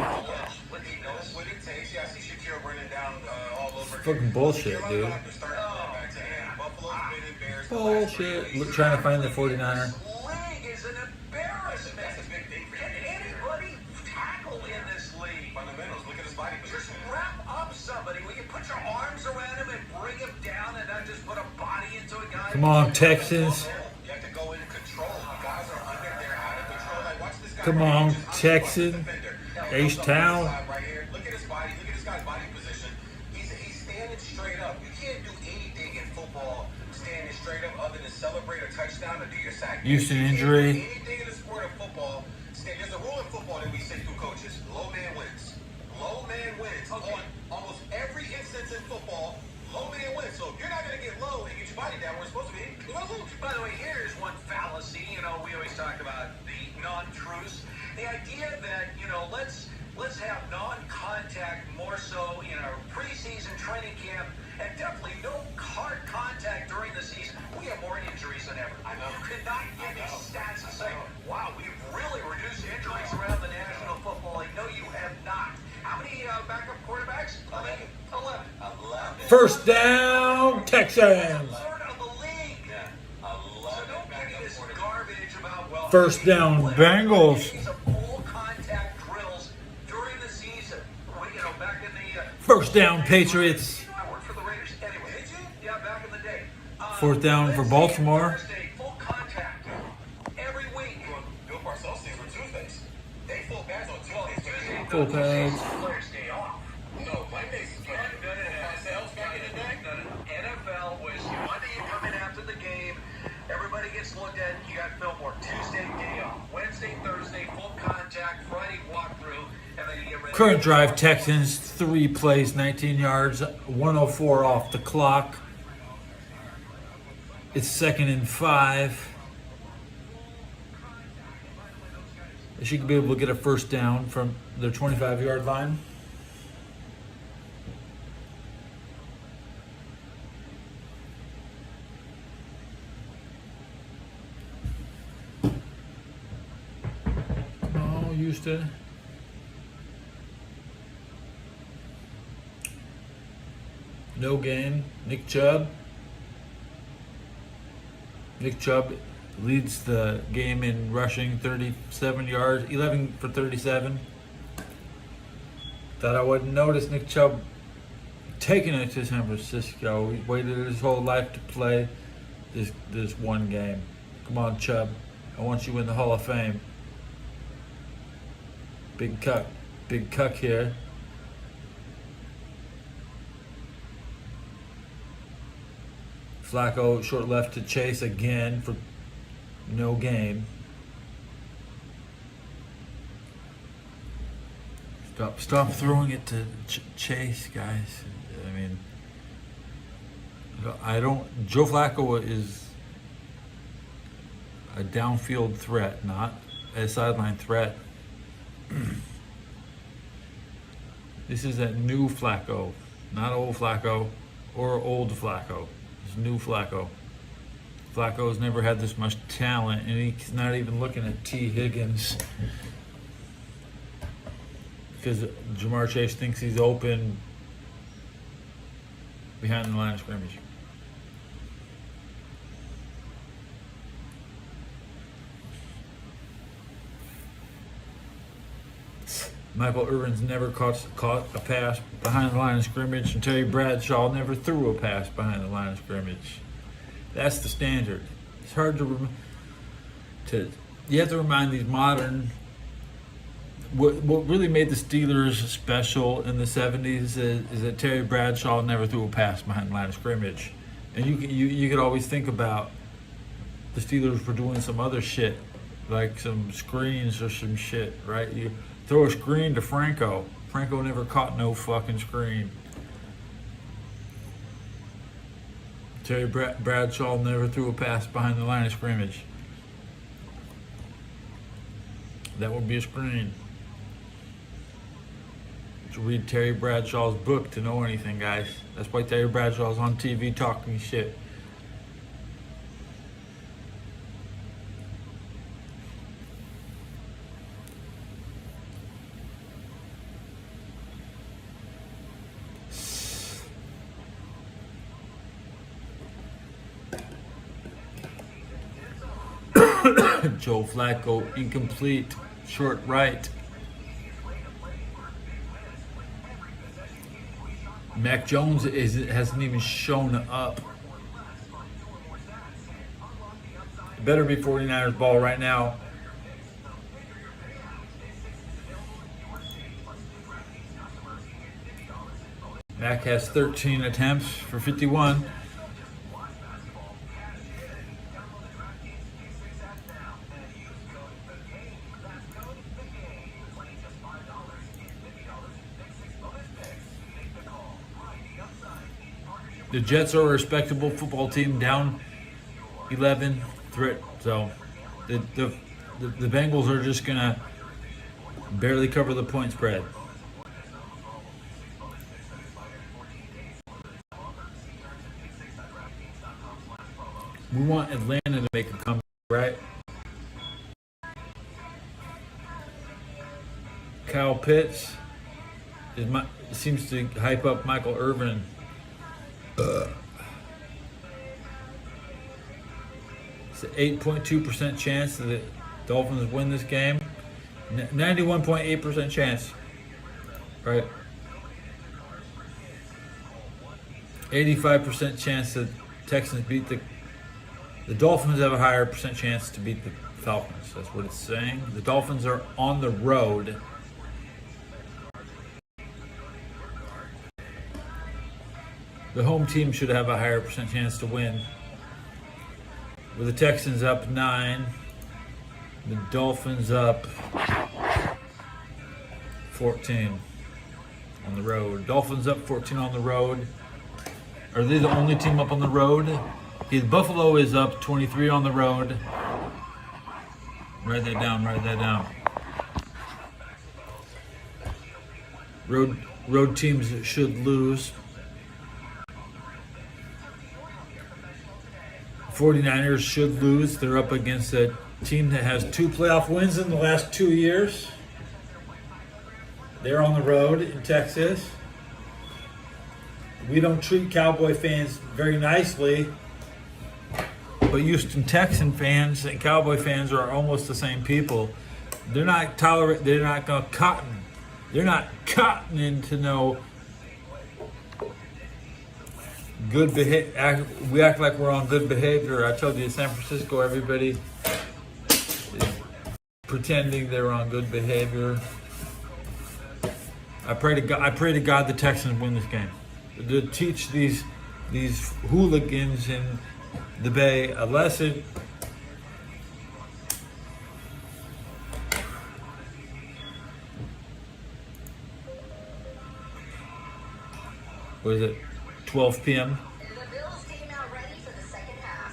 Fucking bullshit, dude. Bullshit. We're trying to find the 49er. League is an embarrassment. That's a big thing for Can anybody tackle in this league? Fundamentals. Look at his body position. Just wrap up somebody. Will you put your arms around him and bring him down and not just put a body into a guy? Come on, Texans. You have to go in control. Guys are under. They're out of control. Like, watch this guy. Come on, Texans. H-Town. Right here. Look at his body. Look at this guy's body position. He's standing straight up. You can't do anything in football standing straight up other than celebrate a touchdown or do your sack. Houston injury. Anything in the sport of football. There's a rule in football that we say through coaches. Low man wins. Low man wins. Okay. On almost every instance in football, low man wins. So if you're not going to get low and get your body down where it's supposed to be, you're going to lose. By the way, here's one fallacy. We always talk about the non-truths. The idea that, let's have non-contact more so in our preseason training camp and definitely no hard contact during the season. We have more injuries than ever. I know. You cannot give me stats and say, wow, we've really reduced injuries around the National Football League. No, you have not. How many backup quarterbacks? 11. 11. First down, Texans. First down, Bengals. First down, Patriots. Fourth down for Baltimore. Full pads. NFL was Monday you come in after the game, everybody gets looked at, you got film work. Tuesday, day off. Wednesday, Thursday, full contact. Friday, walkthrough. And then you get ready. Current drive, Texans, 3 plays, 19 yards, 104 off the clock. It's 2nd and 5. They should be able to get a first down from their 25-yard line. Oh, Houston. No gain. Nick Chubb. Nick Chubb leads the game in rushing, 37 yards, 11 for 37. Thought I wouldn't notice Nick Chubb taking it to San Francisco. He waited his whole life to play this one game. Come on, Chubb. I want you in the Hall of Fame. Big cuck here. Flacco short left to Chase again for no gain. Stop throwing it to Chase, guys. I mean, Joe Flacco is a downfield threat, not a sideline threat. This is a new Flacco, not old Flacco or old Flacco. It's new Flacco. Flacco's never had this much talent, and he's not even looking at T. Higgins because Jamar Chase thinks he's open behind the line of scrimmage. Michael Irvin's never caught a pass behind the line of scrimmage, and Terry Bradshaw never threw a pass behind the line of scrimmage. That's the standard. It's hard to you have to remind these modern. What really made the Steelers special in the 70s is that Terry Bradshaw never threw a pass behind the line of scrimmage, and you could always think about the Steelers were doing some other shit, like some screens or some shit, right? You throw a screen to Franco. Franco never caught no fucking screen. Terry Bradshaw never threw a pass behind the line of scrimmage. That would be a screen. To read Terry Bradshaw's book to know anything, guys. That's why Terry Bradshaw's on TV talking shit. Joe Flacco, incomplete, short right. Mac Jones hasn't even shown up. It better be 49ers ball right now. Mac has 13 attempts for 51. The Jets are a respectable football team, down 11 threat. So the Bengals are just gonna barely cover the point spread. We want Atlanta to make a comeback, right? Kyle Pitts seems to hype up Michael Irvin. It's an 8.2% chance that the Dolphins win this game. 91.8% chance. Right? 85% chance that Texans beat the Dolphins have a higher percent chance to beat the Falcons. That's what it's saying. The Dolphins are on the road. The home team should have a higher percent chance to win. With the Texans up 9, the Dolphins up 14 on the road. Dolphins up 14 on the road. Are they the only team up on the road? Buffalo is up 23 on the road. Write that down, write that down. Road teams should lose. 49ers should lose. They're up against a team that has 2 playoff wins in the last 2 years. They're on the road in Texas. We don't treat Cowboy fans very nicely, but Houston Texan fans and Cowboy fans are almost the same people. They're not tolerant. They're not gonna cotton. They're not cottoning to no good behavior. We act like we're on good behavior. I told you, in San Francisco, everybody is pretending they're on good behavior. I pray to God the Texans win this game. To teach these hooligans in the Bay a lesson. What is it? 12 p.m. The Bills came out ready for the second half.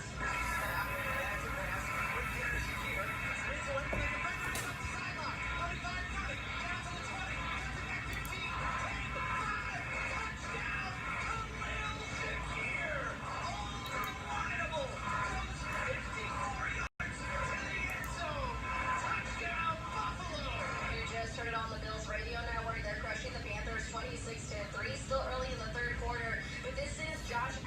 You just heard it on the Bills radio network. They're crushing the Panthers 26-3. Still early in the third quarter. But this is Josh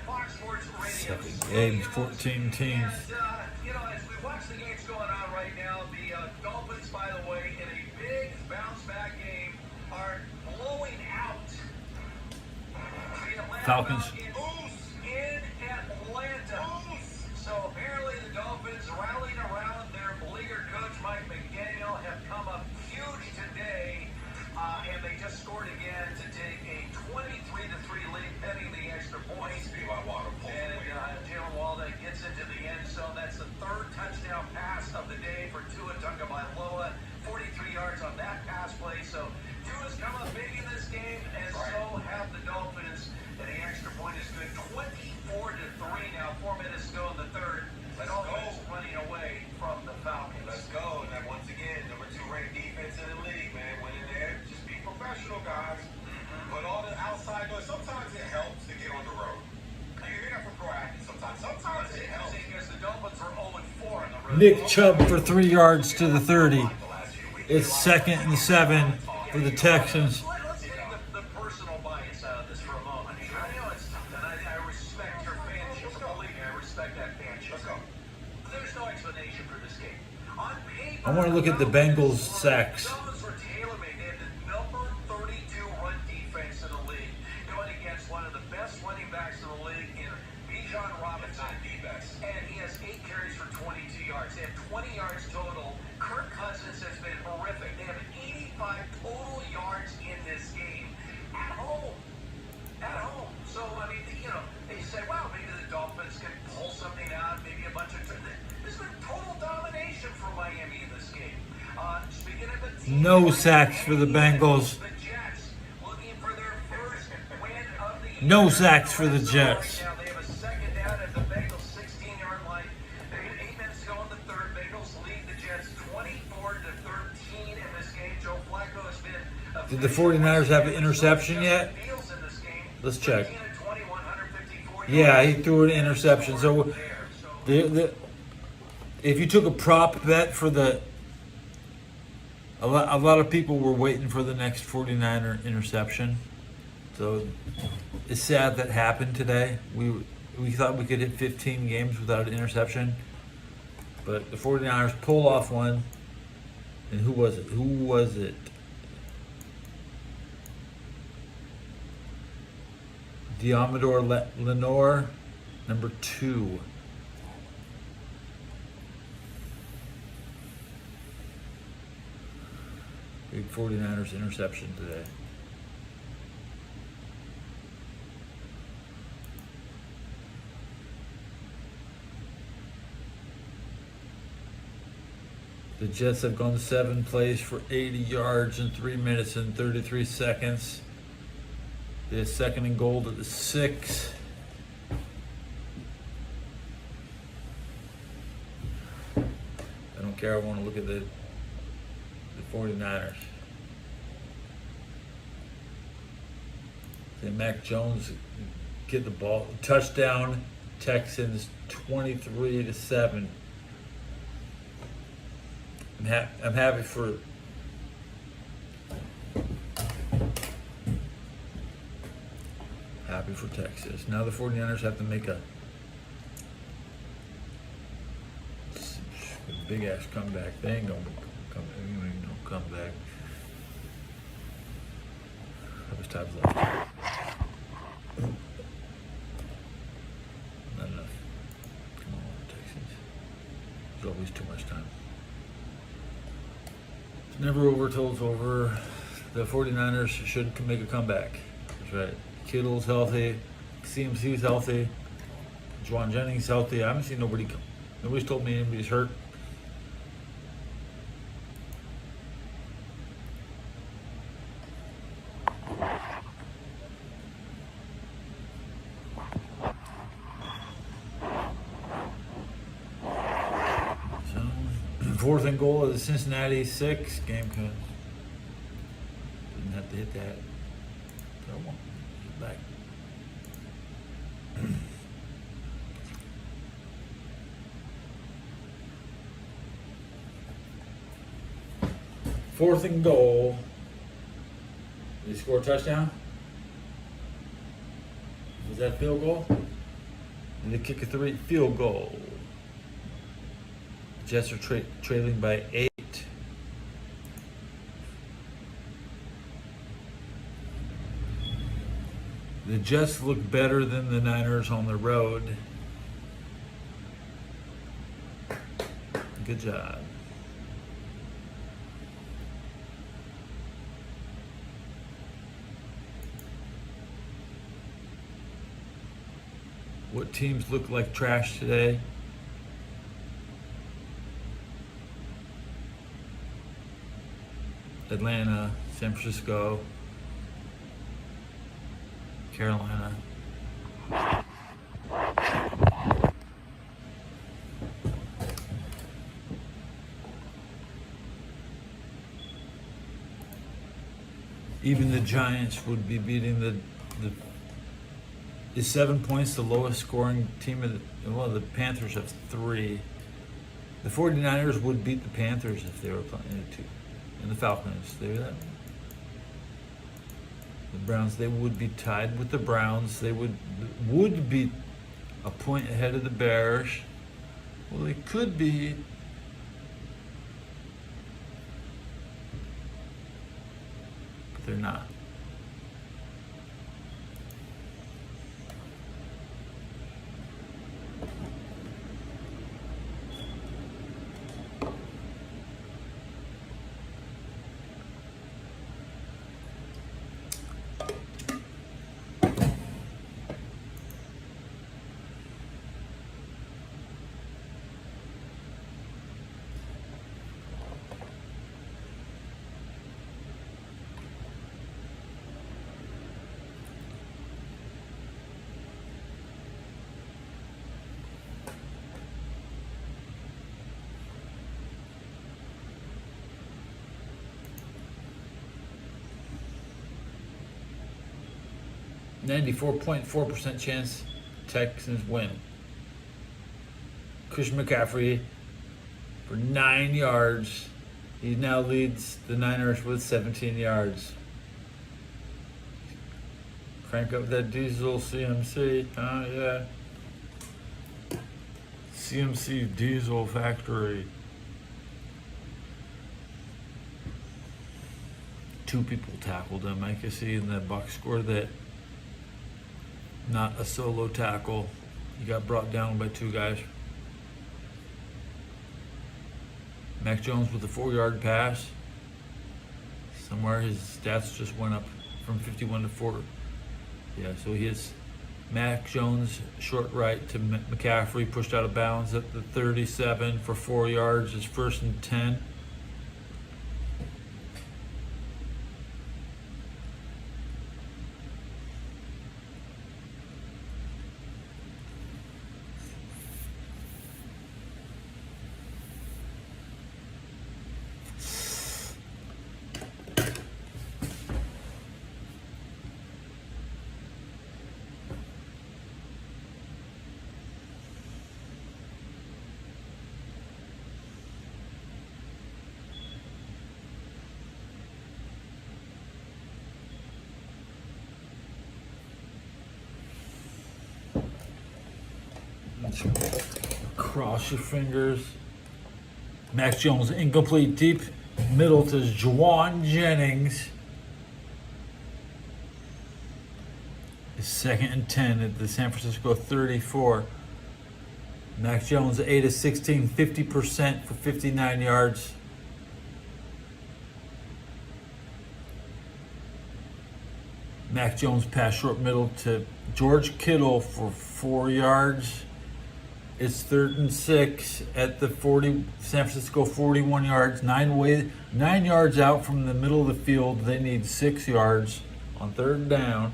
Fox Sports Radio. Second game, 14 teams. And, as we watch the games going on right now, the Dolphins, by the way, in a big bounce-back game, are blowing out the Atlanta Falcons. in Atlanta. So apparently the Dolphins, rallying around their beleaguered coach Mike McDaniel, have come up huge today, and they just scored again to take a 23-3 lead, pending the extra points. And Jalen Walden gets into the end zone. That's the third touchdown pass of the day for Tua Tagovailoa. 43 yards on that pass play. So Tua's come up big in this game, and so have the Dolphins. And the extra point is good. 24-3 now. 4 minutes to go in the third. The Dolphins running away from the Falcons. Let's go. And then once again, number 2 ranked defense in the league, man. Went in there. Just be professional, guys. Put all the outside noise. Sometimes it helps to get on the road. You're not for proactive sometimes. Sometimes it helps. Because the Dolphins are 0-4 on the road. Nick Chubb for 3 yards to the 30. It's 2nd and 7 for the Texans. Let's take the personal bias out of this for a moment. I know it's tough, and I respect your fanship. Believe me, I respect that fanship. There's no explanation for this game. On paper, I want to look at the Bengals sacks. Dolphins were tailor-made. They had the number 32 run defense in the league, going against one of the best running backs in the league in Bijan Robinson. And he has 8 carries for 22 yards. They have 20 yards total. Kirk Cousins has been horrific. They have 85 total yards in this game at home. At home. So, I mean, they say, well, maybe the Dolphins can pull something out, maybe a bunch of... There's been total domination for Miami in this game. Speaking of the team... No sacks for the Bengals. The Jets looking for their first win of the year. No sacks for the Jets. Now they have a second down at the Bengals 16-yard line. They had 8 minutes to go in the third. Bengals lead the Jets 24-13 in this game. Joe Flacco has been... Did the 49ers have an interception yet? Fields in this game. Let's check. 13 of 20, 154 Yeah, yards. he threw an interception. So if you took a prop bet for a lot of people were waiting for the next 49er interception. So it's sad that happened today. We thought we could hit 15 games without an interception. But the 49ers pull off one. And who was it? Diamador Lenore, number 2. Big 49ers interception today. The Jets have gone 7 plays for 80 yards in 3 minutes and 33 seconds. They're 2nd and goal at the 6. I don't care. I want to look at the 49ers. Then Mac Jones get the ball. Touchdown, Texans 23-7. I'm happy for Texas. Now the 49ers have to make a big ass comeback. They ain't gonna come back. How much time's left? Not enough. Come on, Texans. There's always too much time. It's never over till it's over. The 49ers should make a comeback. That's right. Kittle's healthy. CMC's healthy. Juwan Jennings healthy. I haven't seen nobody's told me anybody's hurt. So, 4th and goal of the Cincinnati 6 game. Didn't have to hit that. Come on, get back. Fourth and goal. Did he score a touchdown? Was that field goal? And they kick a 3 field goal. Jets are trailing by 8. The Jets look better than the Niners on the road. Good job. What teams look like trash today? Atlanta, San Francisco, Carolina. Even the Giants would be beating the is 7 points the lowest scoring team of the Panthers have 3. The 49ers would beat the Panthers if they were playing it too. And the Falcons, the Browns, they would be tied with the Browns. They would be a point ahead of the Bears. Well, they could be. But they're not. .4% chance Texans win. Christian McCaffrey for 9 yards. He now leads the Niners with 17 yards. Crank up that diesel CMC. Yeah. CMC Diesel Factory. 2 people tackled him. I can see in that box score that not a solo tackle. He got brought down by 2 guys. Mac Jones with a 4-yard pass. Somewhere his stats just went up from 51 to 4. Yeah, so he has Mac Jones short right to McCaffrey, pushed out of bounds at the 37 for 4 yards. It's 1st and 10. Cross your fingers. Max Jones incomplete, deep middle to Juwan Jennings. It's 2nd and 10 at the San Francisco 34. Max Jones 8 of 16, 50% for 59 yards. Mac Jones pass short middle to George Kittle for 4 yards. It's 3rd and 6 at the San Francisco 41 yards. 9 yards out from the middle of the field. They need 6 yards on 3rd down.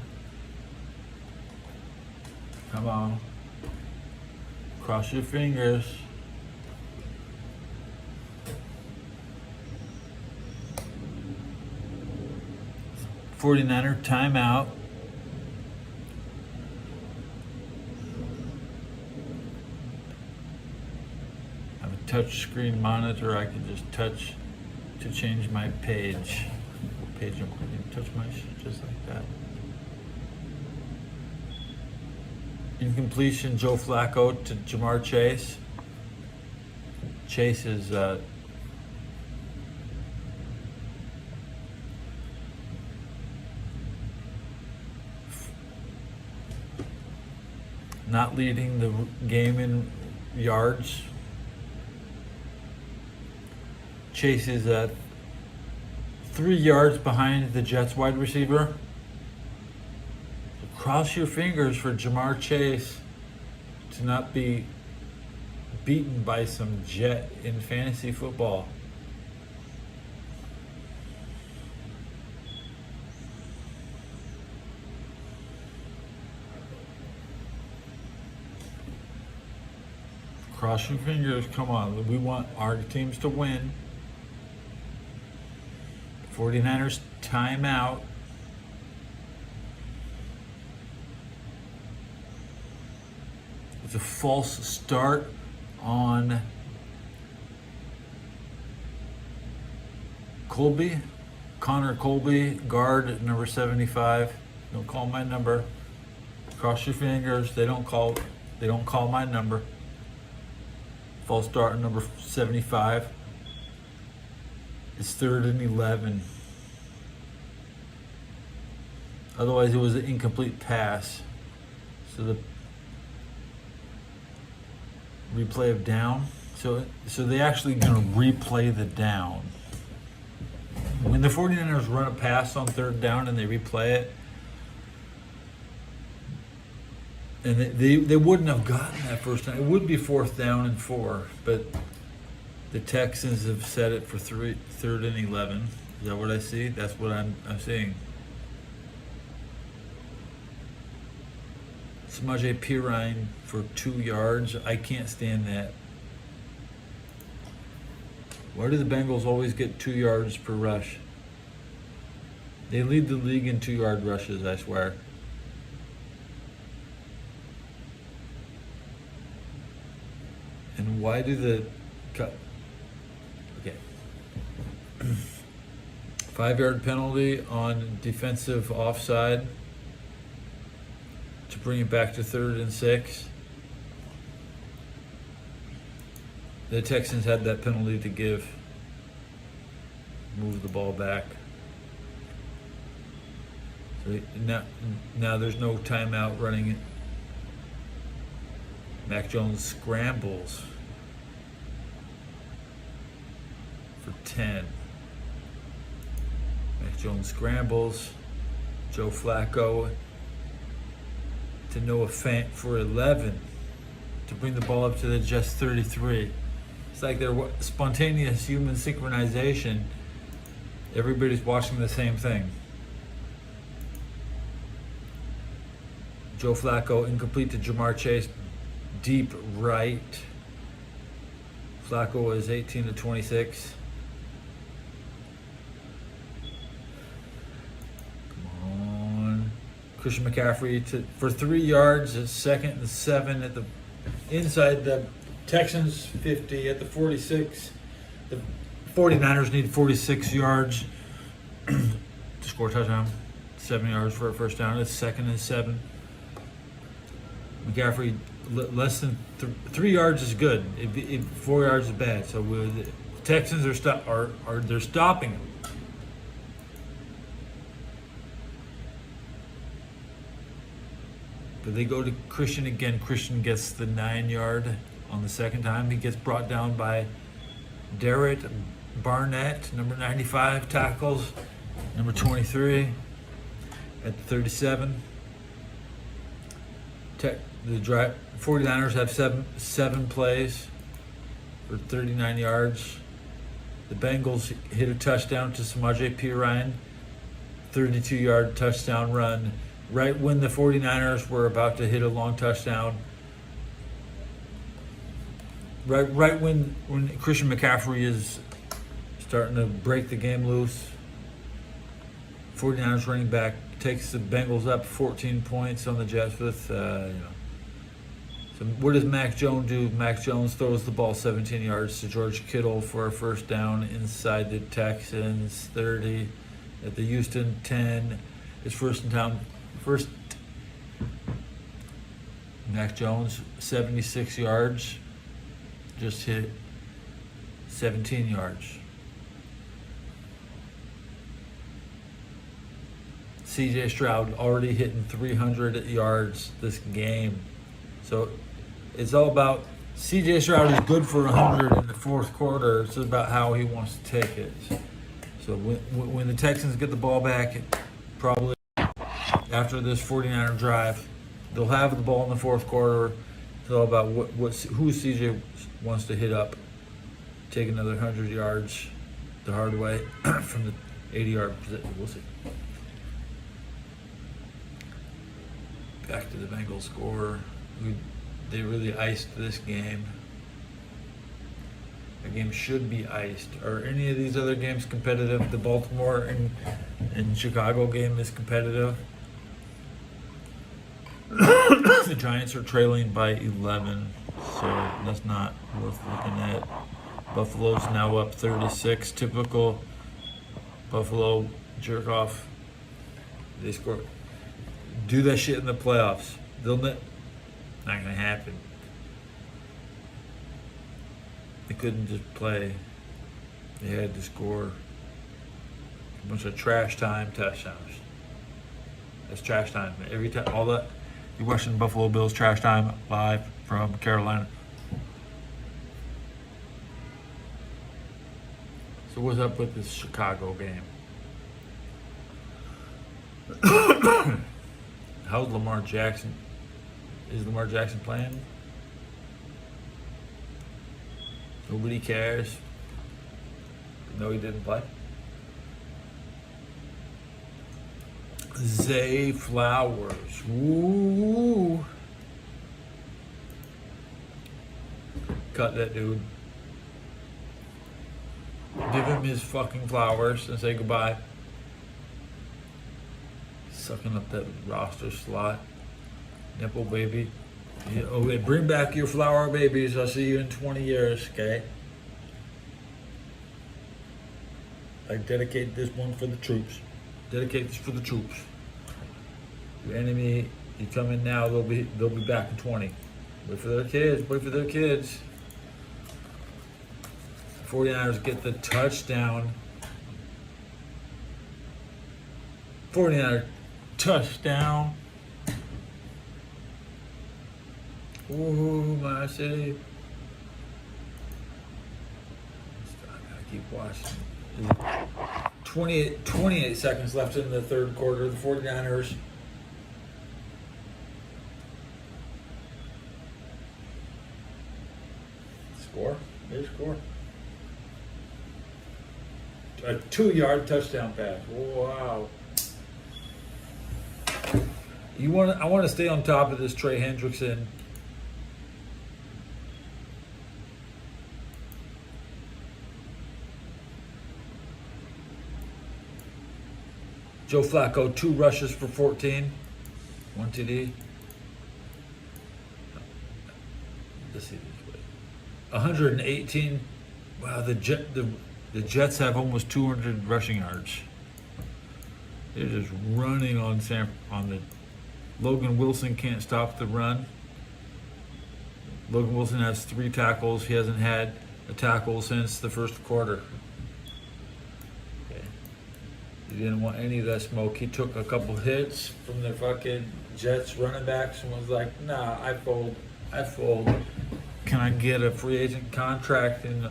Come on. Cross your fingers. .49er timeout. Touch screen monitor, I can just touch to change my page. What page I'm going to touch my shit just like that. Incompletion, Joe Flacco to Jamar Chase. Chase is not leading the game in yards. Chase is 3 yards behind the Jets wide receiver. So cross your fingers for Jamar Chase to not be beaten by some Jet in fantasy football. Cross your fingers, come on. We want our teams to win. 49ers timeout. It's a false start on Connor Colby, guard number 75. Don't call my number. Cross your fingers. They don't call my number. False start on number 75. It's 3rd and 11. Otherwise, it was an incomplete pass. So the replay of down. So they actually going to replay the down. When the 49ers run a pass on 3rd down and they replay it, and they wouldn't have gotten that first time. It would be 4th down and 4, but the Texans have set it for 3rd and 11. Is that what I see? That's what I'm seeing. Samaje Perine for 2 yards. I can't stand that. Why do the Bengals always get 2 yards per rush? They lead the league in 2-yard rushes, I swear. And why do the cut? Okay. 5-yard penalty on defensive offside to bring it back to 3rd and 6. The Texans had that penalty to give. Move the ball back. So now there's no timeout running it. Mac Jones scrambles for 10. Mac Jones scrambles. Joe Flacco to Noah Fant for 11 to bring the ball up to the just 33. It's like they're spontaneous human synchronization. Everybody's watching the same thing. Joe Flacco incomplete to Jamar Chase, deep right. Flacco is 18 to 26. Come on. Christian McCaffrey for 3 yards, at 2nd and 7 at the inside the Texans 50 at the 46. The 49ers need 46 yards to score a touchdown. 7 yards for a first down. It's 2nd and 7. McCaffrey less than 3 yards is good. 4 yards is bad. So the Texans are they're stopping him. But they go to Christian again. Christian gets the 9 yard on the second time. He gets brought down by Derek Barnett, number 95, tackles number 23 at the 37. The 49ers have seven plays for 39 yards. The Bengals hit a touchdown to Samaje Perine, 32-yard touchdown run. Right when the 49ers were about to hit a long touchdown, right when Christian McCaffrey is starting to break the game loose, 49ers running back takes the Bengals up 14 points on the Jets with, So what does Mac Jones do? Mac Jones throws the ball 17 yards to George Kittle for a first down inside the Texans 30 at the Houston 10. It's first Mac Jones, 76 yards, just hit 17 yards. CJ Stroud already hitting 300 yards this game. So it's all about CJ Stroud is good for 100 in the fourth quarter. It's about how he wants to take it. So when the Texans get the ball back, probably after this 49er drive, they'll have the ball in the fourth quarter. It's all about who CJ wants to hit up, take another 100 yards the hard way from the 80-yard position. We'll see. Back to the Bengals score. They really iced this game. The game should be iced. Are any of these other games competitive? The Baltimore and Chicago game is competitive. The Giants are trailing by 11, so that's not worth looking at. Buffalo's now up 36. Typical Buffalo jerk off. They score. Do that shit in the playoffs. They'll not gonna happen. They couldn't just play. They had to score a bunch of trash time touchdowns. That's trash time. Every time, all that. You're watching Buffalo Bills trash time live from Carolina. So what's up with this Chicago game? How's Lamar Jackson? Is Lamar Jackson playing? Nobody cares. No, he didn't play. Zay Flowers. Woo. Cut that dude. Give him his fucking flowers and say goodbye. Sucking up that roster slot. Nipple baby. Yeah, oh, bring back your flower babies. I'll see you in 20 years, okay? I dedicate this one for the troops. Dedicate this for the troops. Your enemy, you come in now, they'll be back in 20. Wait for their kids, wait for their kids. 49ers get the touchdown. 49er touchdown. Ooh, my city. I gotta keep watching. 28 seconds left in the third quarter. The 49ers. Score. They score. A 2-yard touchdown pass. Wow. I want to stay on top of this Trey Hendrickson. Joe Flacco, 2 rushes for 14. 1 TD. Let's see this way. 118. Wow, the Jets have almost 200 rushing yards. They're just running on the. Logan Wilson can't stop the run. Logan Wilson has 3 tackles. He hasn't had a tackle since the first quarter. Okay. He didn't want any of that smoke. He took a couple hits from the fucking Jets running backs and was like, nah, I fold. Can I get a free agent contract in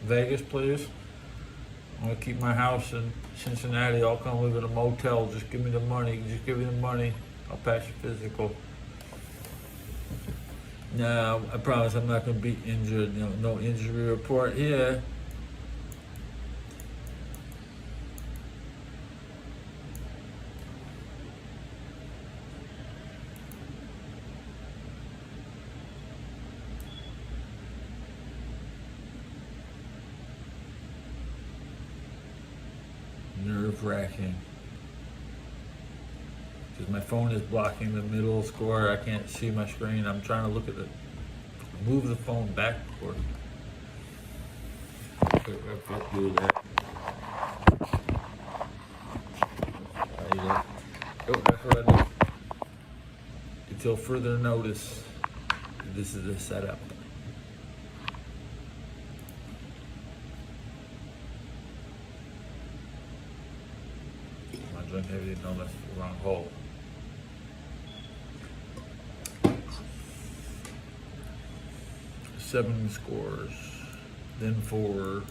Vegas, please? I want to keep my house in Cincinnati. I'll come live in a motel. Just give me the money. Just give me the money. I'll pass you physical. No, I promise I'm not going to be injured. No injury report here. Nerve-wracking. Because my phone is blocking the middle score. I can't see my screen. I'm trying to look at it. Move the phone backward. Do that. Oh, that's what I do. until further notice. This is the setup. My drink heavy, no, that's the wrong hole. Seven scores, then 4.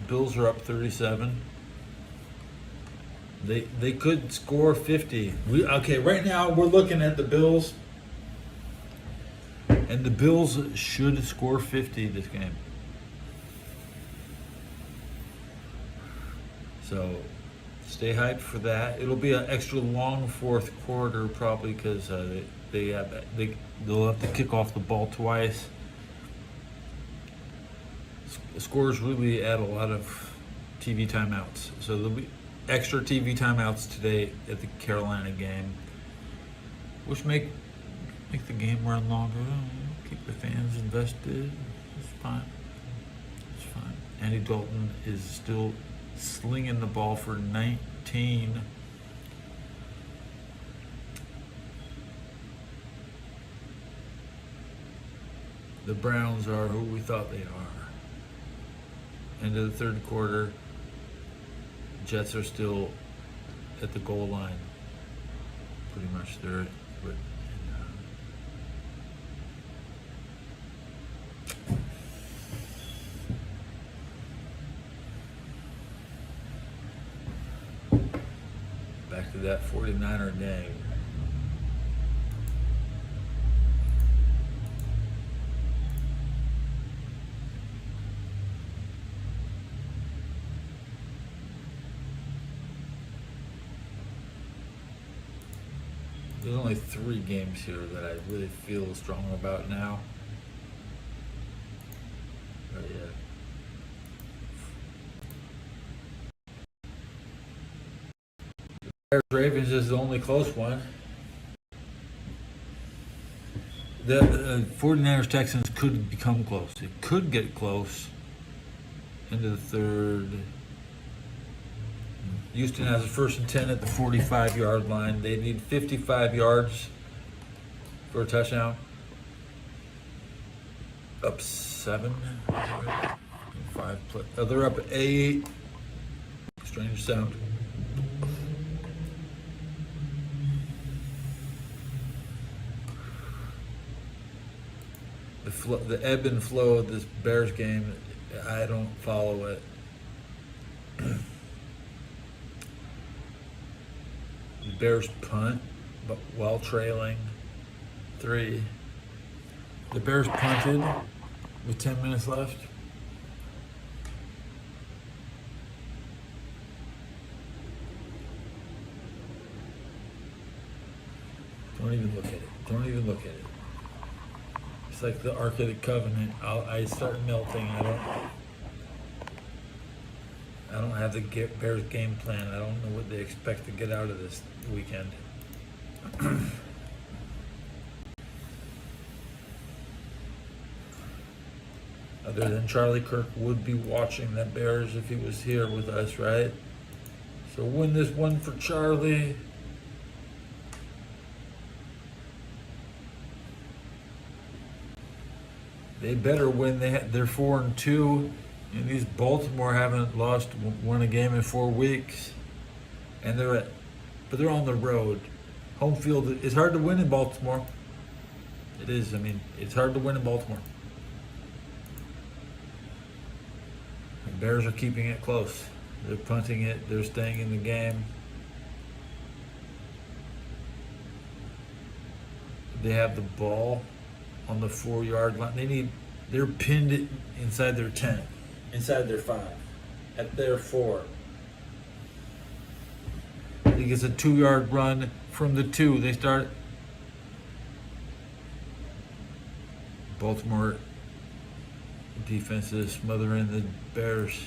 Bills are up 37. They could score 50. Okay, right now we're looking at the Bills, and the Bills should score 50 this game. So stay hyped for that. It'll be an extra long fourth quarter probably because they'll have to kick off the ball twice. Scores really add a lot of TV timeouts, so there'll be extra TV timeouts today at the Carolina game, which make the game run longer. Keep the fans invested. It's fine. It's fine. Andy Dalton is still slinging the ball for 19. The Browns are who we thought they are. End of the third quarter. Jets are still at the goal line. Pretty much there. But, back to that 49er game. There's only 3 games here that I really feel strong about now. But yeah. Ravens is the only close one. The 49ers Texans could become close. It could get close into the third. Houston has a 1st and 10 at the 45-yard line. They need 55 yards for a touchdown. Up 7. 5 play. They're up 8. Strange sound. The ebb and flow of this Bears game, I don't follow it. The Bears punt, but while trailing 3. The Bears punted with 10 minutes left. Don't even look at it. Don't even look at it. It's like the Ark of the Covenant. I start melting. I don't have the Bears game plan. I don't know what they expect to get out of this weekend. Other than Charlie Kirk would be watching that Bears if he was here with us, right? So win this one for Charlie. They better win. They're 4-2, and these Baltimore haven't won a game in 4 weeks, and but they're on the road. Home field. It's hard to win in Baltimore. It is. I mean, it's hard to win in Baltimore. The Bears are keeping it close. They're punting it. They're staying in the game. They have the ball on the 4-yard line. They're pinned inside their 10, inside their 5, at their 4. He gets a 2-yard run from the 2. They start. Baltimore defense is smothering the Bears.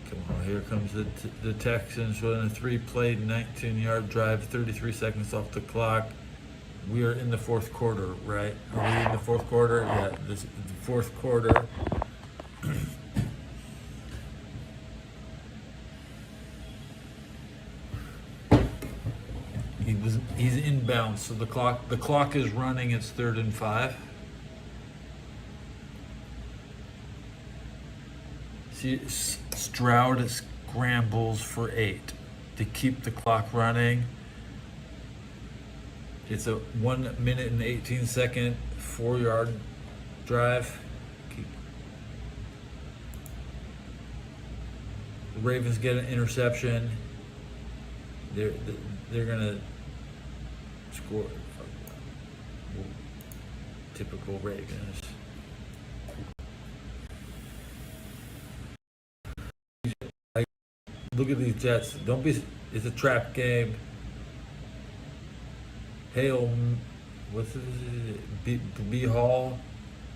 Come on, here comes the Texans with a 3-play, 19-yard drive, 33 seconds off the clock. We are in the 4th quarter, right? Are we in the 4th quarter? Yeah, this is the 4th quarter. He's inbound, so the clock is running. It's 3rd and 5. See, Stroud scrambles for 8 to keep the clock running. It's a 1 minute and 18 second 4-yard drive. The Ravens get an interception. They're gonna score. Typical Ravens. Look at these Jets. Don't be. It's a trap game. Hale, what's this? B Hall.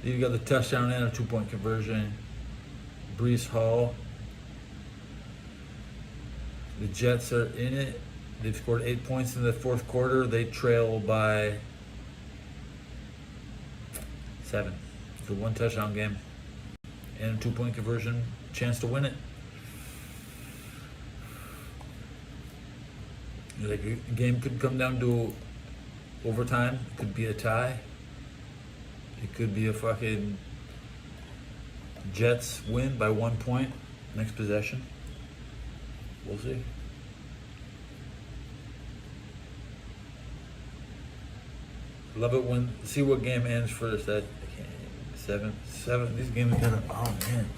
You got the touchdown and a 2-point conversion. Brees Hall. The Jets are in it. They've scored 8 points in the 4th quarter. They trail by 7. It's a 1 touchdown game and a 2-point conversion. Chance to win it. Like a game could come down to overtime. It could be a tie. It could be a fucking Jets win by 1 point next possession. We'll see. Love it when see what game ends first. That 7. These games are gonna end.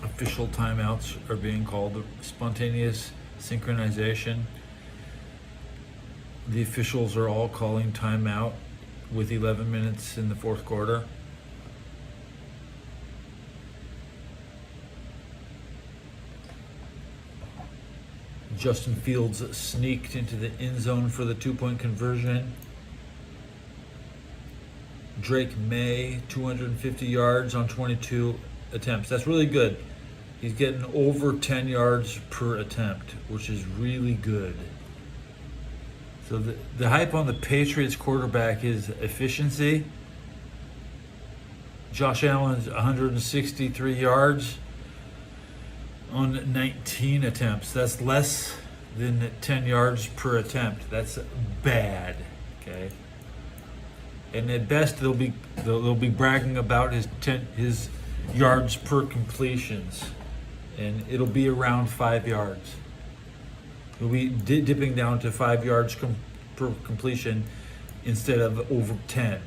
Official timeouts are being called. Spontaneous synchronization. The officials are all calling timeout with 11 minutes in the 4th quarter. Justin Fields sneaked into the end zone for the 2-point conversion. Drake May, 250 yards on 22 attempts. That's really good. He's getting over 10 yards per attempt, which is really good. So the hype on the Patriots quarterback is efficiency. Josh Allen's 163 yards on 19 attempts. That's less than 10 yards per attempt. That's bad. Okay. And at best, they'll be bragging about his yards per completions, and it'll be around 5 yards. It'll be dipping down to 5 yards per completion instead of over 10.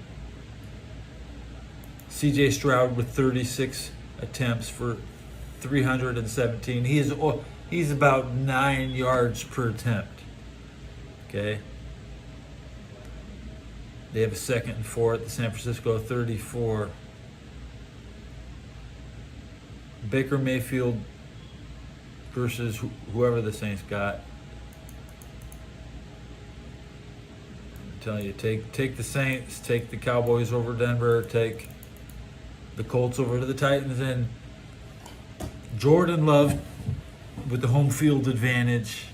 CJ Stroud with 36 attempts for 317. He's about 9 yards per attempt. Okay. They have a 2nd and 4 at the San Francisco 34. Baker Mayfield versus whoever the Saints got. I'm telling you, take the Saints, take the Cowboys over Denver, take the Colts over to the Titans, and Jordan Love with the home field advantage.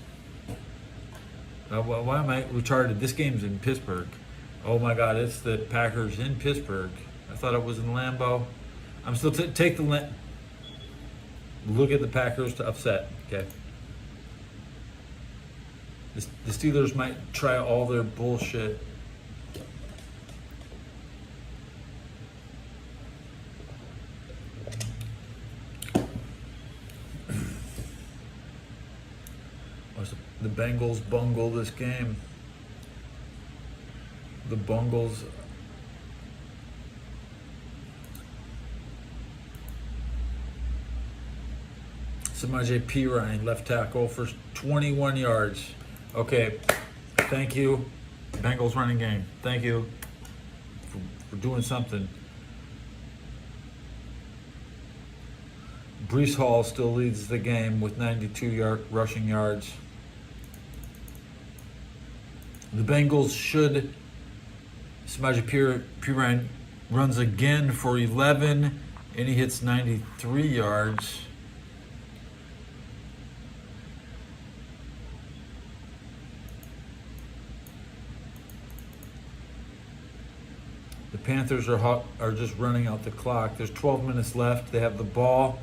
Why am I retarded? This game's in Pittsburgh. Oh my God, it's the Packers in Pittsburgh. I thought it was in Lambeau. I'm still take the look at the Packers to upset. Okay. The Steelers might try all their bullshit. The Bengals bungle this game. The Bengals. Samaje Perine, left tackle, for 21 yards. Okay, thank you, Bengals running game. Thank you for doing something. Brees Hall still leads the game with 92 rushing yards. The Bengals should. Samaje Perine runs again for 11, and he hits 93 yards. The Panthers are just running out the clock. There's 12 minutes left. They have the ball.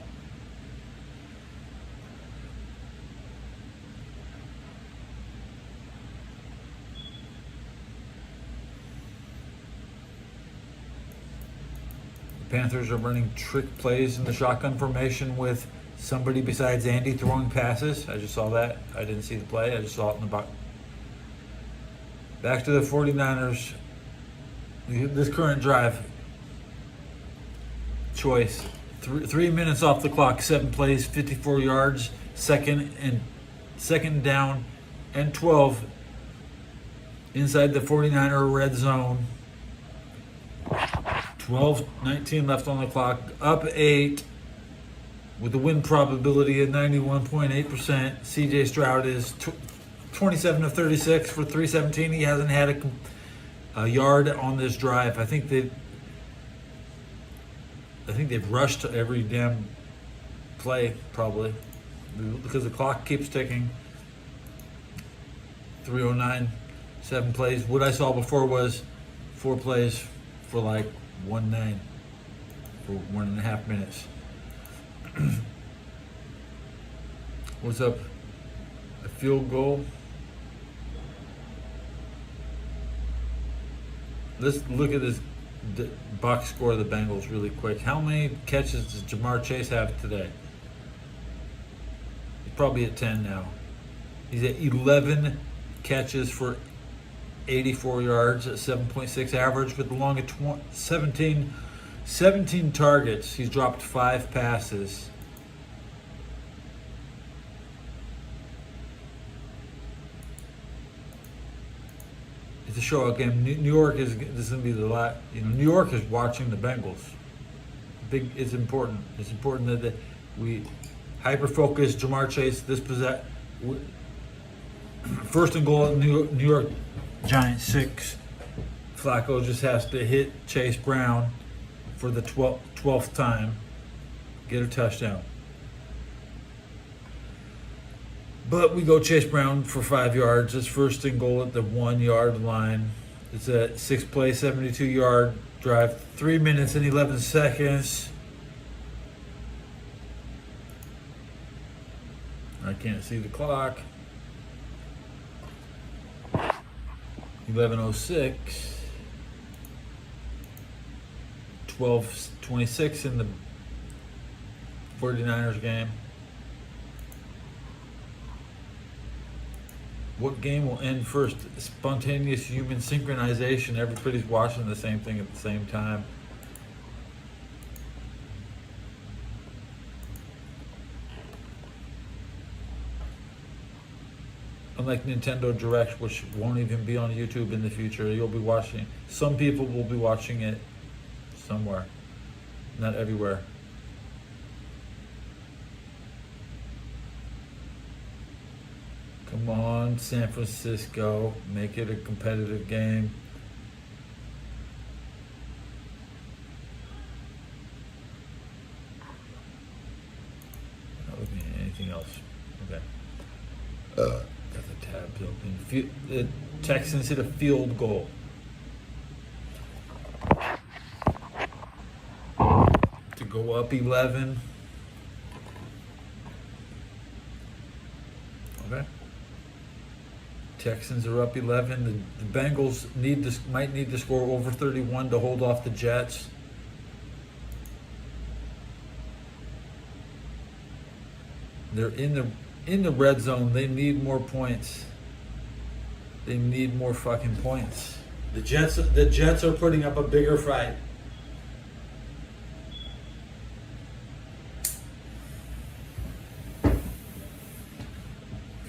The Panthers are running trick plays in the shotgun formation with somebody besides Andy throwing passes. I just saw that. I didn't see the play. I just saw it in the box. Back to the 49ers. This current drive choice, 3 minutes off the clock, 7 plays, 54 yards, second down and 12 inside the 49er red zone. 12-19 left on the clock, up 8 with the win probability at 91.8%. CJ Stroud is 27 of 36 for 317. He hasn't had a yard on this drive. I think they've rushed every damn play probably because the clock keeps ticking. 309, 7 plays. What I saw before was 4 plays for like 1-9 for 1.5 minutes. What's up? A field goal. Let's look at this box score of the Bengals really quick. How many catches does Jamar Chase have today? He's probably at 10 now. He's at 11 catches for 84 yards at 7.6 average with along at 17 targets. He's dropped 5 passes. It's a show game. New York this is going to be the lot. New York is watching the Bengals. It's important. It's important that we hyper focus Jamar Chase. First and goal, New York Giants 6. Flacco just has to hit Chase Brown for the 12th time, get a touchdown. But we go Chase Brown for 5 yards. It's first and goal at the 1 yard line. It's a 6-play, 72-yard drive. 3 minutes and 11 seconds. I can't see the clock. 11:06. 12:26 in the 49ers game. What game will end first? Spontaneous human synchronization. Everybody's watching the same thing at the same time. Unlike Nintendo Direct, which won't even be on YouTube in the future, you'll be watching. Some people will be watching it somewhere, not everywhere. Come on, San Francisco, make it a competitive game. Not looking at anything else. Okay. Got the tabs open. The Texans hit a field goal. To go up 11. Okay. Texans are up 11. The Bengals might need to score over 31 to hold off the Jets. They're in the red zone. They need more points. They need more fucking points. The Jets are putting up a bigger fight.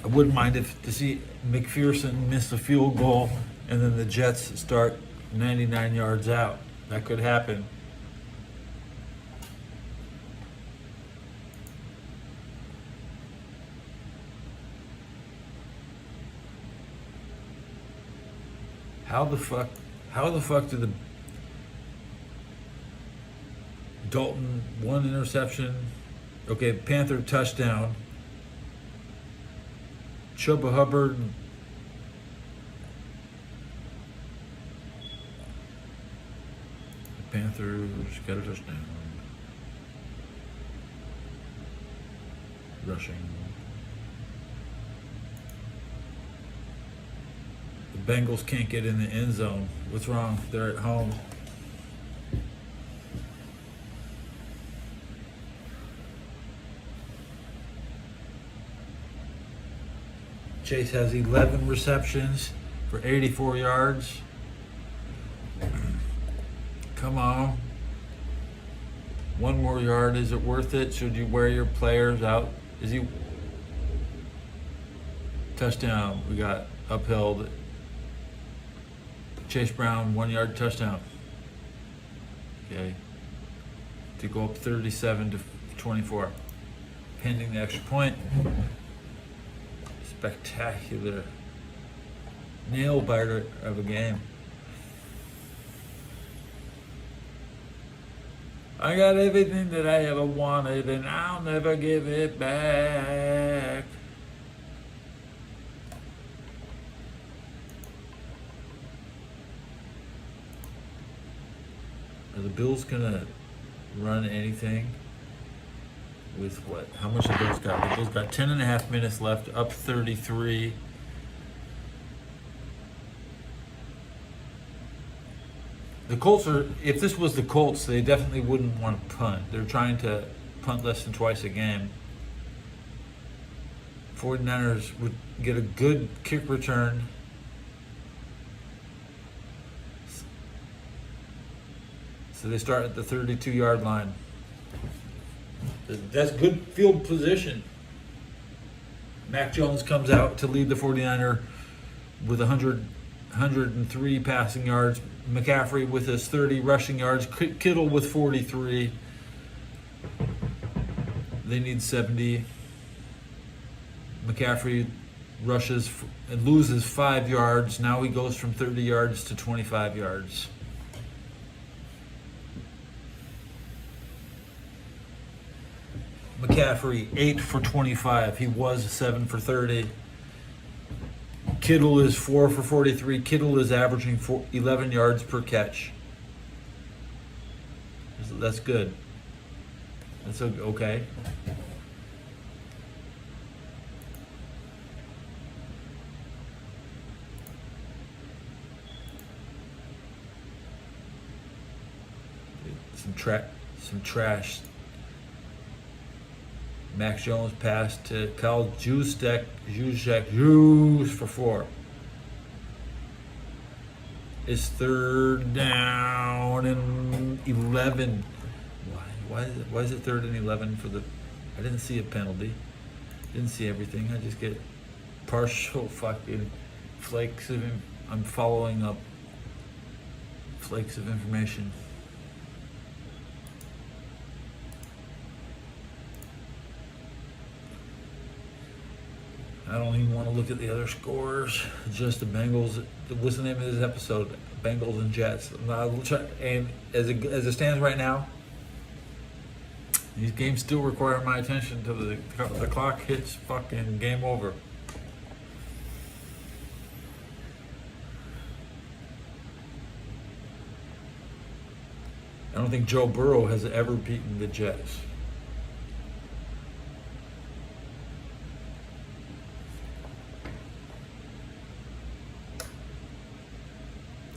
I wouldn't mind to see McPherson miss a field goal and then the Jets start 99 yards out. That could happen. How the fuck did the Dalton, one interception? Okay, Panther touchdown. Chuba Hubbard. The Panthers got a touchdown. Rushing. The Bengals can't get in the end zone. What's wrong? They're at home. Chase has 11 receptions for 84 yards. Come on. One more yard. Is it worth it? Should you wear your players out? Is he? Touchdown. We got upheld. Chase Brown, 1 yard touchdown. Okay. To go up 37-24. Pending the extra point. Spectacular nail biter of a game. I got everything that I ever wanted and I'll never give it back. Are the Bills gonna run anything? With what? How much the Bills got? The Bills got 10.5 minutes left, up 33. The Colts are, if this was the Colts, they definitely wouldn't want to punt. They're trying to punt less than twice a game. 49ers would get a good kick return. So they start at the 32-yard line. That's good field position. Mac Jones comes out to lead the 49er with 103 passing yards. McCaffrey with his 30 rushing yards. Kittle with 43. They need 70. McCaffrey rushes and loses 5 yards. Now he goes from 30 yards to 25 yards. McCaffrey 8 for 25. He was 7 for 30. Kittle is 4 for 43. Kittle is averaging 11 yards per catch. That's good. That's okay. Some trash. Max Jones passed to Kyle Juszczyk for 4. It's 3rd down and 11. Why is it 3rd and 11 for the? I didn't see a penalty. Didn't see everything. I just get partial fucking flakes of. I'm following up flakes of information. I don't even want to look at the other scores. Just the Bengals. What's the name of this episode? Bengals and Jets. And as it stands right now, these games still require my attention until the clock hits fucking game over. I don't think Joe Burrow has ever beaten the Jets.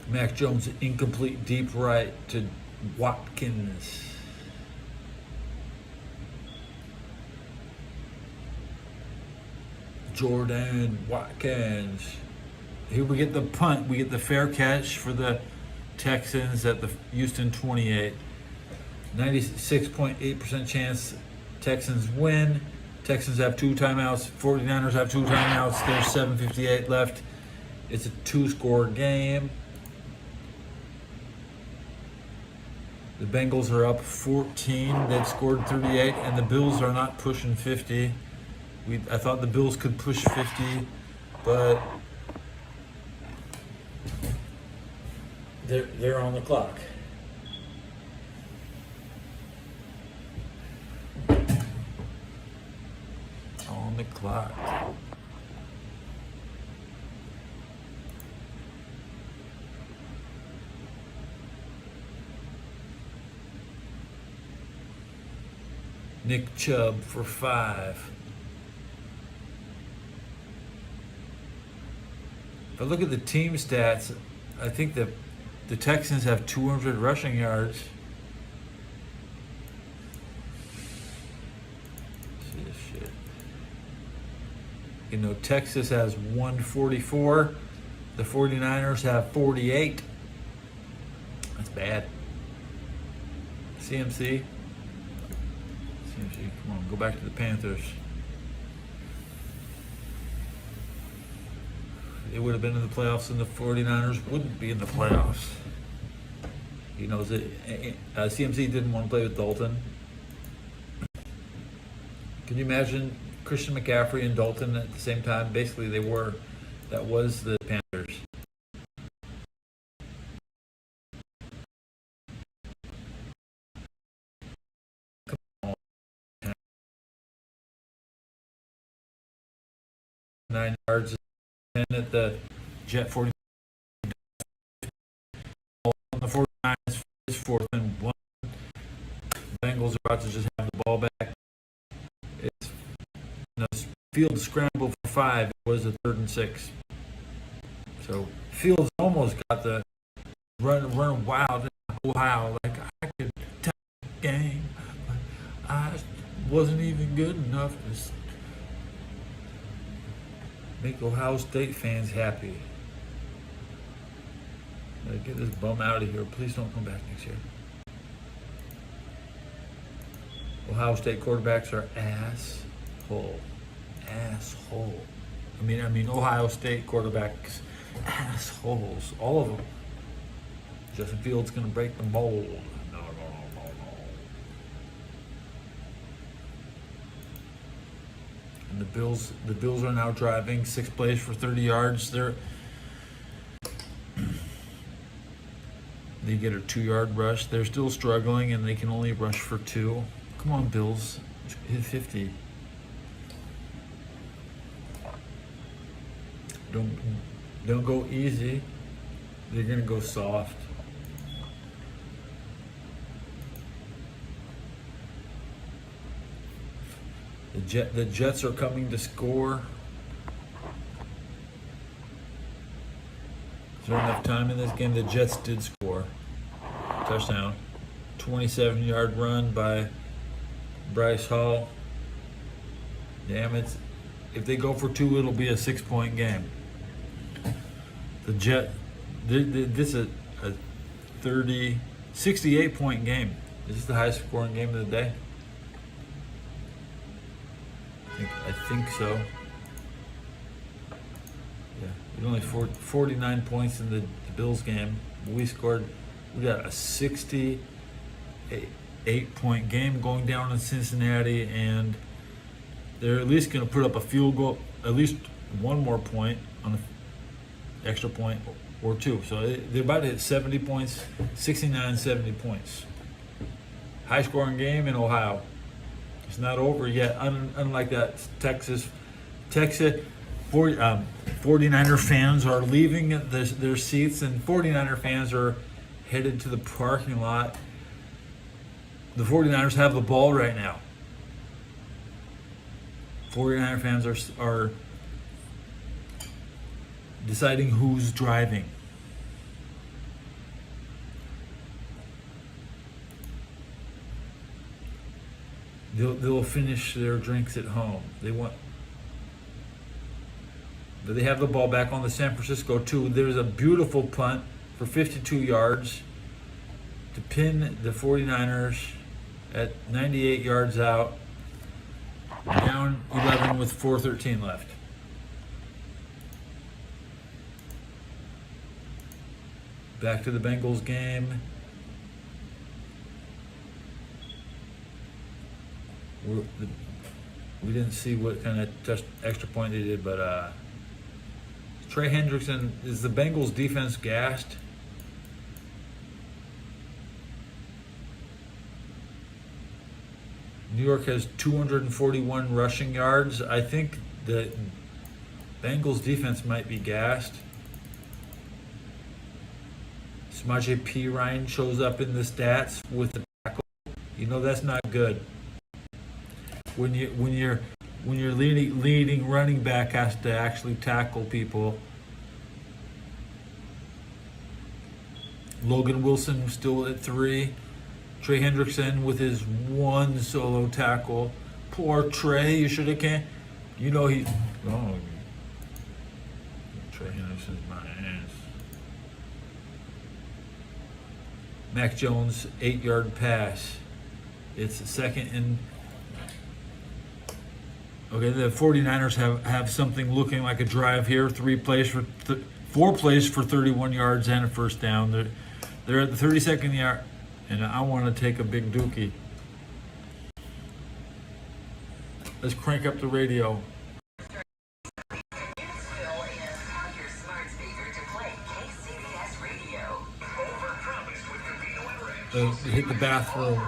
Mac Jones, incomplete deep right to Watkins. Jordan Watkins. Here we get the punt. We get the fair catch for the Texans at the Houston 28. 96.8% chance Texans win. Texans have 2 timeouts. 49ers have 2 timeouts. There's 7:58 left. It's a 2-score game. The Bengals are up 14. They've scored 38, and the Bills are not pushing 50. I thought the Bills could push 50, but They're on the clock. On the clock. Nick Chubb for 5. If I look at the team stats, I think the Texans have 200 rushing yards. See this shit. You know, Texas has 144. The 49ers have 48. That's bad. CMC, come on, go back to the Panthers. They would have been in the playoffs, and the 49ers wouldn't be in the playoffs. He knows it. CMC didn't want to play with Dalton. Can you imagine Christian McCaffrey and Dalton at the same time? Basically, that was the Panthers. Come on. 9 yards. 10 at the Jet 40. On the 49ers is 4th and 1. Bengals are about to just have the ball back. It's field scramble for 5. It was a 3rd and 6. So Fields almost got the run wild in Ohio. Like, I could take the game, but I wasn't even good enough to make Ohio State fans happy. Get this bum out of here. Please don't come back next year. Ohio State quarterbacks are asshole. I mean Ohio State quarterbacks, assholes. All of them. Justin Fields gonna break the mold. No. And the Bills are now driving 6 plays for 30 yards. They get a 2-yard rush. They're still struggling, and they can only rush for 2. Come on, Bills, hit 50. Don't go easy. They're gonna go soft. The Jets are coming to score. Is there enough time in this game? The Jets did score. Touchdown. 27-yard run by Bryce Hall. Damn it. If they go for 2, it'll be a 6-point game. This is a 68-point game. Is this the highest scoring game of the day? I think so. Yeah, there's only 49 points in the Bills game. We got a 68-point game going down in Cincinnati, and they're at least going to put up a field goal, at least one more point on an extra point or 2. So they're about to hit 70 points, 69, 70 points. High scoring game in Ohio. It's not over yet. Unlike that, Texas 49er fans are leaving their seats, and 49er fans are headed to the parking lot. The 49ers have the ball right now. 49er fans are deciding who's driving. They'll finish their drinks at home. They have the ball back on the San Francisco 2. There's a beautiful punt for 52 yards to pin the 49ers at 98 yards out, down 11 with 4:13 left. Back to the Bengals game. We didn't see what kind of extra point they did, but Trey Hendrickson, is the Bengals defense gassed? New York has 241 rushing yards. I think the Bengals defense might be gassed. Samaje Perine shows up in the stats with the tackle. You know that's not good. When your leading running back has to actually tackle people. Logan Wilson still at 3. Trey Hendrickson with his 1 solo tackle. Poor Trey, you should have can. You know he. Oh, Trey Hendrickson's my ass. Mac Jones 8-yard pass. It's second and. Okay, the 49ers have something looking like a drive here. 4 plays for 31 yards and a first down. They're at the 32nd yard, and I want to take a big dookie. Let's crank up the radio. Hit the bathroom.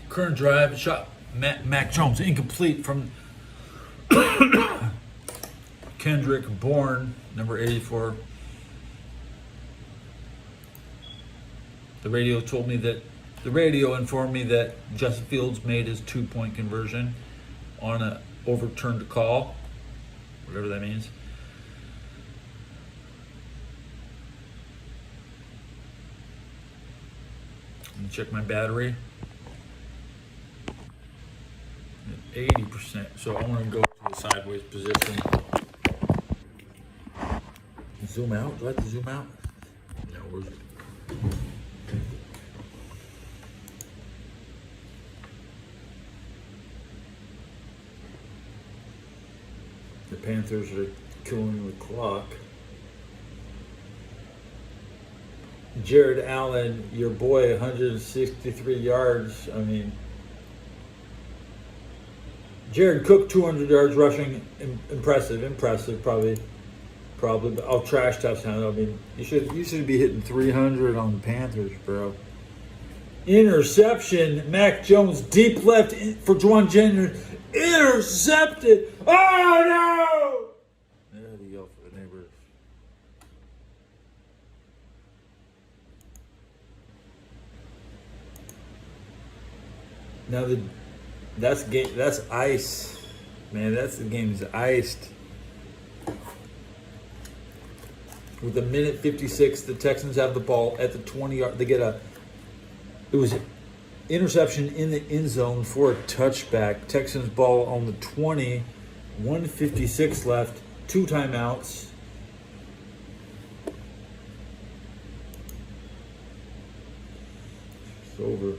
Current drive, shot Mac Jones, incomplete from Kendrick Bourne, number 84. The radio informed me that Justin Fields made his 2-point conversion on an overturned call, whatever that means. Let me check my battery. 80%, so I want to go to the sideways position. Zoom out. Do I have to zoom out? No, where's it? The Panthers are killing the clock. Jared Allen, your boy, 163 yards. I mean, Jared Cook, 200 yards rushing, impressive, probably. But I'll trash touchdown. I mean, you should be hitting 300 on the Panthers, bro. Interception, Mac Jones, deep left for Juwan Jennings, intercepted. Oh no! There you go for the neighbors. Now that's ice, man. The game's iced. With a minute 56, the Texans have the ball at the 20-yard. They get it was interception in the end zone for a touchback. Texans ball on the 20, 1:56 left, 2 timeouts. It's over.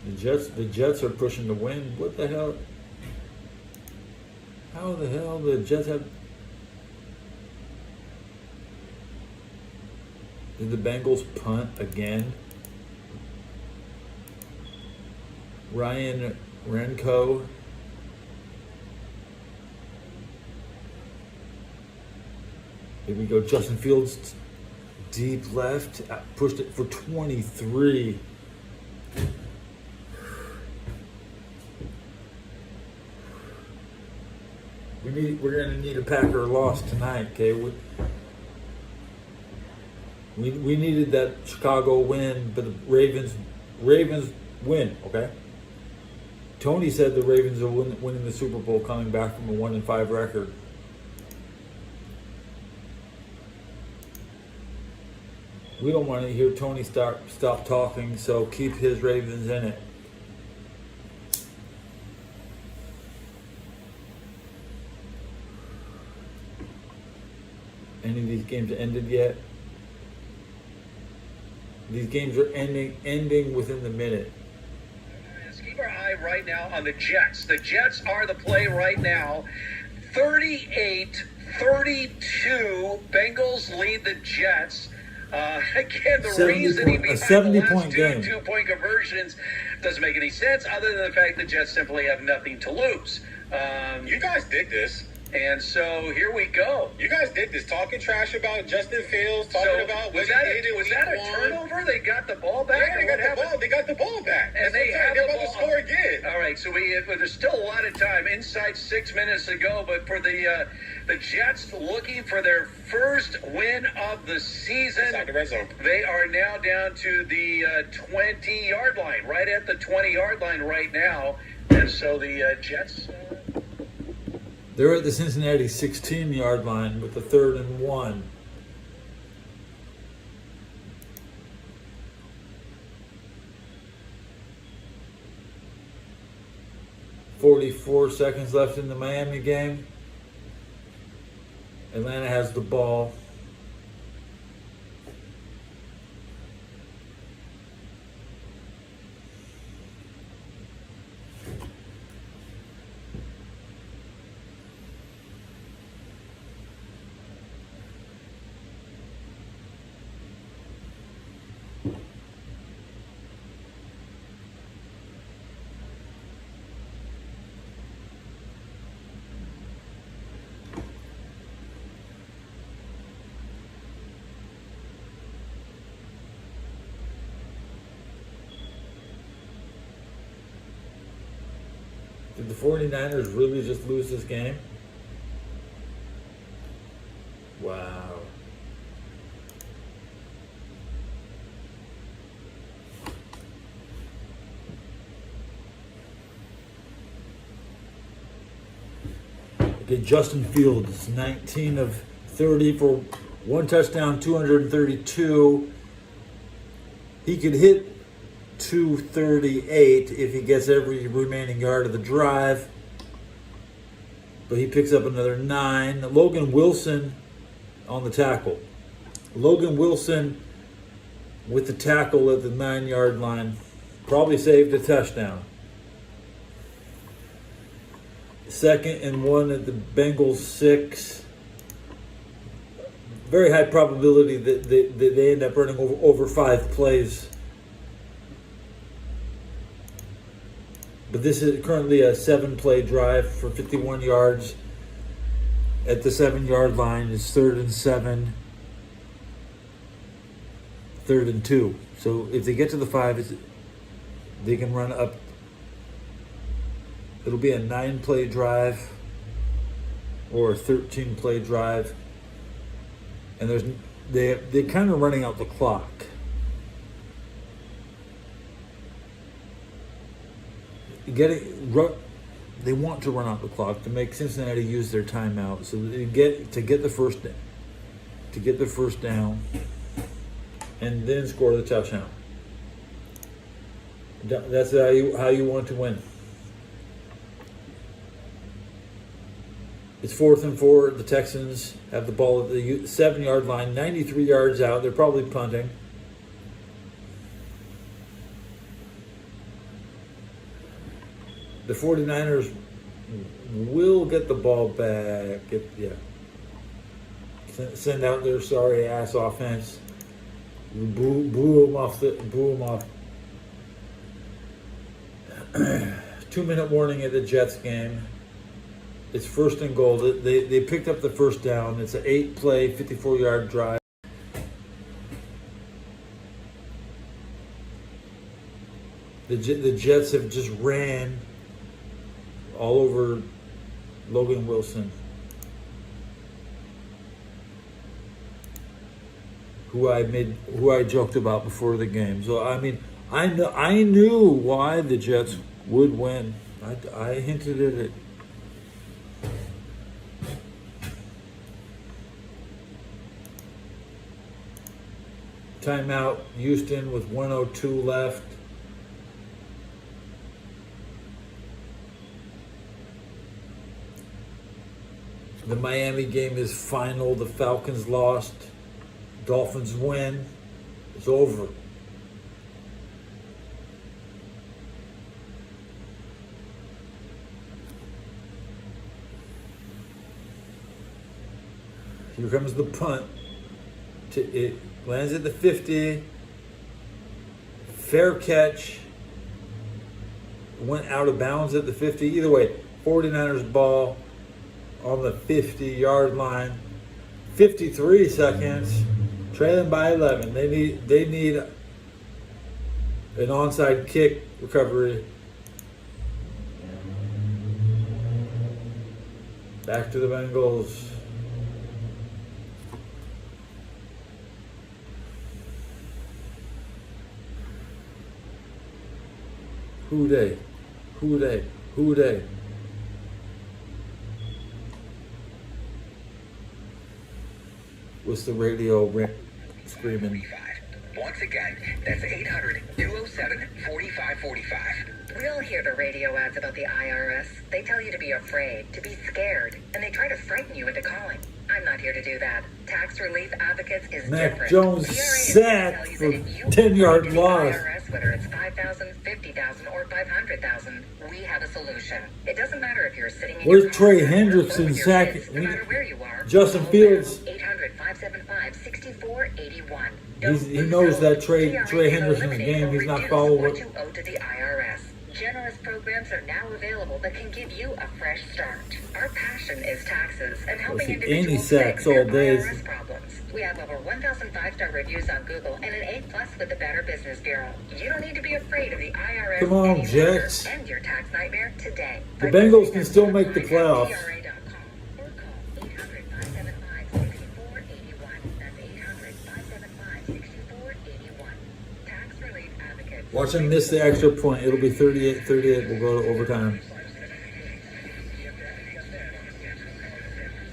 The Jets are pushing to win. What the hell? How the hell did the Jets have... Did the Bengals punt again? Ryan Renko. Here we go. Justin Fields deep left. Pushed it for 23. We're gonna need a Packer loss tonight, okay? We needed that Chicago win, but the Ravens win, okay? Tony said the Ravens are winning the Super Bowl, coming back from a 1-5 record. We don't want to hear Tony stop talking, so keep his Ravens in it. Any of these games ended yet? These games are ending within the minute. Let's keep our eye right now on the Jets. The Jets are the play right now. 38-32. Bengals lead the Jets. Again, the reasoning behind the last two-point conversions doesn't make any sense other than the fact the Jets simply have nothing to lose. You guys did this. And so here we go. You guys did this, talking trash about Justin Fields, talking about was that a turnover? They got the ball back. Yeah, they got the ball back, and they're about to score again. All right, so there's still a lot of time, inside 6 minutes to go. But for the Jets looking for their first win of the season, inside the red zone. They are now down to the 20-yard line, right at the 20-yard line right now, and so the Jets. They're at the Cincinnati 16-yard line with the 3rd and 1. .44 seconds left in the Miami game. Atlanta has the ball. Did the 49ers really just lose this game? Wow. Okay, Justin Fields, 19 of 30 for 1 touchdown, 232. He could hit 238 if he gets every remaining yard of the drive, but he picks up another 9. Logan Wilson on the tackle. Logan Wilson with the tackle at the 9-yard line probably saved a touchdown. 2nd and 1 at the Bengals 6. Very high probability that they end up running over 5 plays. But this is currently a 7-play drive for 51 yards at the 7-yard line. It's 3rd and 7, 3rd and 2. So if they get to the 5, they can run up. It'll be a 9-play drive or a 13-play drive, and they're kind of running out the clock. They want to run out the clock to make Cincinnati use their timeout, so they get the first down, and then score the touchdown. That's how you want to win. It's 4th and 4. The Texans have the ball at the 7-yard line, 93 yards out. They're probably punting. The 49ers will get the ball back. Send out their sorry ass offense. Boo them off. 2-minute warning at the Jets game. It's first and goal. They picked up the first down. It's an 8-play, 54-yard drive. The Jets have just ran all over Logan Wilson, who I joked about before the game. So I mean, I knew why the Jets would win. I hinted at it. Timeout, Houston with 1:02 left. The Miami game is final. The Falcons lost. Dolphins win. It's over. Here comes the punt. It lands at the 50. Fair catch. Went out of bounds at the 50. Either way, 49ers ball on the 50-yard line. 53 seconds. Trailing by 11. They need an onside kick recovery. Back to the Bengals. Who they? What's the radio screaming? Once again, that's 800-207-4545. We all hear the radio ads about the IRS. They tell you to be afraid, to be scared, and they try to frighten you into calling. I'm not here to do that. Tax Relief Advocates is Mac different. Jones sacked for 10-yard loss. IRS, whether it's $5,000, $50,000, or $500,000, we have a solution. It doesn't matter if you're sitting in Where's your Trey car Hendrickson or with your sacking? kids, no matter where you are. Justin call Fields. now, 800-575-6481. He knows that Trey Hendrickson's game. He's not following what you owe to the IRS. Generous programs are now available that can give you a fresh start. Our passion is taxes and helping individuals fix their IRS problems. We have over 1,000 5-star reviews on Google and an A+ with the Better Business Bureau. You don't need to be afraid of the IRS. Come on, anymore. Jets. End your tax nightmare today. The Bengals can still make the playoffs. Or call 800-575-6481. That's 800-575-6481. Tax Relief Advocates. Watch them miss the extra point. It'll be 38-38. We'll go to overtime.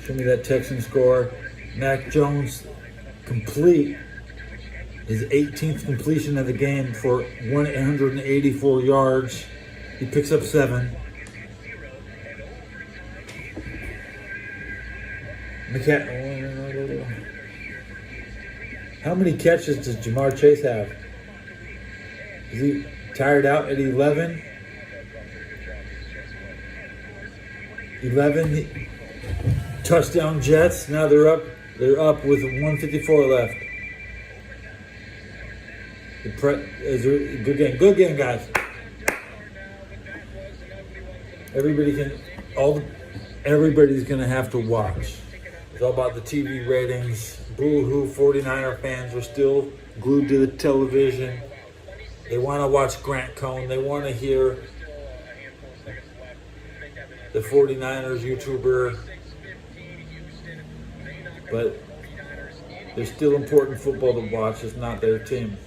Show me that Texan score. Mac Jones complete. His 18th completion of the game for 184 yards. He picks up 7. How many catches does Jamar Chase have? Is he tired out at 11? 11 touchdown Jets. Now they're up with 154 left. Good game, guys. Everybody's gonna have to watch. It's all about the TV ratings. Boo-hoo, 49er fans are still glued to the television. They want to watch Grant Cohn. They want to hear the 49ers YouTuber. But there's still important football to watch. It's not their team.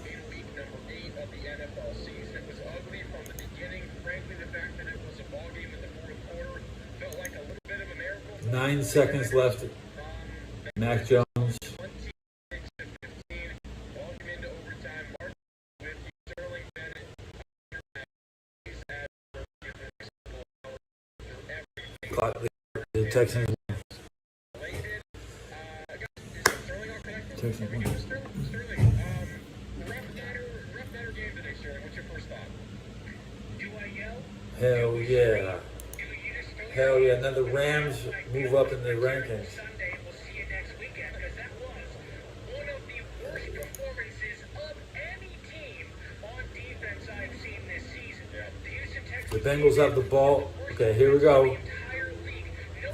Nine seconds left. Mac Jones. The Texans. Hell yeah. Hell yeah, now the Rams move up in the rankings. Sunday, we'll see you next weekend because that was one of the worst performances of any team on defense I've seen this season. The Houston Texans The Bengals have the ball. Okay, here we go.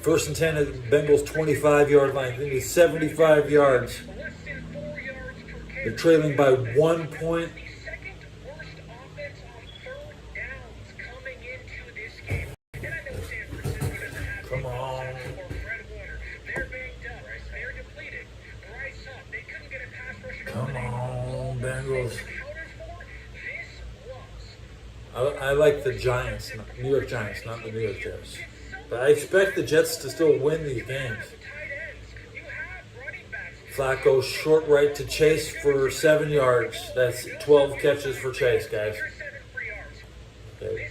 First and 10 at the Bengals 25-yard line. They need 75 yards. less than 4 yards per carry. They're trailing by 1 point. The second worst offense on third downs coming into this game. And I know San Francisco doesn't have Come on. or Fred Warner. They're banged up. They're depleted. Bryce Hunt. They couldn't get a pass rusher. Come on, Bengals. Accounted for, this was I like the Giants, New York Giants, not the New York Jets. But I expect the Jets to still win these games. Flacco short right to Chase for 7 yards. That's 12 catches for Chase, guys. Okay.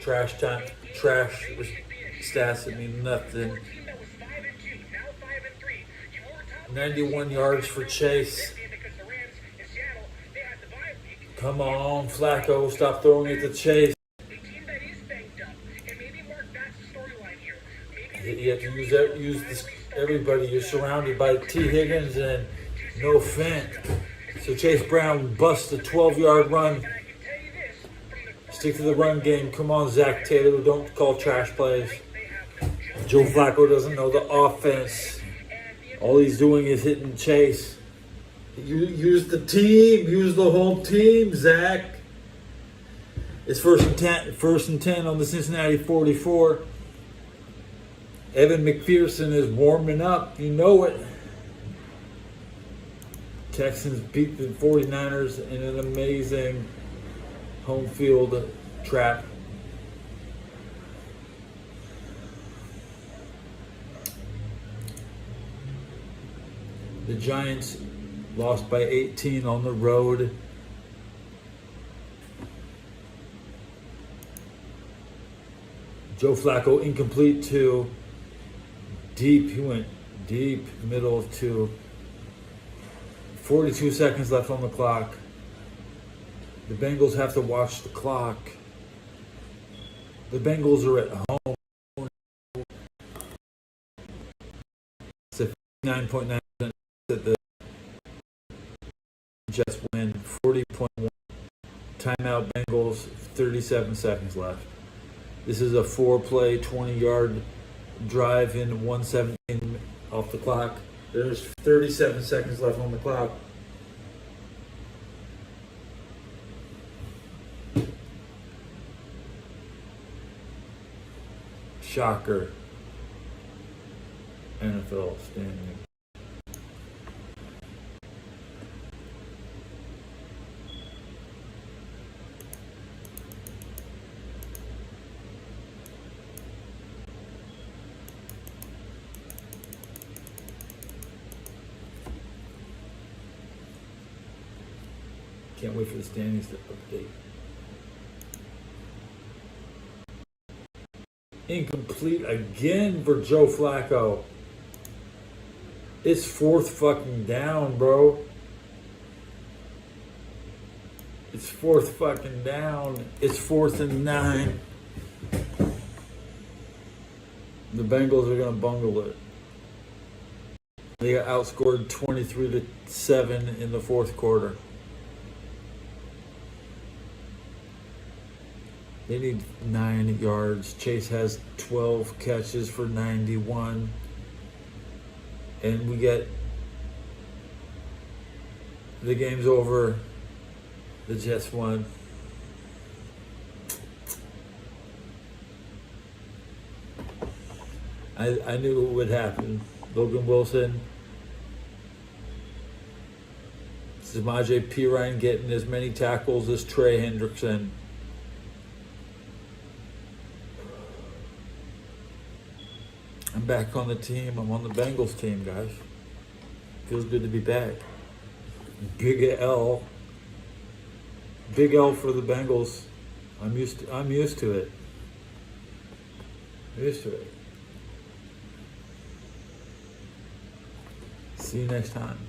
Trash time, trash stats that mean nothing. 91 yards for Chase. Come on, Flacco, stop throwing it to Chase. You have to use this, everybody. You're surrounded by T. Higgins and no Fent. So Chase Brown busts a 12-yard run. Stick to the run game. Come on, Zach Taylor. Don't call trash plays. Joe Flacco doesn't know the offense. All he's doing is hitting Chase. Use the team. Use the whole team, Zach. It's first and 10 on the Cincinnati 44. Evan McPherson is warming up. You know it. Texans beat the 49ers in an amazing home field trap. The Giants lost by 18 on the road. Joe Flacco incomplete to deep. He went deep, middle of 2. 42 seconds left on the clock. The Bengals have to watch the clock. The Bengals are at home. It's a 59.9% that the Jets win. 40.1. Timeout Bengals, 37 seconds left. This is a 4-play, 20-yard drive in 117 off the clock. There's 37 seconds left on the clock. Shocker. NFL standing. Can't wait for the standings to update. Incomplete again for Joe Flacco. It's 4th fucking down, bro. It's 4th fucking down. It's 4th and 9. The Bengals are gonna bungle it. They got outscored 23-7 in the 4th quarter. They need 9 yards. Chase has 12 catches for 91. And we get the game's over. The Jets won. I knew it would happen. Logan Wilson. Samaje Perine getting as many tackles as Trey Hendrickson. I'm back on the team. I'm on the Bengals team, guys. Feels good to be back. Big L. Big L for the Bengals. I'm used to it. I'm used to it. See you next time.